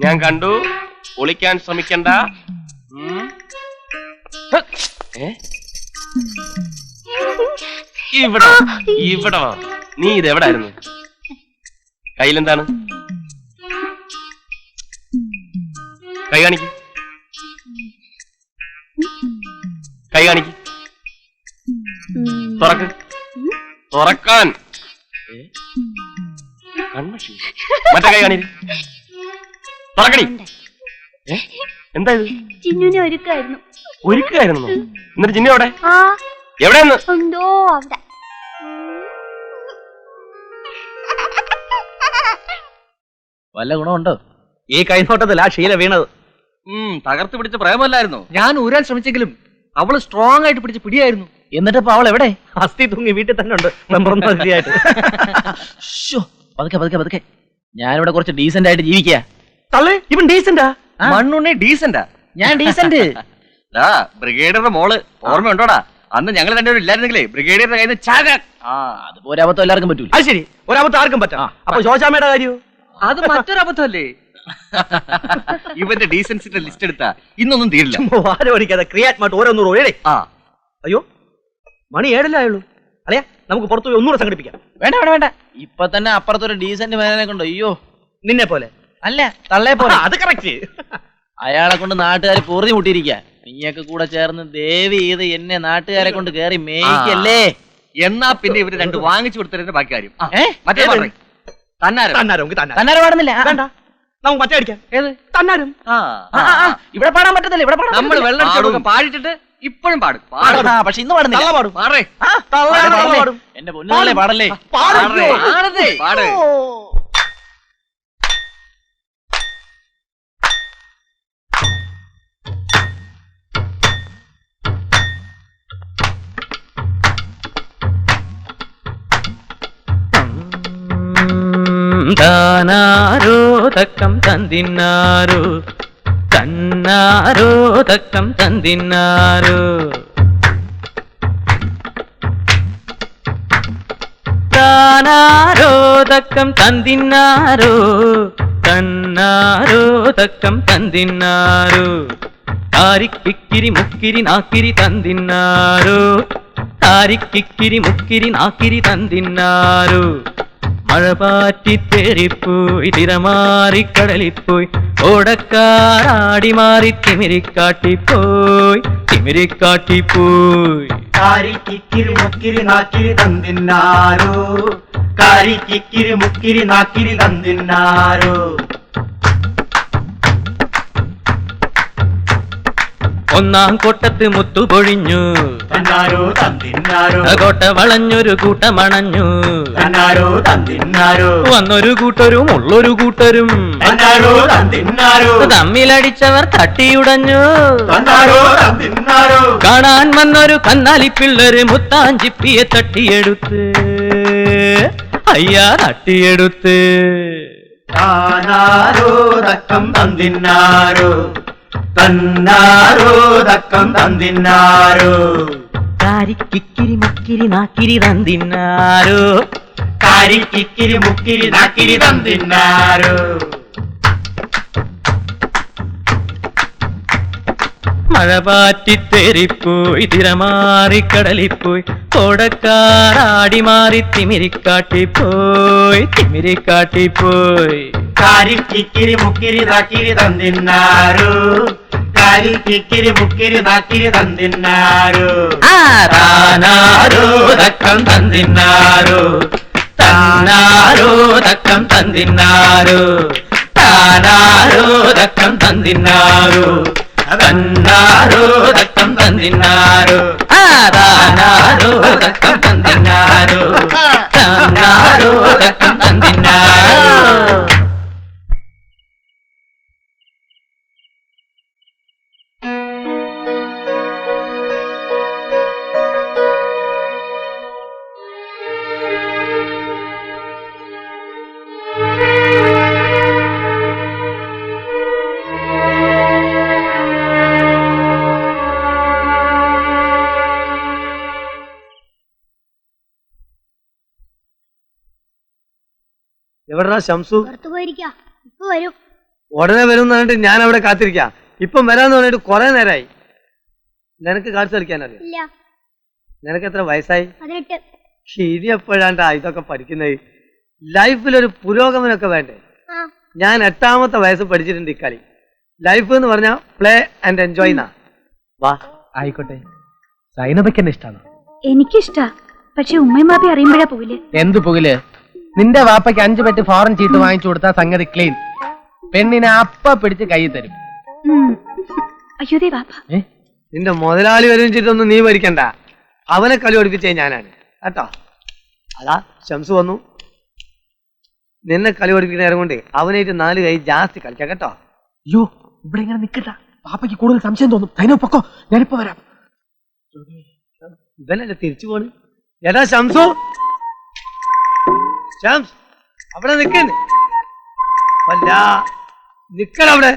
ഞാൻ കണ്ടു, ഒളിക്കാൻ ശ്രമിക്കണ്ട. ഇവിടെ ഇവിടെ വാ. നീ ഇതെവിടായിരുന്നു? കയ്യിലെന്താണ്? കൈ കാണിക്ക്, കൈ കാണിക്ക്. തുറക്ക്, തുറക്കാൻ. കണ്ണു മറ്റേ കൈ കാണിക്ക്. തുറക്കടി. എന്താ ഇത്? ചിന്നുനെ ഒരുക്കായിരുന്നു. ഒരുക്കായിരുന്നു? എന്നിട്ട് ചിന്നു എവിടെ? ആ, എവിടെയെന്ന്? എന്തോ അവിടെ. വല്ല ഗുണമുണ്ടോ? ഈ കൈനോട്ടത്തിൽ ആ ശീല വീണത്. തകർത്ത് പിടിച്ച പ്രേമല്ലായിരുന്നു. ഞാൻ ഊരാൻ ശ്രമിച്ചെങ്കിലും അവള് സ്ട്രോങ് ആയിട്ട് പിടിച്ച് പിടിയായിരുന്നു. എന്നിട്ടിപ്പോ അവൾ എവിടെ? അസ്ഥി തൂങ്ങി വീട്ടിൽ തന്നെ ഉണ്ട്. മെമ്പറൊന്നായിട്ട്. പതുക്കെ പതുക്കെ പതുക്കെ. ഞാനിവിടെ കുറച്ച് ഡീസന്റ് ആയിട്ട് ജീവിക്കുക. തള്ളേ, ഇവൻ ഡീസന്റാ? മണ്ണുണ്ണി ഡീസന്റാ? ഞാൻ ഡീസന്റ്. ബ്രിഗേഡിയറുടെ മോള് ഓർമ്മയുണ്ടോടാ? അന്ന് ഞങ്ങൾ രണ്ടുപേരും ഇല്ലായിരുന്നെങ്കിലേ ബ്രിഗേഡിയറുടെ കയ്യിൽ നിന്ന് ചാകാൻ. അതുപോലെ അബദ്ധം എല്ലാവർക്കും പറ്റൂല. അത് ശരി, ഒരബദ്ധം ആർക്കും പറ്റാം. അപ്പൊ ശോശാമ്മയുടെ കാര്യോ? അത് മറ്റൊരബദ്ധമല്ലേ? ഇവന്റെ ഡീസൻസിന്റെ ലിസ്റ്റ് എടുത്താ ഇന്നൊന്നും തീരില്ല. ആരും ഓടിക്കാതെ ക്രിയാറ്റ് ഓരോന്നൂറ് ഒഴേ. അയ്യോ, മണി 7 അല്ലയാ, നമുക്ക് പുറത്തു പോയി ഒന്നുകൂടെ സംഘടിപ്പിക്കാം. വേണ്ട വേണ്ട വേണ്ട, ഇപ്പൊ തന്നെ അപ്പുറത്തൊരു ഡീസന്റ് മേനെ കൊണ്ടോ. അയ്യോ, നിന്നെ പോലെ അല്ല, തള്ളേ പോലെ. അത് കറക്റ്റ്. അയാളെ കൊണ്ട് നാട്ടുകാർ പൊറുതി മുട്ടിയിരിക്ക. നീയൊക്കെ കൂടെ ചേർന്ന് ദേവി ചെയ്ത് എന്നെ നാട്ടുകാരെ കൊണ്ട് കേറി മേയ്ക്കല്ലേ. എന്നാ പിന്നെ ഇവര് രണ്ട് വാങ്ങിച്ചു കൊടുത്തതിന്റെ ബാക്കി കാര്യം. മറ്റേ തന്നാരം പാടുന്നില്ല. വേണ്ട, നമുക്ക് മറ്റേ അടിക്കാം. ഏത്? തന്നാരും. ഇവിടെ പാടാൻ പറ്റത്തില്ല. ഇവിടെ നമ്മൾ വെള്ളം പാടിച്ചിട്ട് ഇപ്പോഴും പാടും. പക്ഷെ ഇന്ന് പാടുന്നില്ല. എന്റെ പൊന്നുകളെ പാടല്ലേ. പാട്. താനാരോ തക്കം തന്തിന്നാരോ, തന്നാരോ തക്കം തന്തിന്നാരോ. താനാരോ തക്കം തന്തിന്നാരോ, തന്നാരോ തക്കം തന്തിന്നാരോ. താരിക്കിക്കിരി മുക്കിരി നാക്കിരി തന്തിന്നാരോ, താരിക്കിക്കിരി മുക്കിരി നാക്കിരി തന്തിന്നാരോ. മഴ പാറ്റി തേറിപ്പോയി തിരമാറിക്കടലിപ്പോയി, ഓടക്കാറാടി മാറി തിമിരിക്കാട്ടിപ്പോയി, തിമിരിക്കാട്ടിപ്പോയി. കാരിക്കിക്കിരി മുക്കിരി നാക്കിരി തന്തിന്നാരോ, കാരിക്കിക്കിരി മുക്കിരി നാക്കിരി തന്തിന്നാരോ. ഒന്നാം കൊട്ടത്ത് മുത്തുപൊഴിഞ്ഞു, തന്നാരോ തന്നിന്നാരോ, കോട്ട വളഞ്ഞൊരു കൂട്ടമണഞ്ഞു, തന്നാരോ തന്നിന്നാരോ, വന്നൊരു കൂട്ടരും ഉള്ളൊരു കൂട്ടരും, തന്നാരോ തന്നിന്നാരോ, തമ്മിലടിച്ചവർ തട്ടിയുടഞ്ഞു, തന്നാരോ തന്നിന്നാരോ, കാണാൻ വന്നൊരു കന്നാലിപ്പിള്ളര് മുത്താഞ്ചിപ്പിയെ തട്ടിയെടുത്ത്, അയ്യാ തട്ടിയെടുത്ത്. താനാരോ തക്കം തന്നിന്നാരോ, തന്നാരോ തക്കം തന്നിന്നാരോ, കാരിക്കിക്കിരി മുക്കിരി നാക്കിരി തന്നിന്നാരോ, കാരിക്കിക്കിരി മുക്കിരി നാക്കിരി തന്നിന്നാരോ. മഴ പാറ്റിത്തേറിപ്പോയി തിരമാറിക്കടലിപ്പോയി, കോടക്കാറാടി മാറി തിമിരിക്കാട്ടിപ്പോയി, തിമിരിക്കാട്ടിപ്പോയി. കാരിക്കിക്കിരി മുക്കിരി നാക്കിരി തന്നിന്നാരോ, കാരി കിക്കിരി മുക്കിരി നാക്കിരി തന്നിന്നാരോ താനാരോ തക്കം തന്നിന്നാരോ താനാരോ തക്കം തന്നിന്നാരോ താനാരോ തക്കം തന്നിന്നാരോ തന്നാരോ തക്കം തന്നിന്നാരോ താനാരോ തക്കം തന്നിന്നാരോ തന്നാരോ തക്കം തന്നിന്നാരോ. എവിടാ ശംസു? പുറത്തു പോയിരിക്കാം, ഇപ്പൊ വരും. ഉടനെ വരും എന്ന് പറഞ്ഞിട്ട് ഞാൻ അവിടെ കാത്തിരിക്കാം. ഇപ്പം വരാന്ന് പറഞ്ഞിട്ട് കുറെ നേരമായി. നിനക്ക് കാഴ്ച കളിക്കാൻ അറിയാം? ഇല്ല. നിനക്ക് എത്ര വയസ്സായി? 18. ഇനി എപ്പോഴാണ്ടാ ഇതൊക്കെ പഠിക്കുന്നത്? ലൈഫിലൊരു പുരോഗമനമൊക്കെ വേണ്ടേ? ഞാൻ 8ാമത്തെ വയസ്സ് പഠിച്ചിട്ടുണ്ട് ഇക്കളി. ലൈഫ് എന്ന് പറഞ്ഞാൽ പ്ലേ ആൻഡ് എൻജോയ് എന്നാ. വാ. ആയിക്കോട്ടെ. സൈനബയ്ക്ക് എന്നെ ഇഷ്ടമാണ്. എനിക്കിഷ്ടാ, പക്ഷെ ഉമ്മയും ബാപ്പി അറിയുമ്പോഴാ പോവില്ലേ. എന്ത് പുകില്? നിന്റെ വാപ്പയ്ക്ക് 5 പെട്ടി ഫോറിൻ ചീട്ട് വാങ്ങിച്ചു കൊടുത്താൽ സംഗതി ക്ലീൻ. പെണ്ണിനെ അപ്പ പിടിച്ച് കൈ തരും. അയ്യോദേ ബാപ്പ. നിന്റെ മുതലാളി വരുന്നിട്ടൊന്നും നീ ഭരിക്കണ്ട. അവനെ കളി പഠിപ്പിച്ചേ ഞാനാണ് കേട്ടോ. അതാ ശംസു വന്നു. നിന്നെ കളി പഠിപ്പിക്കുന്ന നേരം കൊണ്ട് അവനായിട്ട് 4 കൈ ജാസ്തി കളിക്കാം കേട്ടോ. അയ്യോ, ഇവിടെ ഇങ്ങനെ നിക്കട്ട. പാപ്പയ്ക്ക് കൂടുതൽ സംശയം തോന്നും. സൈനോ പൊക്കോ, ഞാനിപ്പോ വരാം. ഇവനല്ലേ തിരിച്ചു പോണ്. എടാ ശംസു, ശംസ് അവിടെ നിൽക്കുന്നു. അല്ല നിക്കടവിടെ,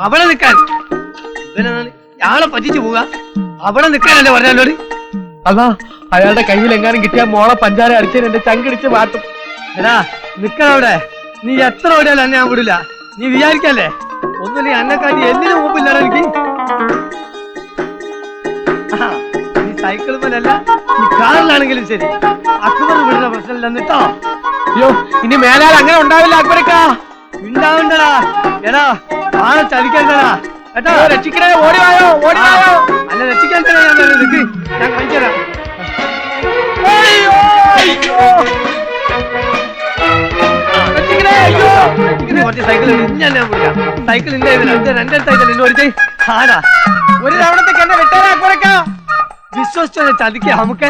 അവിടെ നിൽക്കാൻ. ഇവനാളെ പറ്റിച്ചു പോവുക. അവിടെ നിൽക്കാനല്ലേ പറഞ്ഞോട്. അതാ അയാളുടെ കയ്യിൽ എങ്ങാനും കിട്ടിയ മോളെ പഞ്ചാര അടിച്ചതിന് എന്റെ ചങ്കിടിച്ച് മാറ്റും. എടാ നിക്കടവിടെ. നീ എത്ര ഓടിയാലും എന്നെ ഞാൻ വിടില്ല. നീ വിചാരിക്കല്ലേ ഒന്നുമില്ല എന്നെക്കാട്ടി എന്തിനും മുമ്പില്ലടാ എനിക്ക്. നീ സൈക്കിൾ പോലല്ല, ഈ കാറിലാണെങ്കിലും ശരി അക്ബർ വിടുന്ന പ്രശ്നമില്ലെന്ന് കേട്ടോ. അയ്യോ, ഇനി മേലാൽ അങ്ങനെ ഉണ്ടാവില്ല അക്ബരക്കാ. ഉണ്ടാവണ്ടടാ. എടാ ആളെ ചതിക്കണ്ടടാ കേട്ടോ. രക്ഷിക്കണേ, ഓടിവായോ ഓടിവായോ. അല്ല രക്ഷിക്കാൻ തന്നെ ഞാൻ പറഞ്ഞു. നിക്ക്, ഞാൻ കാണിച്ചു തരാം. കുറച്ച് സൈക്കിൾ ഞാൻ വിളിക്കാം. സൈക്കിൾ ഇല്ല, രണ്ടേ സൈക്കിൾ ഇന്ന് ഓടിച്ചേ. ആടാ ഒരു തവണത്തേക്ക് എന്നെ വിട്ടാരാ അക്ബരക്കാ. വിശ്വസിച്ചോ ചതിക്ക നമുക്ക്.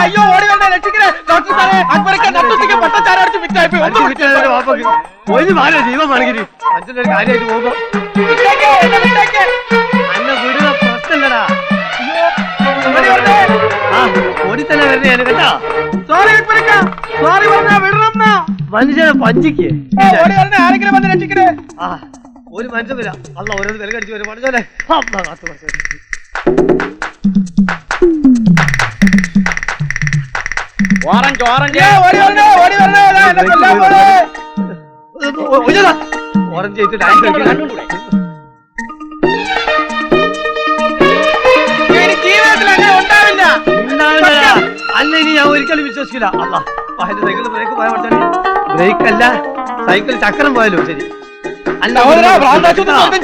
അയ്യോ ഓടി വന്നേ, രക്ഷിക്കണേ ഡോക്ടർ സാറേ. അക്ബരക്കാ നട്ടുത്തിക്ക് പട്ടച്ചാരടിച്ച് വിറ്റായിപ്പോയി. ഒരു മാല ജീവമാണെങ്കിൽ അച്ഛൻ്റെ ഒരു കാര്യമായിട്ട് പോകുമ്പോ അന്നെ വിടുന്ന പ്രശ്നമില്ലടാ. ആ ഓടി തന്നെ വരുന്നതാണ് കേട്ടോ. സോറി അക്ബരക്കാ, സോറി പറഞ്ഞാ വിടണം. മനുഷ്യനെ പഞ്ചിക്ക് ഓടി വരണേ, ആരെങ്കിലും വന്ന് രക്ഷിക്കണേ. ആ ഒരു മനുഷ്യൻ വരാം. അല്ല ഓരോ വില കടിച്ചു വരും. മനുഷ്യനെ ഓറഞ്ച് ഓറഞ്ച് ഓറഞ്ച് ആയിട്ട് ഡാൻസ് കളിക്കാൻ അല്ല ഇനി ഞാൻ ഒരിക്കലും വിശ്വസിക്കില്ല. അല്ല എന്റെ സൈക്കിളിൽ ബ്രേക്ക് പോയാൽ പഠിച്ചാൽ ബ്രേക്ക് അല്ല സൈക്കിൾ ചക്രം പോയാലോ ശരി. അല്ല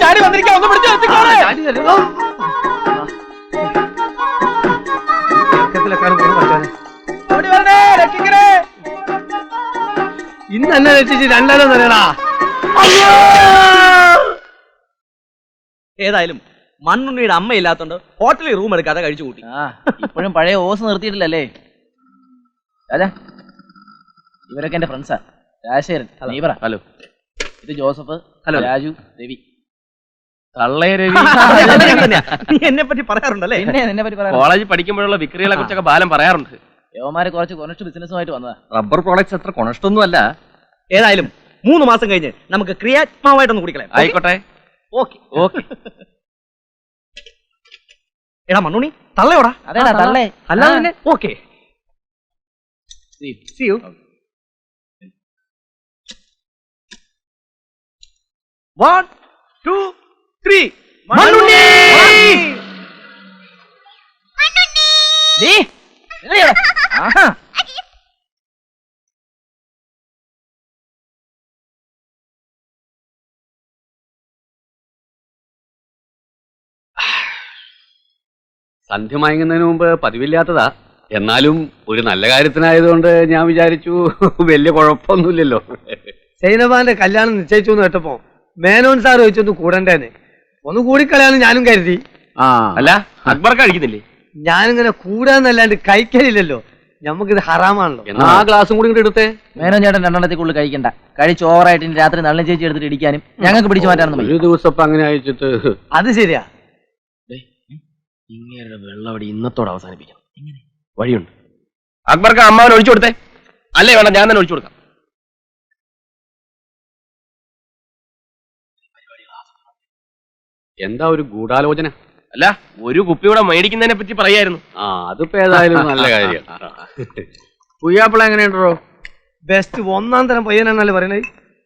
ചാടി വന്നിരിക്കാം, ഒന്ന് പിടിച്ചു ചാടി വരുന്നു. ഇന്ന് എന്നെ രക്ഷിച്ച് 2 തരടാ. ഏതായാലും മണ്ണുണ്ണിയുടെ അമ്മ ഇല്ലാത്തോണ്ട് ഹോട്ടലിൽ റൂം എടുക്കാതെ കഴിച്ചു കൂട്ടി. ഇപ്പോഴും പഴയ ഓസ് നിർത്തിയിട്ടില്ലല്ലേ രാജാ? ഇവരൊക്കെ എന്റെ ഫ്രണ്ട്സാ. രാജശേഖരൻ നീ പറ. ഹലോ. ഇത് ജോസഫ്. ഹലോ. രാജു, രവി. തള്ളേ രവി. നീ എന്നെ പറ്റി പറയാറുണ്ടല്ലേ? നിന്നെ പറ്റി പറയാം. കോളേജിൽ പഠിക്കുമ്പോഴുള്ള വിക്രികളെ കുറിച്ചൊക്കെ ബാലം പറയാറുണ്ട്. യവന്മാര് കുറച്ച് കൊനസ്റ്റ് ബിസിനസ്സുമായിട്ട് വന്നതാ. റബ്ബർ പ്രോഡക്ട്സ് അത്ര കൊണഷ്ടൊന്നും അല്ല. ഏതായാലും 3 മാസം കഴിഞ്ഞ് നമുക്ക് ക്രിയാത്മാവായിട്ടൊന്ന് കുടിക്കളയാം. ആയിക്കോട്ടെ. Okay okay. എടാ മണ്ണുണ്ണി തള്ളയോടാ. അതേടാ തള്ളേ. അല്ലാതെ ഓക്കെ. See you. 1 2 3 മണ്ണുണ്ണി. ആഹാ സന്ധ്യ മയങ്ങുന്നതിന് മുമ്പ് പതിവില്ലാത്തതാ. എന്നാലും ഒരു നല്ല കാര്യത്തിനായതുകൊണ്ട് ഞാൻ വിചാരിച്ചു വലിയ കുഴപ്പമൊന്നുമില്ലല്ലോ. സൈനബാന്റെ കല്യാണം നിശ്ചയിച്ചു എന്ന് കേട്ടപ്പോ മേനോൻ സാർ ചോദിച്ചൊന്ന് കൂടണ്ടേന്ന്. ഒന്ന് കൂടിക്കളയാന്ന് ഞാനും കരുതി. അല്ല അക്ബർ കഴിക്കുന്നില്ലേ? ഞാനിങ്ങനെ കൂടാന്നല്ലാണ്ട് കഴിക്കലില്ലല്ലോ. നമുക്കിത് ഹറാമാണല്ലോ. എന്നാ ആ ഗ്ലാസും കൂടി എടുത്തേ. മേനോൻ ചേട്ടൻ രണ്ടെണ്ണത്തിൽ കഴിക്കണ്ട. കഴിച്ച് ഓവറായിട്ട് ഇനി രാത്രി നല്ല ചേച്ചി എടുത്തിട്ട് ഇടിക്കാനും ഞങ്ങൾക്ക് പിടിച്ചു മാറ്റാനൊന്നും ഒരു ദിവസം അങ്ങനെ അയച്ചിട്ട്. അത് ശരിയാ. ഇങ്ങനെ വെള്ളവടി ഇന്നത്തോടെ അവസാനിപ്പിക്കാം. വഴിയുണ്ട്. അക്ബർക്ക് അമ്മാവൻ ഒഴിച്ചു കൊടുത്തേ. അല്ലേ വേണ്ട, ഞാൻ തന്നെ ഒഴിച്ചു കൊടുക്കാം. എന്താ ഒരു ഗൂഢാലോചന? അല്ല, ഒരു കുപ്പിയൂടെ മേടിക്കുന്നതിനെ പറ്റി പറയായിരുന്നു. അതിപ്പോ ഏതായാലും നല്ല കാര്യം. പുയ്യാപ്പിള എങ്ങനെയുണ്ടോ? ബെസ്റ്റ്, ഒന്നാം തരം പയ്യനാണല്ലേ പറയണേ.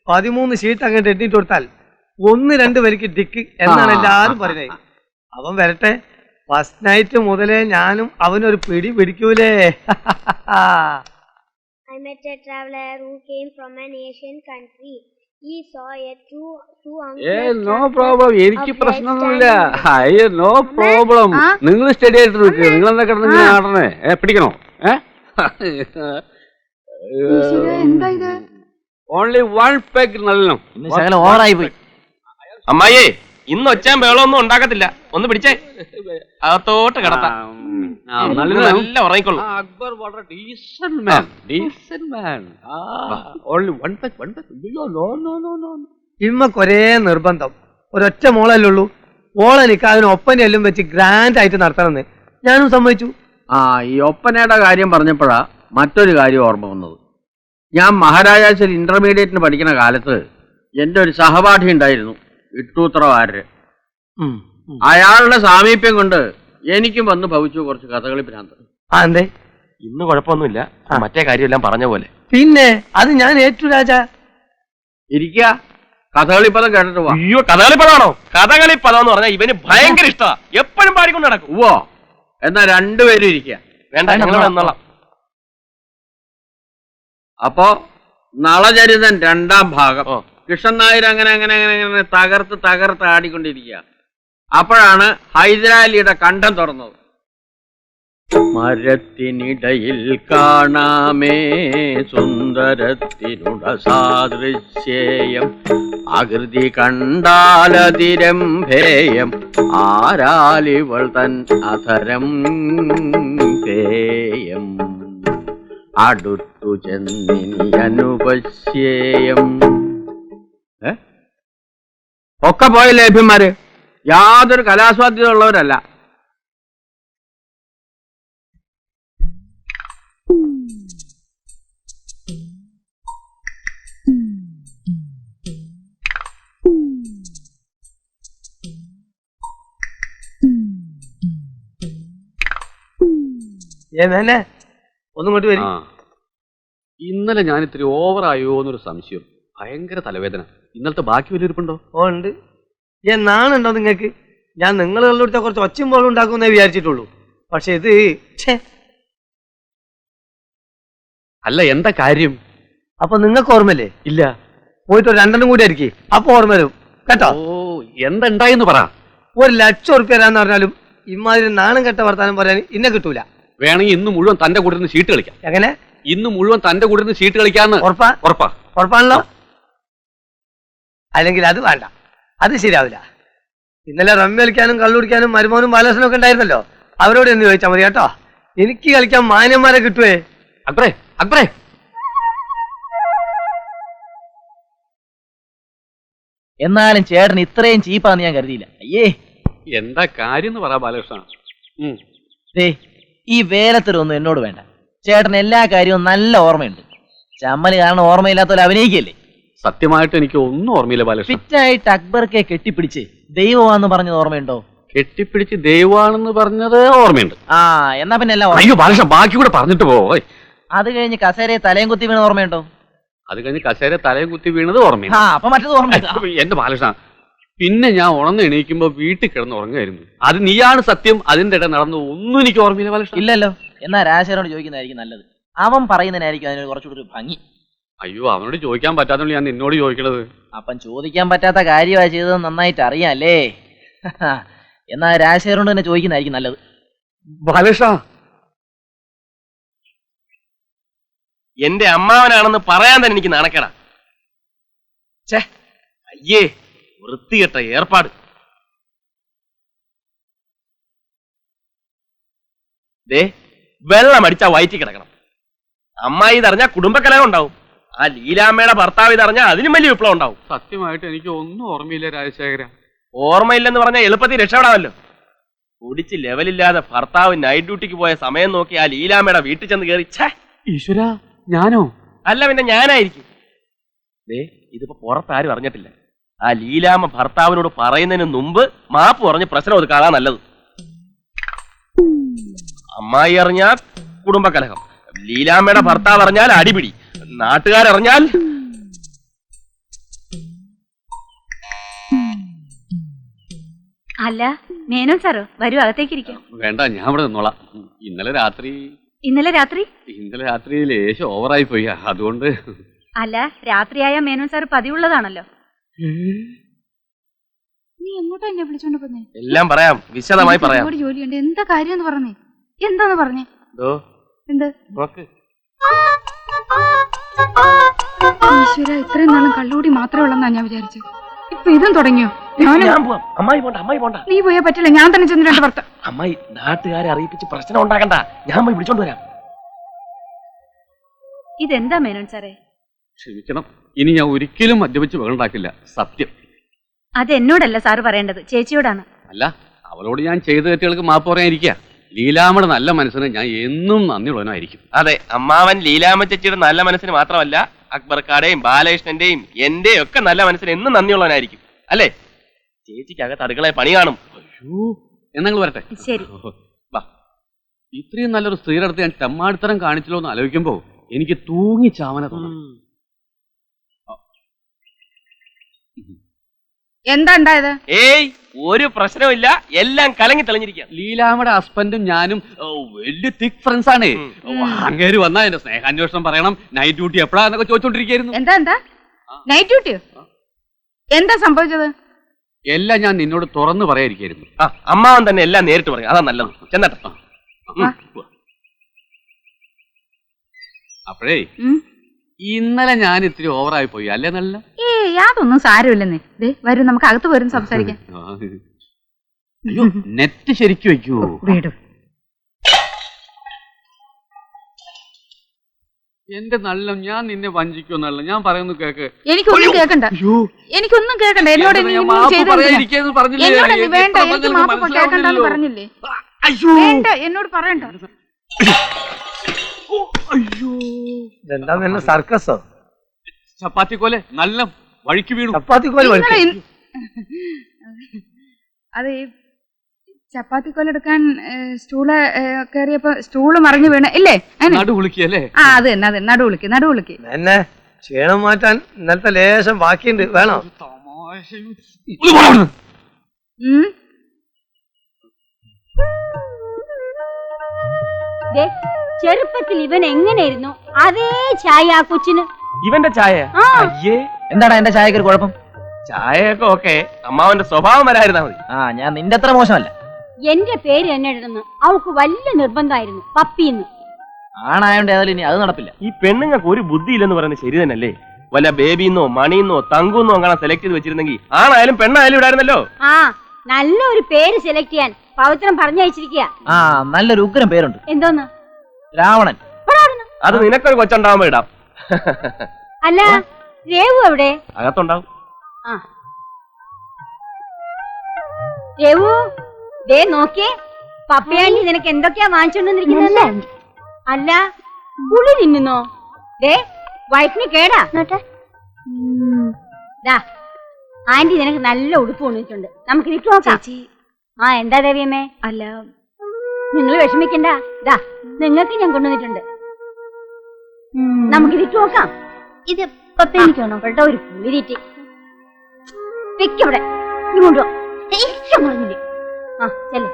13 ഷീറ്റ് അങ്ങോട്ട് എട്ടിട്ട് കൊടുത്താൽ 1-2 വരിക്ക് ഡിക്ക് എന്നാണ് എല്ലാരും പറയുന്നത്. അവൻ വരട്ടെ. ഫസ്റ്റ് നൈറ്റ് മുതലേ ഞാനും അവനൊരു പിടി പിടിക്കൂലേ. I met a traveler who came from an Asian country. He saw a two no problem. എനിക്ക് പ്രശ്നമൊന്നുമില്ല. അയ്യോ നോ പ്രോബ്ലം. നിങ്ങൾ സ്റ്റഡി ആയിട്ട് നിൽക്കുക. നിങ്ങൾ എന്താ കിടന്ന് ആടണേ? പിടിക്കണോ? ഓൺലി 1 പെഗ് നല്ലോ. ഓവറായി പോയി. അമ്മായിയെ, ഇന്ന് ഒച്ചാൻ ബേളൊന്നും ഉണ്ടാക്കത്തില്ല. ഒന്ന് പിടിച്ചേ, അകത്തോട്ട് കിടത്താം. നല്ല ഉറങ്ങിക്കൊള്ളു. അക്ബർ വളരെ decent man. Decent man. Only 1 peg. 1 peg. No. ഇമ്മക്കൊരേ നിർബന്ധം. ഒരൊറ്റ മോളല്ലേ ഉള്ളൂ. ഓളെ നിക്കാതിന് ഒപ്പന എല്ലാം വെച്ച് ഗ്രാൻഡ് ആയിട്ട് നടത്തണമെന്ന് ഞാനും സമ്മതിച്ചു. ഈ ഒപ്പനയുടെ കാര്യം പറഞ്ഞപ്പോഴാ മറ്റൊരു കാര്യം ഓർമ്മ വന്നത്. ഞാൻ മഹാരാജാസിൽ ഇന്റർമീഡിയറ്റിന് പഠിക്കുന്ന കാലത്ത് എന്റെ ഒരു സഹപാഠി ഉണ്ടായിരുന്നു, ഇട്ടൂത്രവാരര്. അയാളുടെ സാമീപ്യം കൊണ്ട് എനിക്കും വന്ന് ഭവിച്ചു കുറച്ച് കഥകളി ഭ്രാന്ത്. എന്തേ? ഇന്ന് കുഴപ്പമൊന്നുമില്ല. മറ്റേ കാര്യമെല്ലാം പറഞ്ഞ പോലെ. പിന്നെ അത് ഞാൻ ഏറ്റു രാജാ. ഇരിക്ക, കഥകളിപ്പദം കേട്ടിട്ട് പോവാ. അയ്യോ, കഥകളിപ്പദാണോ? കഥകളിപ്പദം എന്ന് പറഞ്ഞാൽ ഇവന് ഭയങ്കര ഇഷ്ടമാ. എപ്പോഴും പാടിക്കൊണ്ട് നടക്കും. ഓ, എന്നാ രണ്ടുപേരും ഇരിക്ക. വേണ്ട, ഞങ്ങൾ വന്നോളാം. അപ്പോ നളചരിതൻ 2ാം ഭാഗം. കൃഷ്ണൻ നായർ അങ്ങനെ തകർത്ത് ആടിക്കൊണ്ടിരിക്കുക. അപ്പോഴാണ് ഹൈദരാലിയുടെ കണ്ഠം തുറന്നത്. മരത്തിനിടയിൽ കാണാമേ സുന്ദരത്തിനുട സാദൃശ്യേയം, ആകൃതി കണ്ടാലതിരംഭേയം, ആരാലിവൾ തൻ അധരം പേയം, അടുത്തു ചെന്നിനി അനുപശ്യേയം. ഒക്കെ പോയ ലേഭ്യന്മാര് യാതൊരു കലാസ്വാദ്യത ഉള്ളവരല്ല. ഒന്നും കൊണ്ട് വരും. ഇന്നലെ ഞാൻ ഇത്തിരി ഓവറായോ എന്നൊരു സംശയം. ഭയങ്കര തലവേദന. ഇന്നലത്തെ ബാക്കി വലിയ ഇരിപ്പുണ്ടോ? ഉണ്ട്. നാണുണ്ടോ നിങ്ങൾക്ക്? ഞാൻ നിങ്ങളുള്ള കുറച്ച് ഒച്ചയും പോലും ഉണ്ടാക്കുമെന്നേ വിചാരിച്ചിട്ടുള്ളൂ. പക്ഷെ ഇത് അല്ല, എന്താ കാര്യം? അപ്പൊ നിങ്ങൾക്ക് ഓർമ്മല്ലേ? ഇല്ല. പോയിട്ട് 2 കൂടി ആയിരിക്കും, അപ്പൊ ഓർമ്മ വരും കേട്ടോ. ഓ, എന്തുണ്ടായെന്ന് പറ. 1,00,000 ഉറുപ്പ്യ തരാന്ന് പറഞ്ഞാലും ഇമാതിരി നാണം കെട്ട വർത്താനം പറയാൻ ഇന്നെ കിട്ടൂല. വേണമെങ്കിൽ ഇന്ന് മുഴുവൻ തന്റെ കൂടെ നിന്ന് ചീട്ട് കളിക്കാം. എങ്ങനെ? ഇന്ന് മുഴുവൻ തന്റെ കൂടെ നിന്ന് ചീട്ട് കളിക്കാന്ന്. ഉറപ്പാണല്ലോ? അല്ലെങ്കിൽ അത് വേണ്ട, അത് ശരിയാവില്ല. ഇന്നലെ റമ്മി കളിക്കാനും കള്ളുടിക്കാനും മരുമോനും ബാലകൃഷ്ണനും ഒക്കെ ഉണ്ടായിരുന്നല്ലോ. അവരോട് എന്ന് ചോദിച്ചാൽ മതി കേട്ടോ. എനിക്ക് കളിക്കാൻ മാന്യന്മാരെ കിട്ടുവേ. അക്ബറേ എന്നാലും ചേട്ടൻ ഇത്രയും ചീപ്പാന്ന് ഞാൻ കരുതിയില്ല. അയ്യേ, എന്താ കാര്യം എന്ന് പറ ബാലകൃഷ്ണ. ഈ വേലത്തരൊന്നും എന്നോട് വേണ്ട. ചേട്ടൻ എല്ലാ കാര്യവും നല്ല ഓർമ്മയുണ്ട്. ചമ്മല് കാരണം ഓർമ്മയില്ലാത്തവരെ അഭിനയിക്കല്ലേ. സത്യമായിട്ട് എനിക്ക് ഒന്നും ഓർമ്മയില്ല ബാലകൃഷ്ണ. ഫിറ്റായിട്ട് അക്ബർക്കെ കെട്ടിപ്പിടിച്ച് ദൈവമാണെന്ന് പറഞ്ഞത് ഓർമ്മയുണ്ടോ? കെട്ടിപ്പിടിച്ച് ദൈവമാണെന്ന് പറഞ്ഞത് ഓർമ്മയുണ്ട്. എന്നാ പിന്നെ എല്ലാം അയ്യോ ബാലകൃഷ്ണ, ബാക്കി കൂടെ പറഞ്ഞിട്ട് പോയി. അത് കഴിഞ്ഞ് കസേരയെ തലയും കുത്തി വീണത് ഓർമ്മയുണ്ടോ? അത് കഴിഞ്ഞ് കസേര തലയും കുത്തി വീണത് ഓർമ്മയുണ്ട്. അപ്പൊ മറ്റത് ഓർമ്മയില്ല. എന്റെ ബാലകൃഷ്ണ, പിന്നെ ഞാൻ ഉണർന്ന് എണീക്കുമ്പോ വീട്ടിൽ കിടന്ന് ഉറങ്ങായിരുന്നു. അത് നീയാണ് സത്യം. അതിന്റെ ഇടയിൽ നടന്നു ഒന്നും എനിക്ക് ഓർമ്മയില്ല ബാലകൃഷ്ണ. ഇല്ലല്ലോ. എന്നാ രാജശേഖരനോട് ചോദിക്കുന്നതായിരിക്കും നല്ലത്. അവൻ പറയുന്നതിനായിരിക്കും അതിന് കുറച്ചുകൂടി ഭംഗി. അയ്യോ, അവനോട് ചോദിക്കാൻ പറ്റാത്തോണ്ട് ഞാൻ നിന്നോട് ചോദിക്കണത്. അപ്പം ചോദിക്കാൻ പറ്റാത്ത കാര്യമാണ് ചെയ്തത് നന്നായിട്ട് അറിയാല്ലേ. എന്നാ രാജശേഖരനോട് തന്നെ ചോദിക്കുന്നതായിരിക്കും നല്ലത്. ബാലേഷ, എന്റെ അമ്മാവനാണെന്ന് പറയാൻ തന്നെ എനിക്ക് നാണക്കേടാ. ഛേ, അയ്യേ, വൃത്തികെട്ട ഏർപ്പാട്. ദേ, വെള്ളം അടിച്ചാ വയറ്റി കിടക്കണം. അമ്മായി ഇതറിഞ്ഞാ കുടുംബക്കലഹം ഉണ്ടാവും. ആ ലീലാമ്മയുടെ ഭർത്താവ് ഇതറിഞ്ഞാ അതിനും വലിയ വിപ്ലവം ഉണ്ടാവും. സത്യമായിട്ട് എനിക്ക് ഒന്നും ഓർമ്മയില്ല രാജശേഖര. ഓർമ്മയില്ലെന്ന് പറഞ്ഞാൽ എളുപ്പത്തിൽ രക്ഷപ്പെടാമല്ലോ. കുടിച്ച് ലെവലില്ലാതെ ഭർത്താവ് നൈറ്റ് ഡ്യൂട്ടിക്ക് പോയ സമയം നോക്കി ആ ലീലാമ്മയുടെ വീട്ടിൽ ചെന്ന് കയറി. ഛേ, ഈശ്വര, ഞാനോ? അല്ല, പിന്നെ ഞാനായിരിക്കും. ദേ, ഇതിപ്പോ പുറത്താരും അറിഞ്ഞിട്ടില്ല. ആ ലീലാമ്മ ഭർത്താവിനോട് പറയുന്നതിന് മുമ്പ് മാപ്പ് പറഞ്ഞ് പ്രശ്നം ഒതുക്കാതാ നല്ലത്. അമ്മായി അറിഞ്ഞാൽ കുടുംബകലഹം, ലീലാമ്മയുടെ ഭർത്താവ് അറിഞ്ഞാൽ അടിപിടി, നാട്ടുകാരറിഞ്ഞാൽ. അല്ല, മേനോൻ സാറോ, വരൂ, അകത്തേക്ക് ഇരിക്കാം. വേണ്ട, ഞാൻ ഇവിടെ നിന്നോളാം. ഇന്നലെ രാത്രി ലേശം ഓവറായി പോയി, അതുകൊണ്ട്. അല്ല, രാത്രിയായ മേനോൻ സാർ പതിവുള്ളതാണല്ലോ. നീ എങ്ങോട്ടാ എന്നെ വിളിച്ചോണ്ട് പോന്നേ? എല്ലാം പറയാം, വിശദമായി പറയാം. ജോലിയുണ്ട്, എന്താ കാര്യം പറഞ്ഞേ? എന്താന്ന് പറഞ്ഞേ? എന്ത്? ഈശ്വര, ഇത്രയും നാളും കള്ളുകൂടി മാത്രമേ ഉള്ളെന്നാ ഞാൻ വിചാരിച്ചത്. ഇപ്പൊ ഇതും തുടങ്ങിയോ? നീ പോയാ പറ്റില്ല, ഞാൻ തന്നെ ചെന്ന് രണ്ട് ഭർത്ത. അമ്മായി നാട്ടുകാരെ അറിയിപ്പിച്ച് പ്രശ്നം ഉണ്ടാക്കണ്ട, ഞാൻ പോയി വിളിച്ചോണ്ട് വരാം. ഇതെന്താ മേനോൻ സാറേ? ക്ഷമിക്കണം, ഇനി ഞാൻ ഒരിക്കലും മദ്യപിച്ച് വേണ്ടാക്കില്ല, സത്യം. അത് എന്നോടല്ല സാറ് പറയേണ്ടത്, ചേച്ചിയോടാണ്. അല്ല, അവളോട് ഞാൻ ചെയ്ത തെറ്റുകൾക്ക് മാപ്പ് പറയാനിരിക്കുക. ലീലാമ്മയുടെ നല്ല മനസ്സിന് ഞാൻ എന്നും നന്ദിയുള്ളവനായിരിക്കും. അതെ, അമ്മാവൻ ലീലാമ്മ ചേച്ചിയുടെ നല്ല മനസ്സിന് മാത്രമല്ല, അക്ബർക്കാടെയും ബാലകൃഷ്ണന്റെയും എന്റെയും ഒക്കെ നല്ല മനസ്സിന് എന്നും നന്ദിയുള്ളവനായിരിക്കും. അല്ലേ? ചേച്ചിക്കകത്ത് അടുക്കളയെ പണി കാണും. എന്നങ്ങൾ വരട്ടെ. ശരി. ഇത്രയും നല്ലൊരു സ്ത്രീയുടെ അടുത്ത് ഞാൻ തെമ്മാടിത്തരം കാണിച്ചല്ലോ എന്ന് ആലോചിക്കുമ്പോ എനിക്ക് തൂങ്ങിച്ചാവന തോന്നും. എന്താ ഉണ്ടായത്? ഏയ്, ഒരു പ്രശ്നമില്ല, എല്ലാം കലങ്ങി തെളിഞ്ഞിരിക്കുക. ലീലാമ്മയുടെ ഹസ്ബൻഡും ഞാനും വലിയ തിക് ഫ്രണ്ട്സ് ആണ്. അങ്ങേര് വന്നാ എന്റെ സ്നേഹാന്വേഷണം പറയണം, നൈറ്റ് ഡ്യൂട്ടി എപ്പോഴാന്നൊക്കെ ചോദിച്ചോണ്ടിരിക്കുന്നു. എന്താ നൈറ്റ് ഡ്യൂട്ടിയോ? എന്താ സംഭവിച്ചത്? എല്ലാം ഞാൻ നിന്നോട് തുറന്നു പറയാതിരിക്കായിരുന്നു. അമ്മാവൻ തന്നെ എല്ലാം നേരിട്ട് പറയും, അതാ നല്ലത്. ചെന്നട്ടെ. അപ്പോഴേ ഇന്നലെ ഞാൻ ഇത്തിരി ഓവറായി പോയി, അല്ലേ? നല്ല യാതൊന്നും സാരമില്ലെന്നേ. വരൂ, നമുക്ക് അകത്ത് വരും സംസാരിക്കാം. നെറ്റ് ശരിക്കും വെക്കൂ. വീടും എന്റെ നല്ല, ഞാൻ നിന്നെ വഞ്ചിക്കുമെന്നല്ല ഞാൻ പറയുന്നു, കേക്ക്. എനിക്കൊന്നും കേൾക്കണ്ട, എനിക്കൊന്നും കേൾക്കണ്ട. എന്നോട് പറഞ്ഞില്ലേ? വേണ്ട, എന്നോട് പറയണ്ട. എന്താ സർക്കസോ? ചപ്പാത്തിക്കോലെ നല്ല വഴിക്ക് വീണു. ചപ്പാത്തിക്കോല് അത് ചപ്പാത്തിക്കോലെടുക്കാൻ സ്റ്റൂള് കയറിയപ്പോ സ്റ്റൂള് മറിഞ്ഞു വീണ് ഇല്ലേ? നടുവുളിക്കല്ലേ? ആ, അത് തന്നെ, അതെ, നടുവുളിക്ക്. എന്നെ ക്ഷീണം മാറ്റാൻ ഇന്നലത്തെ ലേശം ബാക്കിയുണ്ട്, വേണോ? ചെറുപ്പത്തിൽ ഇവൻ എങ്ങനെയായിരുന്നു അതേ ചായ ആ കൊച്ചിന്. ഇവന്റെ ചായ? അയ്യേ, എന്താണ് എന്റെ ചായക്ക് ഒരു കുഴപ്പം? ചായയൊക്കെ ഓക്കെ, അമ്മാവന്റെ സ്വഭാവം വരായിരുന്നാ മതി. ഞാൻ നിന്റെ അത്ര മോശമല്ല. എന്റെ പേര് തന്നെ ഇടുന്നു അവൾക്ക് വലിയ നിർബന്ധമായിരുന്നു, പപ്പിന്ന്. ആണായോണ്ട് ഏതായാലും ഇനി അത് നടപ്പില്ല. ഈ പെണ്ണുങ്ങൾക്ക് ഒരു ബുദ്ധി ഇല്ലെന്ന് പറയുന്നത് ശരി തന്നെയല്ലേ? വല്ല ബേബിന്നോ മണിന്നോ തങ്കുന്നോ അങ്ങനെ സെലക്ട് ചെയ്ത് വെച്ചിരുന്നെങ്കിൽ ആണായാലും പെണ്ണായാലും ഇടായിരുന്നല്ലോ. ആ, നല്ല ഒരു പേര് സെലക്ട് ചെയ്യാൻ പവിത്രം പറഞ്ഞയച്ചിരിക്കുക. നല്ലൊരു ഉഗ്രം പേരുണ്ട്. എന്തോന്ന്? രാവണൻ. അത് നിനക്കൊരു കൊച്ചുണ്ടാവുമ്പോ ഇടാം. അല്ല, രേവു എവിടെ? അകത്തുണ്ടാവും. രേവു, ദേ നോക്കിയേ, പപ്പയാണ്ടി നിനക്ക് എന്തൊക്കെയാ വാങ്ങിച്ചോണ്ടിരിക്കുന്നല്ലേ? അല്ല, പുളി തിന്നുന്നോ? ദേ, വയറ്റിന് കേടാ. ആന്റി നിനക്ക് നല്ല ഉടുപ്പ് കൊണ്ടിട്ടുണ്ട്, നമുക്ക് ഇരിക്കു നോക്കാം. എന്താ ദേവിയമ്മേ? അല്ല, നിങ്ങൾ വിഷമിക്കണ്ട, നിങ്ങൾക്ക് ഞാൻ കൊണ്ടുവന്നിട്ടുണ്ട്, നമുക്ക് ഇരിക്കു നോക്കാം. ഇത് പപ്പേനിക്കാണോ? പെട്ട ഒരു പുളിരീറ്റി വെക്കവിടെ, ഇങ്ങോട്ടോ പറഞ്ഞില്ലേ? ചെല്ലേ.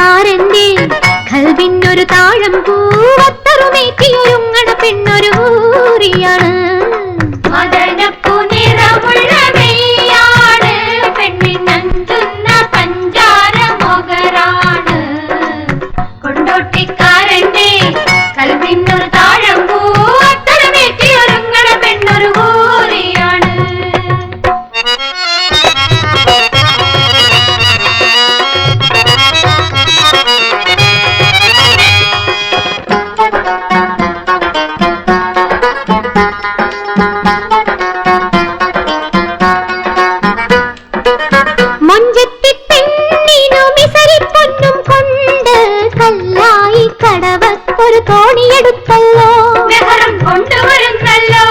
കൊണ്ടോട്ടിക്കാരന്റെ കൽവിനൊരു താഴം പൂവത്തറുമേറ്റിയൊരുങ്ങണ പെണ്ണൊരു ഊറിയാണ്. മദനപ്പൂ നിറമുള്ള മെയ്യാണ്, പെണ്ണിനഞ്ചുന്ന പഞ്ചാര മൊകരാണ്. കൊണ്ടോട്ടിക്കാരന്റെ കൽവിനൊരു താഴം പൂവത്തറുമേറ്റിയൊരുങ്ങണ പെണ്ണൊരു ഊറിയാണ്. ഒരു തോണിയെടുത്തല്ലോ, മെഹറും കൊണ്ടുവരുന്നല്ലോ.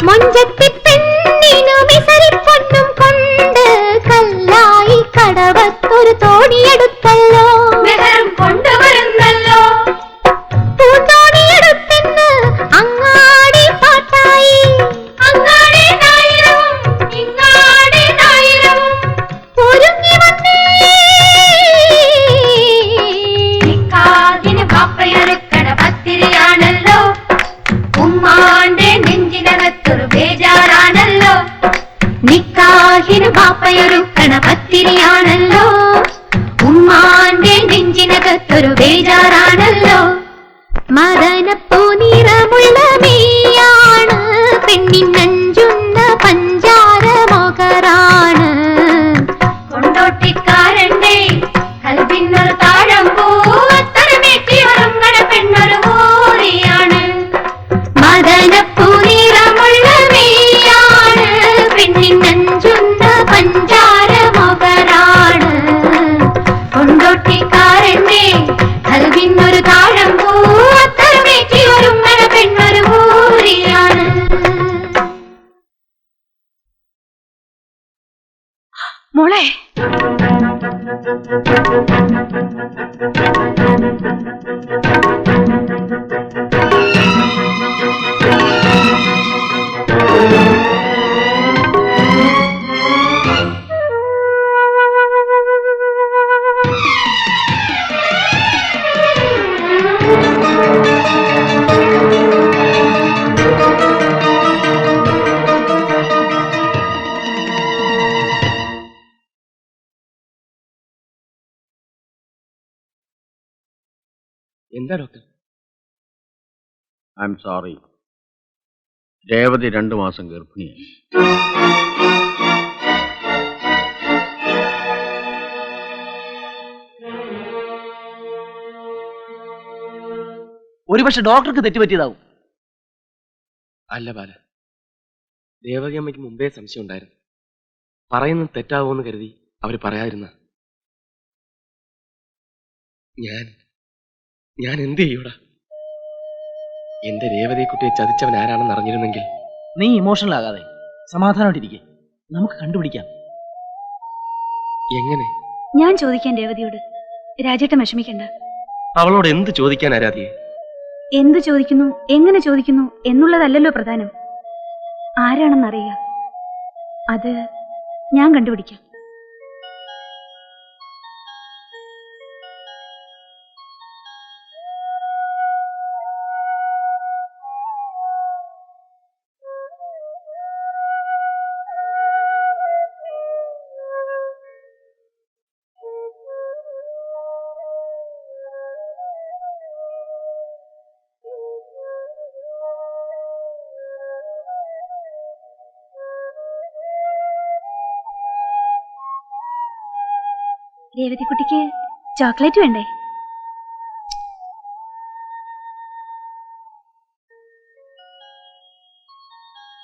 മൊഞ്ചത്തി പെണ്ണിനു മിസരിപ്പൊന്നും കൊണ്ട് കല്ലായി കടവത്തൊരു തോണിയെടുത്തല്ലോ, മെഹറും കൊണ്ടുവരുന്നല്ലോ. പൂത്തോണിയെടുത്തെന്ന് അങ്ങാടി പാട്ടായി, അങ്ങാടി നായിരവും ഇങ്ങാടി നായിരവും ഒരുങ്ങി വന്നേ. നിക്കാതിന് പാപ്പയൊരുക്കണ പത്തിരിയാണല്ലോ, ഉമ്മാന്റെ നെഞ്ചിനകത്തൊരു ബേജാറാണല്ലോ. നിക്കാഹിന് പാപ്പയൊരുക്കണ പത്തിരിയാണല്ലോ, ഉമ്മാന്റെ നെഞ്ചിനകത്തൊരു ബേജാറാണല്ലോ. മദനപ്പൂ നിറമുള്ള മെയ്യാണ്, പെണ്ണിനഞ്ചുന്ന പഞ്ചാര മൊകരാണ്. കൊണ്ടോട്ടിക്കാരന്റെ കൽവിനൊരു താഴം പൂവത്തരമേറ്റിയൊരുങ്ങണ പെണ്ണൊരു ഊറിയാണ്. മദനപ്പൂ നിറമുള്ള മെയ്യാണ്, പെണ്ണിനഞ്ചുന്ന പഞ്ചാര മൊകരാണ്. കൊണ്ടോട്ടിക്കാരന്റെ കൽവിനൊരു താഴം പൂവത്തരമേറ്റിയൊരുങ്ങണ പെണ്ണൊരു ഊറിയാണ്. മോളെ എന്താ doctor? I am sorry, Revathi 2 മാസം ഗർഭിണിയാണ്. ഒരുപക്ഷെ ഡോക്ടർക്ക് തെറ്റുപറ്റിയതാവും. അല്ല ബാല, ദേവകി അമ്മയ്ക്ക് മുമ്പേ സംശയം ഉണ്ടായിരുന്നു. പറയുന്നത് തെറ്റാവുമെന്ന് കരുതി അവര് പറയാതിരുന്ന. ഞാൻ എന്ത് ചെയ്യൂടാ? എന്റെ രേവതിയെക്കുട്ടിയെ ചതിച്ചവൻ ആരാണെന്ന് അറിഞ്ഞിരുന്നെങ്കിൽ. നീ ഇമോഷണൽ ആകാതെ സമാധാനമായിട്ടിരിക്കെ, നമുക്ക് കണ്ടുപിടിക്കാം. എങ്ങനെ? ഞാൻ ചോദിക്കാൻ രേവതിയോട്. രാജേട്ടൻ വിഷമിക്കണ്ട. അവളോട് എന്ത് ചോദിക്കാൻ ആരാധിയെ? എന്ത് ചോദിക്കുന്നു, എങ്ങനെ ചോദിക്കുന്നു എന്നുള്ളതല്ലല്ലോ പ്രധാനം. ആരാണെന്നറിയുക, അത് ഞാൻ കണ്ടുപിടിക്കാം. രേവതിക്കുട്ടിക്ക് ചോക്ലേറ്റ് വേണ്ടേ?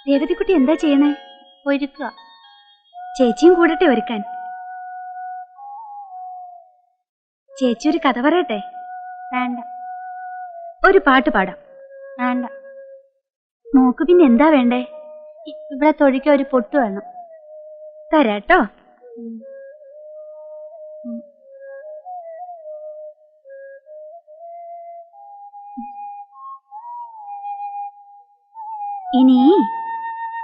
രേവതിക്കുട്ടി എന്താ ചെയ്യണേ? ഒരുക്കുക. ചേച്ചിയും കൂടട്ടെ ഒരുക്കാൻ. ചേച്ചി ഒരു കഥ പറയട്ടെ? വേണ്ട. ഒരു പാട്ട് പാടാം? വേണ്ട. നോക്ക്, പിന്നെ എന്താ വേണ്ടേ? ഇവിടെ തൊഴിക്കാൻ ഒരു പൊട്ട് വേണം. തരാട്ടോ. ഇനി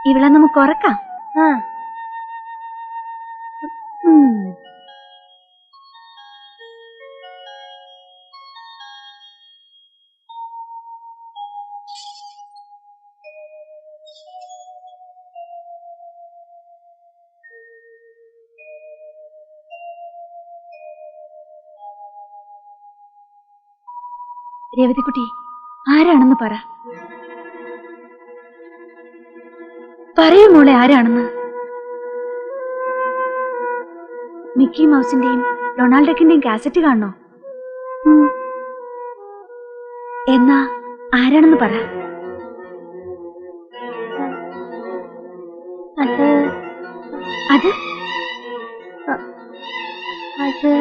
ഇവിടെ നമുക്ക് ഉറക്കാം. രേവതിക്കുട്ടി ആരാണെന്ന് പറയൂ മോളെ, ആരാണെന്ന്. മിക്കി മൗസിന്റെയും ഡൊണാൾഡ് ഡക്കിന്റെയും കാസറ്റ് കാണണോ? എന്നാ ആരാണെന്ന് പറ. അത് അത് അത്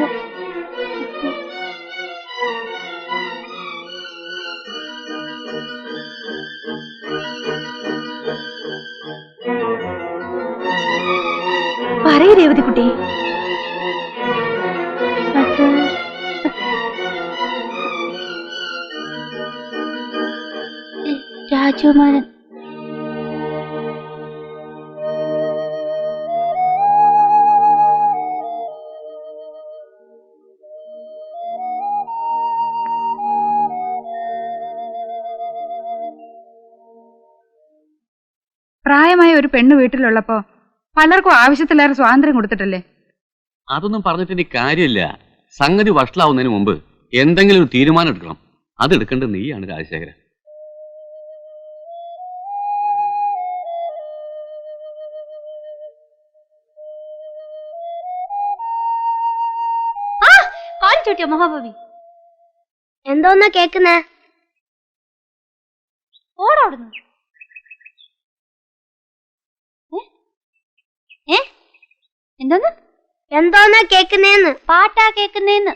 പറയൂ രേവതിക്കുട്ടി. രാജകുമാരൻ. പ്രായമായ ഒരു പെണ്ണ് വീട്ടിലുള്ളപ്പോ പലർക്കും ആവശ്യത്തിലേറെ സ്വാതന്ത്ര്യം കൊടുത്തിട്ടല്ലേ? അതൊന്നും പറഞ്ഞിട്ട് ഇനി കാര്യമില്ല. സംഗതി വഷളാവുന്നതിന് മുമ്പ് എന്തെങ്കിലും ഒരു തീരുമാനം എടുക്കണം. അതെടുക്കേണ്ടത് നീയാണ് രാജശേഖരൻ. മഹാഭാവി എന്തോന്നാ കേക്കുന്നേ? ഓടവിടുന്നു. എന്തോന്നാ കേക്കുന്നേന്ന്? പാട്ടാ കേക്കുന്നേന്ന്.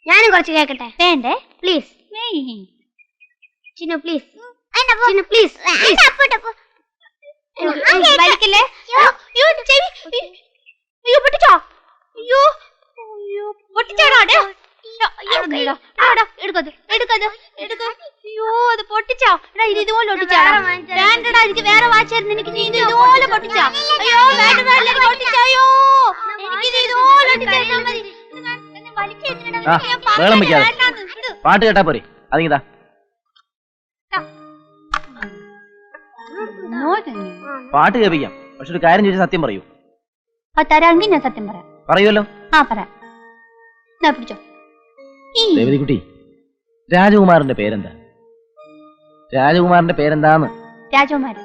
ഞാനും കുറച്ച് കേക്കട്ടെ. വേണ്ടേ? Please Chinnu, please Chinnu, please. വലിക്കല്ലേ? അയ്യോ പൊട്ടിച്ചോ? അയ്യോ പൊട്ടിച്ചോടാ. അയ്യോ അത് പൊട്ടിച്ചോ? ഇത് ഇതുപോലെ പൊട്ടിച്ചാ വേണ്ടടാ. എനിക്ക് വേറെ വാച്ചായിരുന്നു. എനിക്ക് ഇത് ഇതുപോലെ പൊട്ടിച്ചാ. അയ്യോ വേണ്ട പൊട്ടിച്ചോ. അയ്യോ എനിക്ക് ഇതുപോലെ പാട്ട് കേട്ടാ പോരെ? അതിങ്ങിതാ പാട്ട് കേൾപ്പിക്കാം. പക്ഷെ ഒരു കാര്യം ചോദിച്ചാൽ സത്യം പറയൂ. തരാമെങ്കിൽ ഞാൻ സത്യം പറയാം. പറയുമല്ലോ? ആ പറയാം. പിടിച്ചോ. ദേവതിക്കുട്ടി, രാജകുമാരന്റെ പേരെന്താ? രാജകുമാരന്റെ പേരെന്താന്ന്? രാജകുമാരൻ.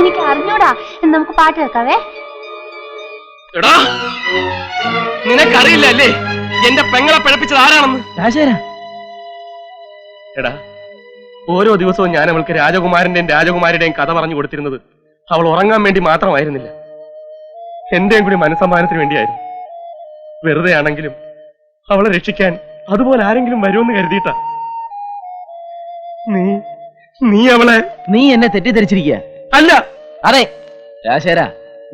എനിക്ക് അറിഞ്ഞൂടാ. നമുക്ക് പാട്ട് കേൾക്കാവേ. എടാ നിനക്കറിയില്ല അല്ലേ എന്റെ പെങ്ങളെ പഴപ്പിച്ചത് ആരാണെന്ന്? എടാ ഓരോ ദിവസവും ഞാൻ അവൾക്ക് രാജകുമാരന്റെയും രാജകുമാരിയുടെയും കഥ പറഞ്ഞു കൊടുത്തിരുന്നത് അവൾ ഉറങ്ങാൻ വേണ്ടി മാത്രമായിരുന്നില്ല, എന്റെയും കൂടി മനസ്സമ്മാനത്തിന് വേണ്ടിയായിരുന്നു. വെറുതെ ആണെങ്കിലും അവളെ രക്ഷിക്കാൻ അതുപോലെ ആരെങ്കിലും വരുമെന്ന് കരുതിയിട്ടാ. നീ അവളെ നീ എന്നെ തെറ്റിദ്ധരിച്ചിരിക്കുക. അല്ല. അതെ രാജശേഖര,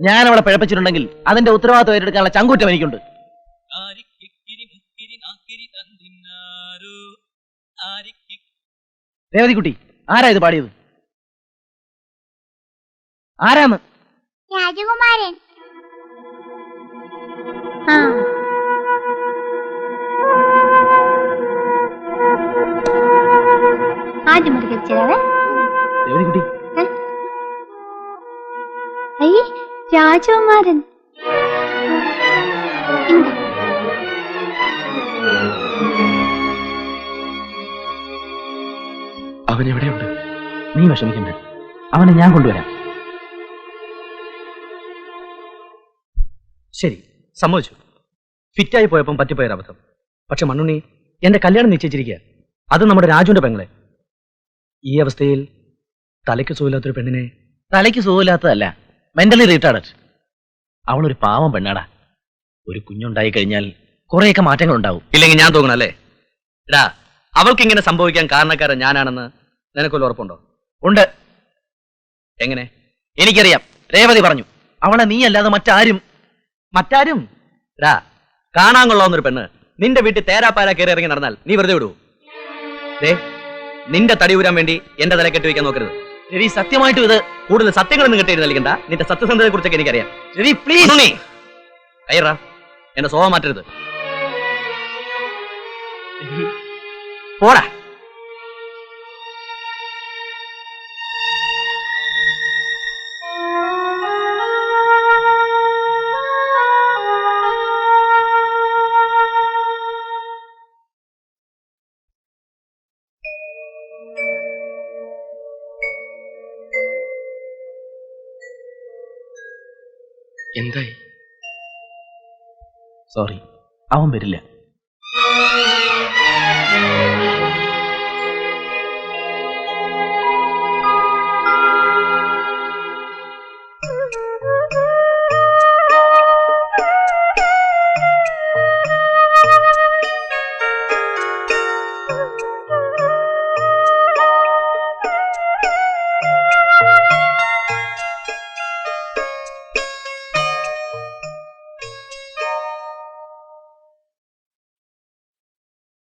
ഞാൻ അവളെ പിഴപ്പിച്ചിട്ടുണ്ടെങ്കിൽ അതിന്റെ ഉത്തരവാദിത്വം ഏറ്റെടുക്കാനുള്ള ചങ്കൂറ്റം എനിക്കുണ്ട്. രേവതിക്കുട്ടി, ആരാ ഇത് പാടിയത്? ആരാന്ന്? രാജകുമാരൻ. ആദ്യം ഒരു കച്ചിരാവേ. രേവതിക്കുട്ടി, രാജകുമാരൻ. അവൻ എവിടെയുണ്ട്? നീ വിഷമിക്കണ്ട, അവനെ ഞാൻ കൊണ്ടുവരാം. ശരി, സമ്മതിച്ചു. ഫിറ്റായി പോയപ്പം പറ്റിപ്പോയൊരബദ്ധം. പക്ഷെ മണ്ണുണ്ണി, എന്റെ കല്യാണം നിശ്ചയിച്ചിരിക്കുക. അത് നമ്മുടെ രാജുവിന്റെ പെങ്ങളെ. ഈ അവസ്ഥയിൽ തലയ്ക്ക് സുഖമില്ലാത്തൊരു പെണ്ണിനെ. തലയ്ക്ക് സുഖമില്ലാത്തതല്ല, മെന്റലി റീട്ടാർഡ്. അവളൊരു പാവം പെണ്ണാടാ. ഒരു കുഞ്ഞുണ്ടായി കഴിഞ്ഞാൽ കുറെയൊക്കെ മാറ്റങ്ങൾ ഉണ്ടാവും. ഇല്ലെങ്കിൽ ഞാൻ തോന്നണല്ലേ? എടാ, അവൾക്ക് ഇങ്ങനെ സംഭവിക്കാൻ കാരണക്കാരൻ ഞാനാണെന്ന് നിനക്കൊരു ഉറപ്പുണ്ടോ? ഉണ്ട്. എങ്ങനെ? എനിക്കറിയാം. രേവതി പറഞ്ഞു, അവളെ നീ അല്ലാതെ മറ്റാരും. മറ്റാരും കാണാൻ കൊള്ളാവുന്നൊരു പെണ്ണ് നിന്റെ വീട്ടിൽ തേരാപ്പാര കയറി ഇറങ്ങി നടന്നാൽ നീ വെറുതെ വിടൂ? നിന്റെ തടി ഊരാൻ വേണ്ടി എന്റെ തല കെട്ടി വെക്കാൻ നോക്കരുത് രവി. സത്യമായിട്ടും ഇത് കൂടുതൽ സത്യങ്ങളൊന്നും കെട്ടി നൽകണ്ട. നിന്റെ സത്യസന്ധതയെ കുറിച്ചൊക്കെ എനിക്കറിയാം രവി. പ്ലീസ് കയറാ, എന്റെ സ്വഭാവം മാറ്റരുത്. പോടാ. എന്തായി? സോറി, അവൻ വരില്ല.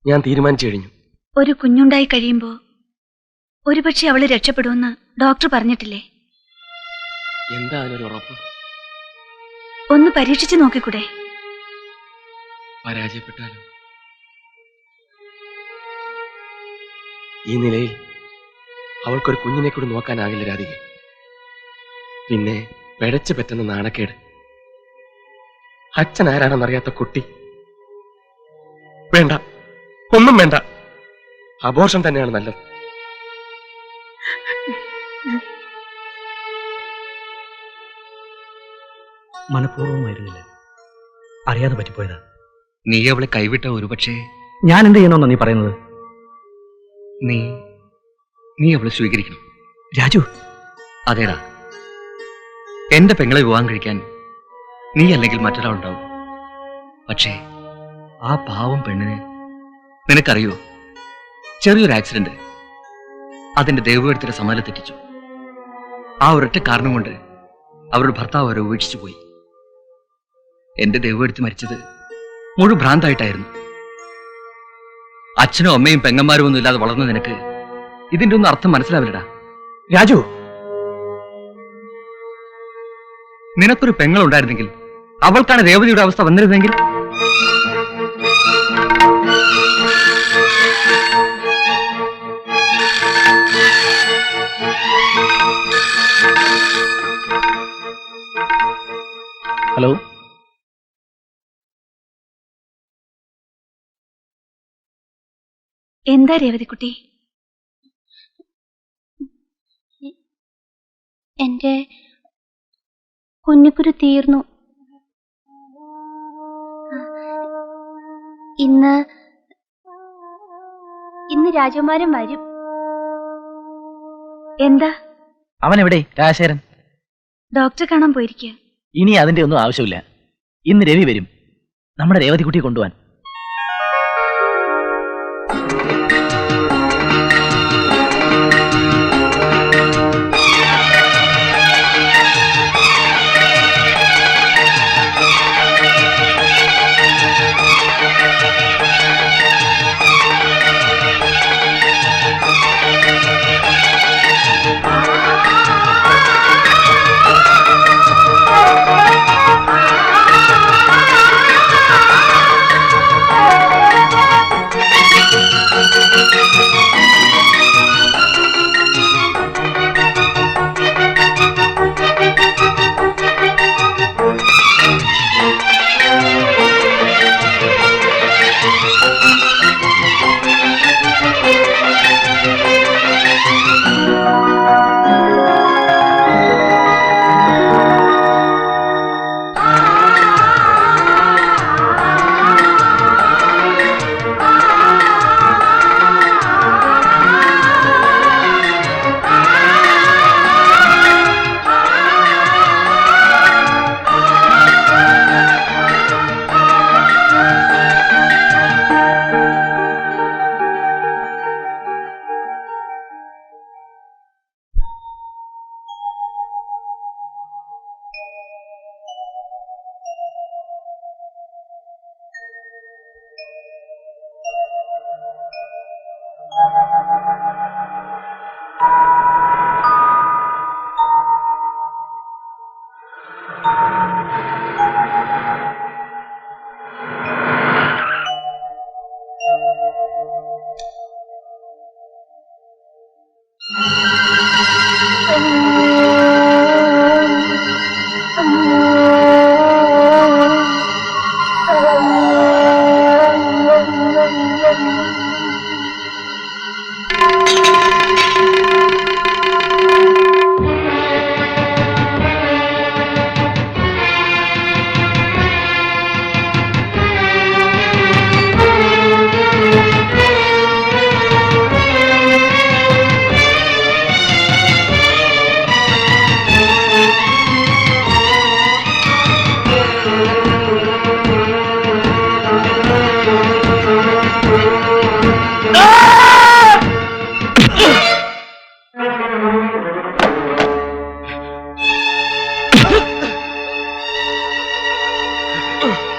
ഞാൻ തീരുമാനിച്ചു കഴിഞ്ഞു. ഒരു കുഞ്ഞുണ്ടായി കഴിയുമ്പോ ഒരുപക്ഷെ അവള് രക്ഷപ്പെടുമെന്ന് ഡോക്ടർ പറഞ്ഞിട്ടില്ലേ? എന്താ അതിനൊരു ഉറപ്പ്? ഒന്ന് പരീക്ഷിച്ചു നോക്കിക്കൂടെ? പരാജയപ്പെട്ടാലും ഈ നിലയിൽ അവൾക്കൊരു കുഞ്ഞിനെ കൂടി നോക്കാനാകില്ല രാധിക. പിന്നെ പിഴച്ചു പറ്റുന്ന നാണക്കേട്. അച്ഛൻ ആരാണെന്നറിയാത്ത കുട്ടി. വേണ്ട, ഒന്നും വേണ്ട. അബോർഷൻ തന്നെയാണ് നല്ലത്. മനഃപൂർവ്വമായിരുന്നില്ല, അറിയാതെ പറ്റിപ്പോയതാ. നീ അവളെ കൈവിട്ട ഒരുപക്ഷെ ഞാൻ എന്ത് ചെയ്യണമെന്നാ നീ പറയുന്നത്? നീ അവളെ സ്വീകരിക്കണം. രാജു. അതേടാ, എന്റെ പെങ്ങളെ വിവാഹം കഴിക്കാൻ നീ അല്ലെങ്കിൽ മറ്റൊരാളുണ്ടാവും. പക്ഷേ ആ പാവം പെണ്ണിന് നിനക്കറിയോ, ചെറിയൊരു ആക്സിഡന്റ് അതിന്റെ ദൈവവ്യക്തിയുടെ സമാല തെറ്റിച്ചു. ആ ഒരൊറ്റ കാരണം കൊണ്ട് അവരുടെ ഭർത്താവ് അവരെ ഉപേക്ഷിച്ചു പോയി. എന്റെ ദൈവവ്യക്തി മരിച്ചത് മുഴു ഭ്രാന്തായിട്ടായിരുന്നു. അച്ഛനും അമ്മയും പെങ്ങന്മാരും ഒന്നും ഇല്ലാതെ വളർന്ന നിനക്ക് ഇതിന്റെ ഒന്നും അർത്ഥം മനസ്സിലാവില്ലടാ രാജു. നിനക്കൊരു പെങ്ങളുണ്ടായിരുന്നെങ്കിൽ അവൾക്കാണ് രേവതിയുടെ അവസ്ഥ വന്നിരുന്നെങ്കിൽ. ഹലോ, എന്താ രേവതിക്കുട്ടി? എന്റെ കുഞ്ഞുകുരു തീർന്നു. ഇന്ന് രാജകുമാരൻ വരും. എന്താ? അവൻ എവിടെ? രാജശേഖരൻ ഡോക്ടറെ കാണാൻ പോയിരിക്കുക. ഇനി അതിന്റെ ഒന്നും ആവശ്യമില്ല. ഇന്ന് രവി വരും നമ്മുടെ രേവതിക്കുട്ടിയെ കൊണ്ടുപോവാൻ. Mm-hmm.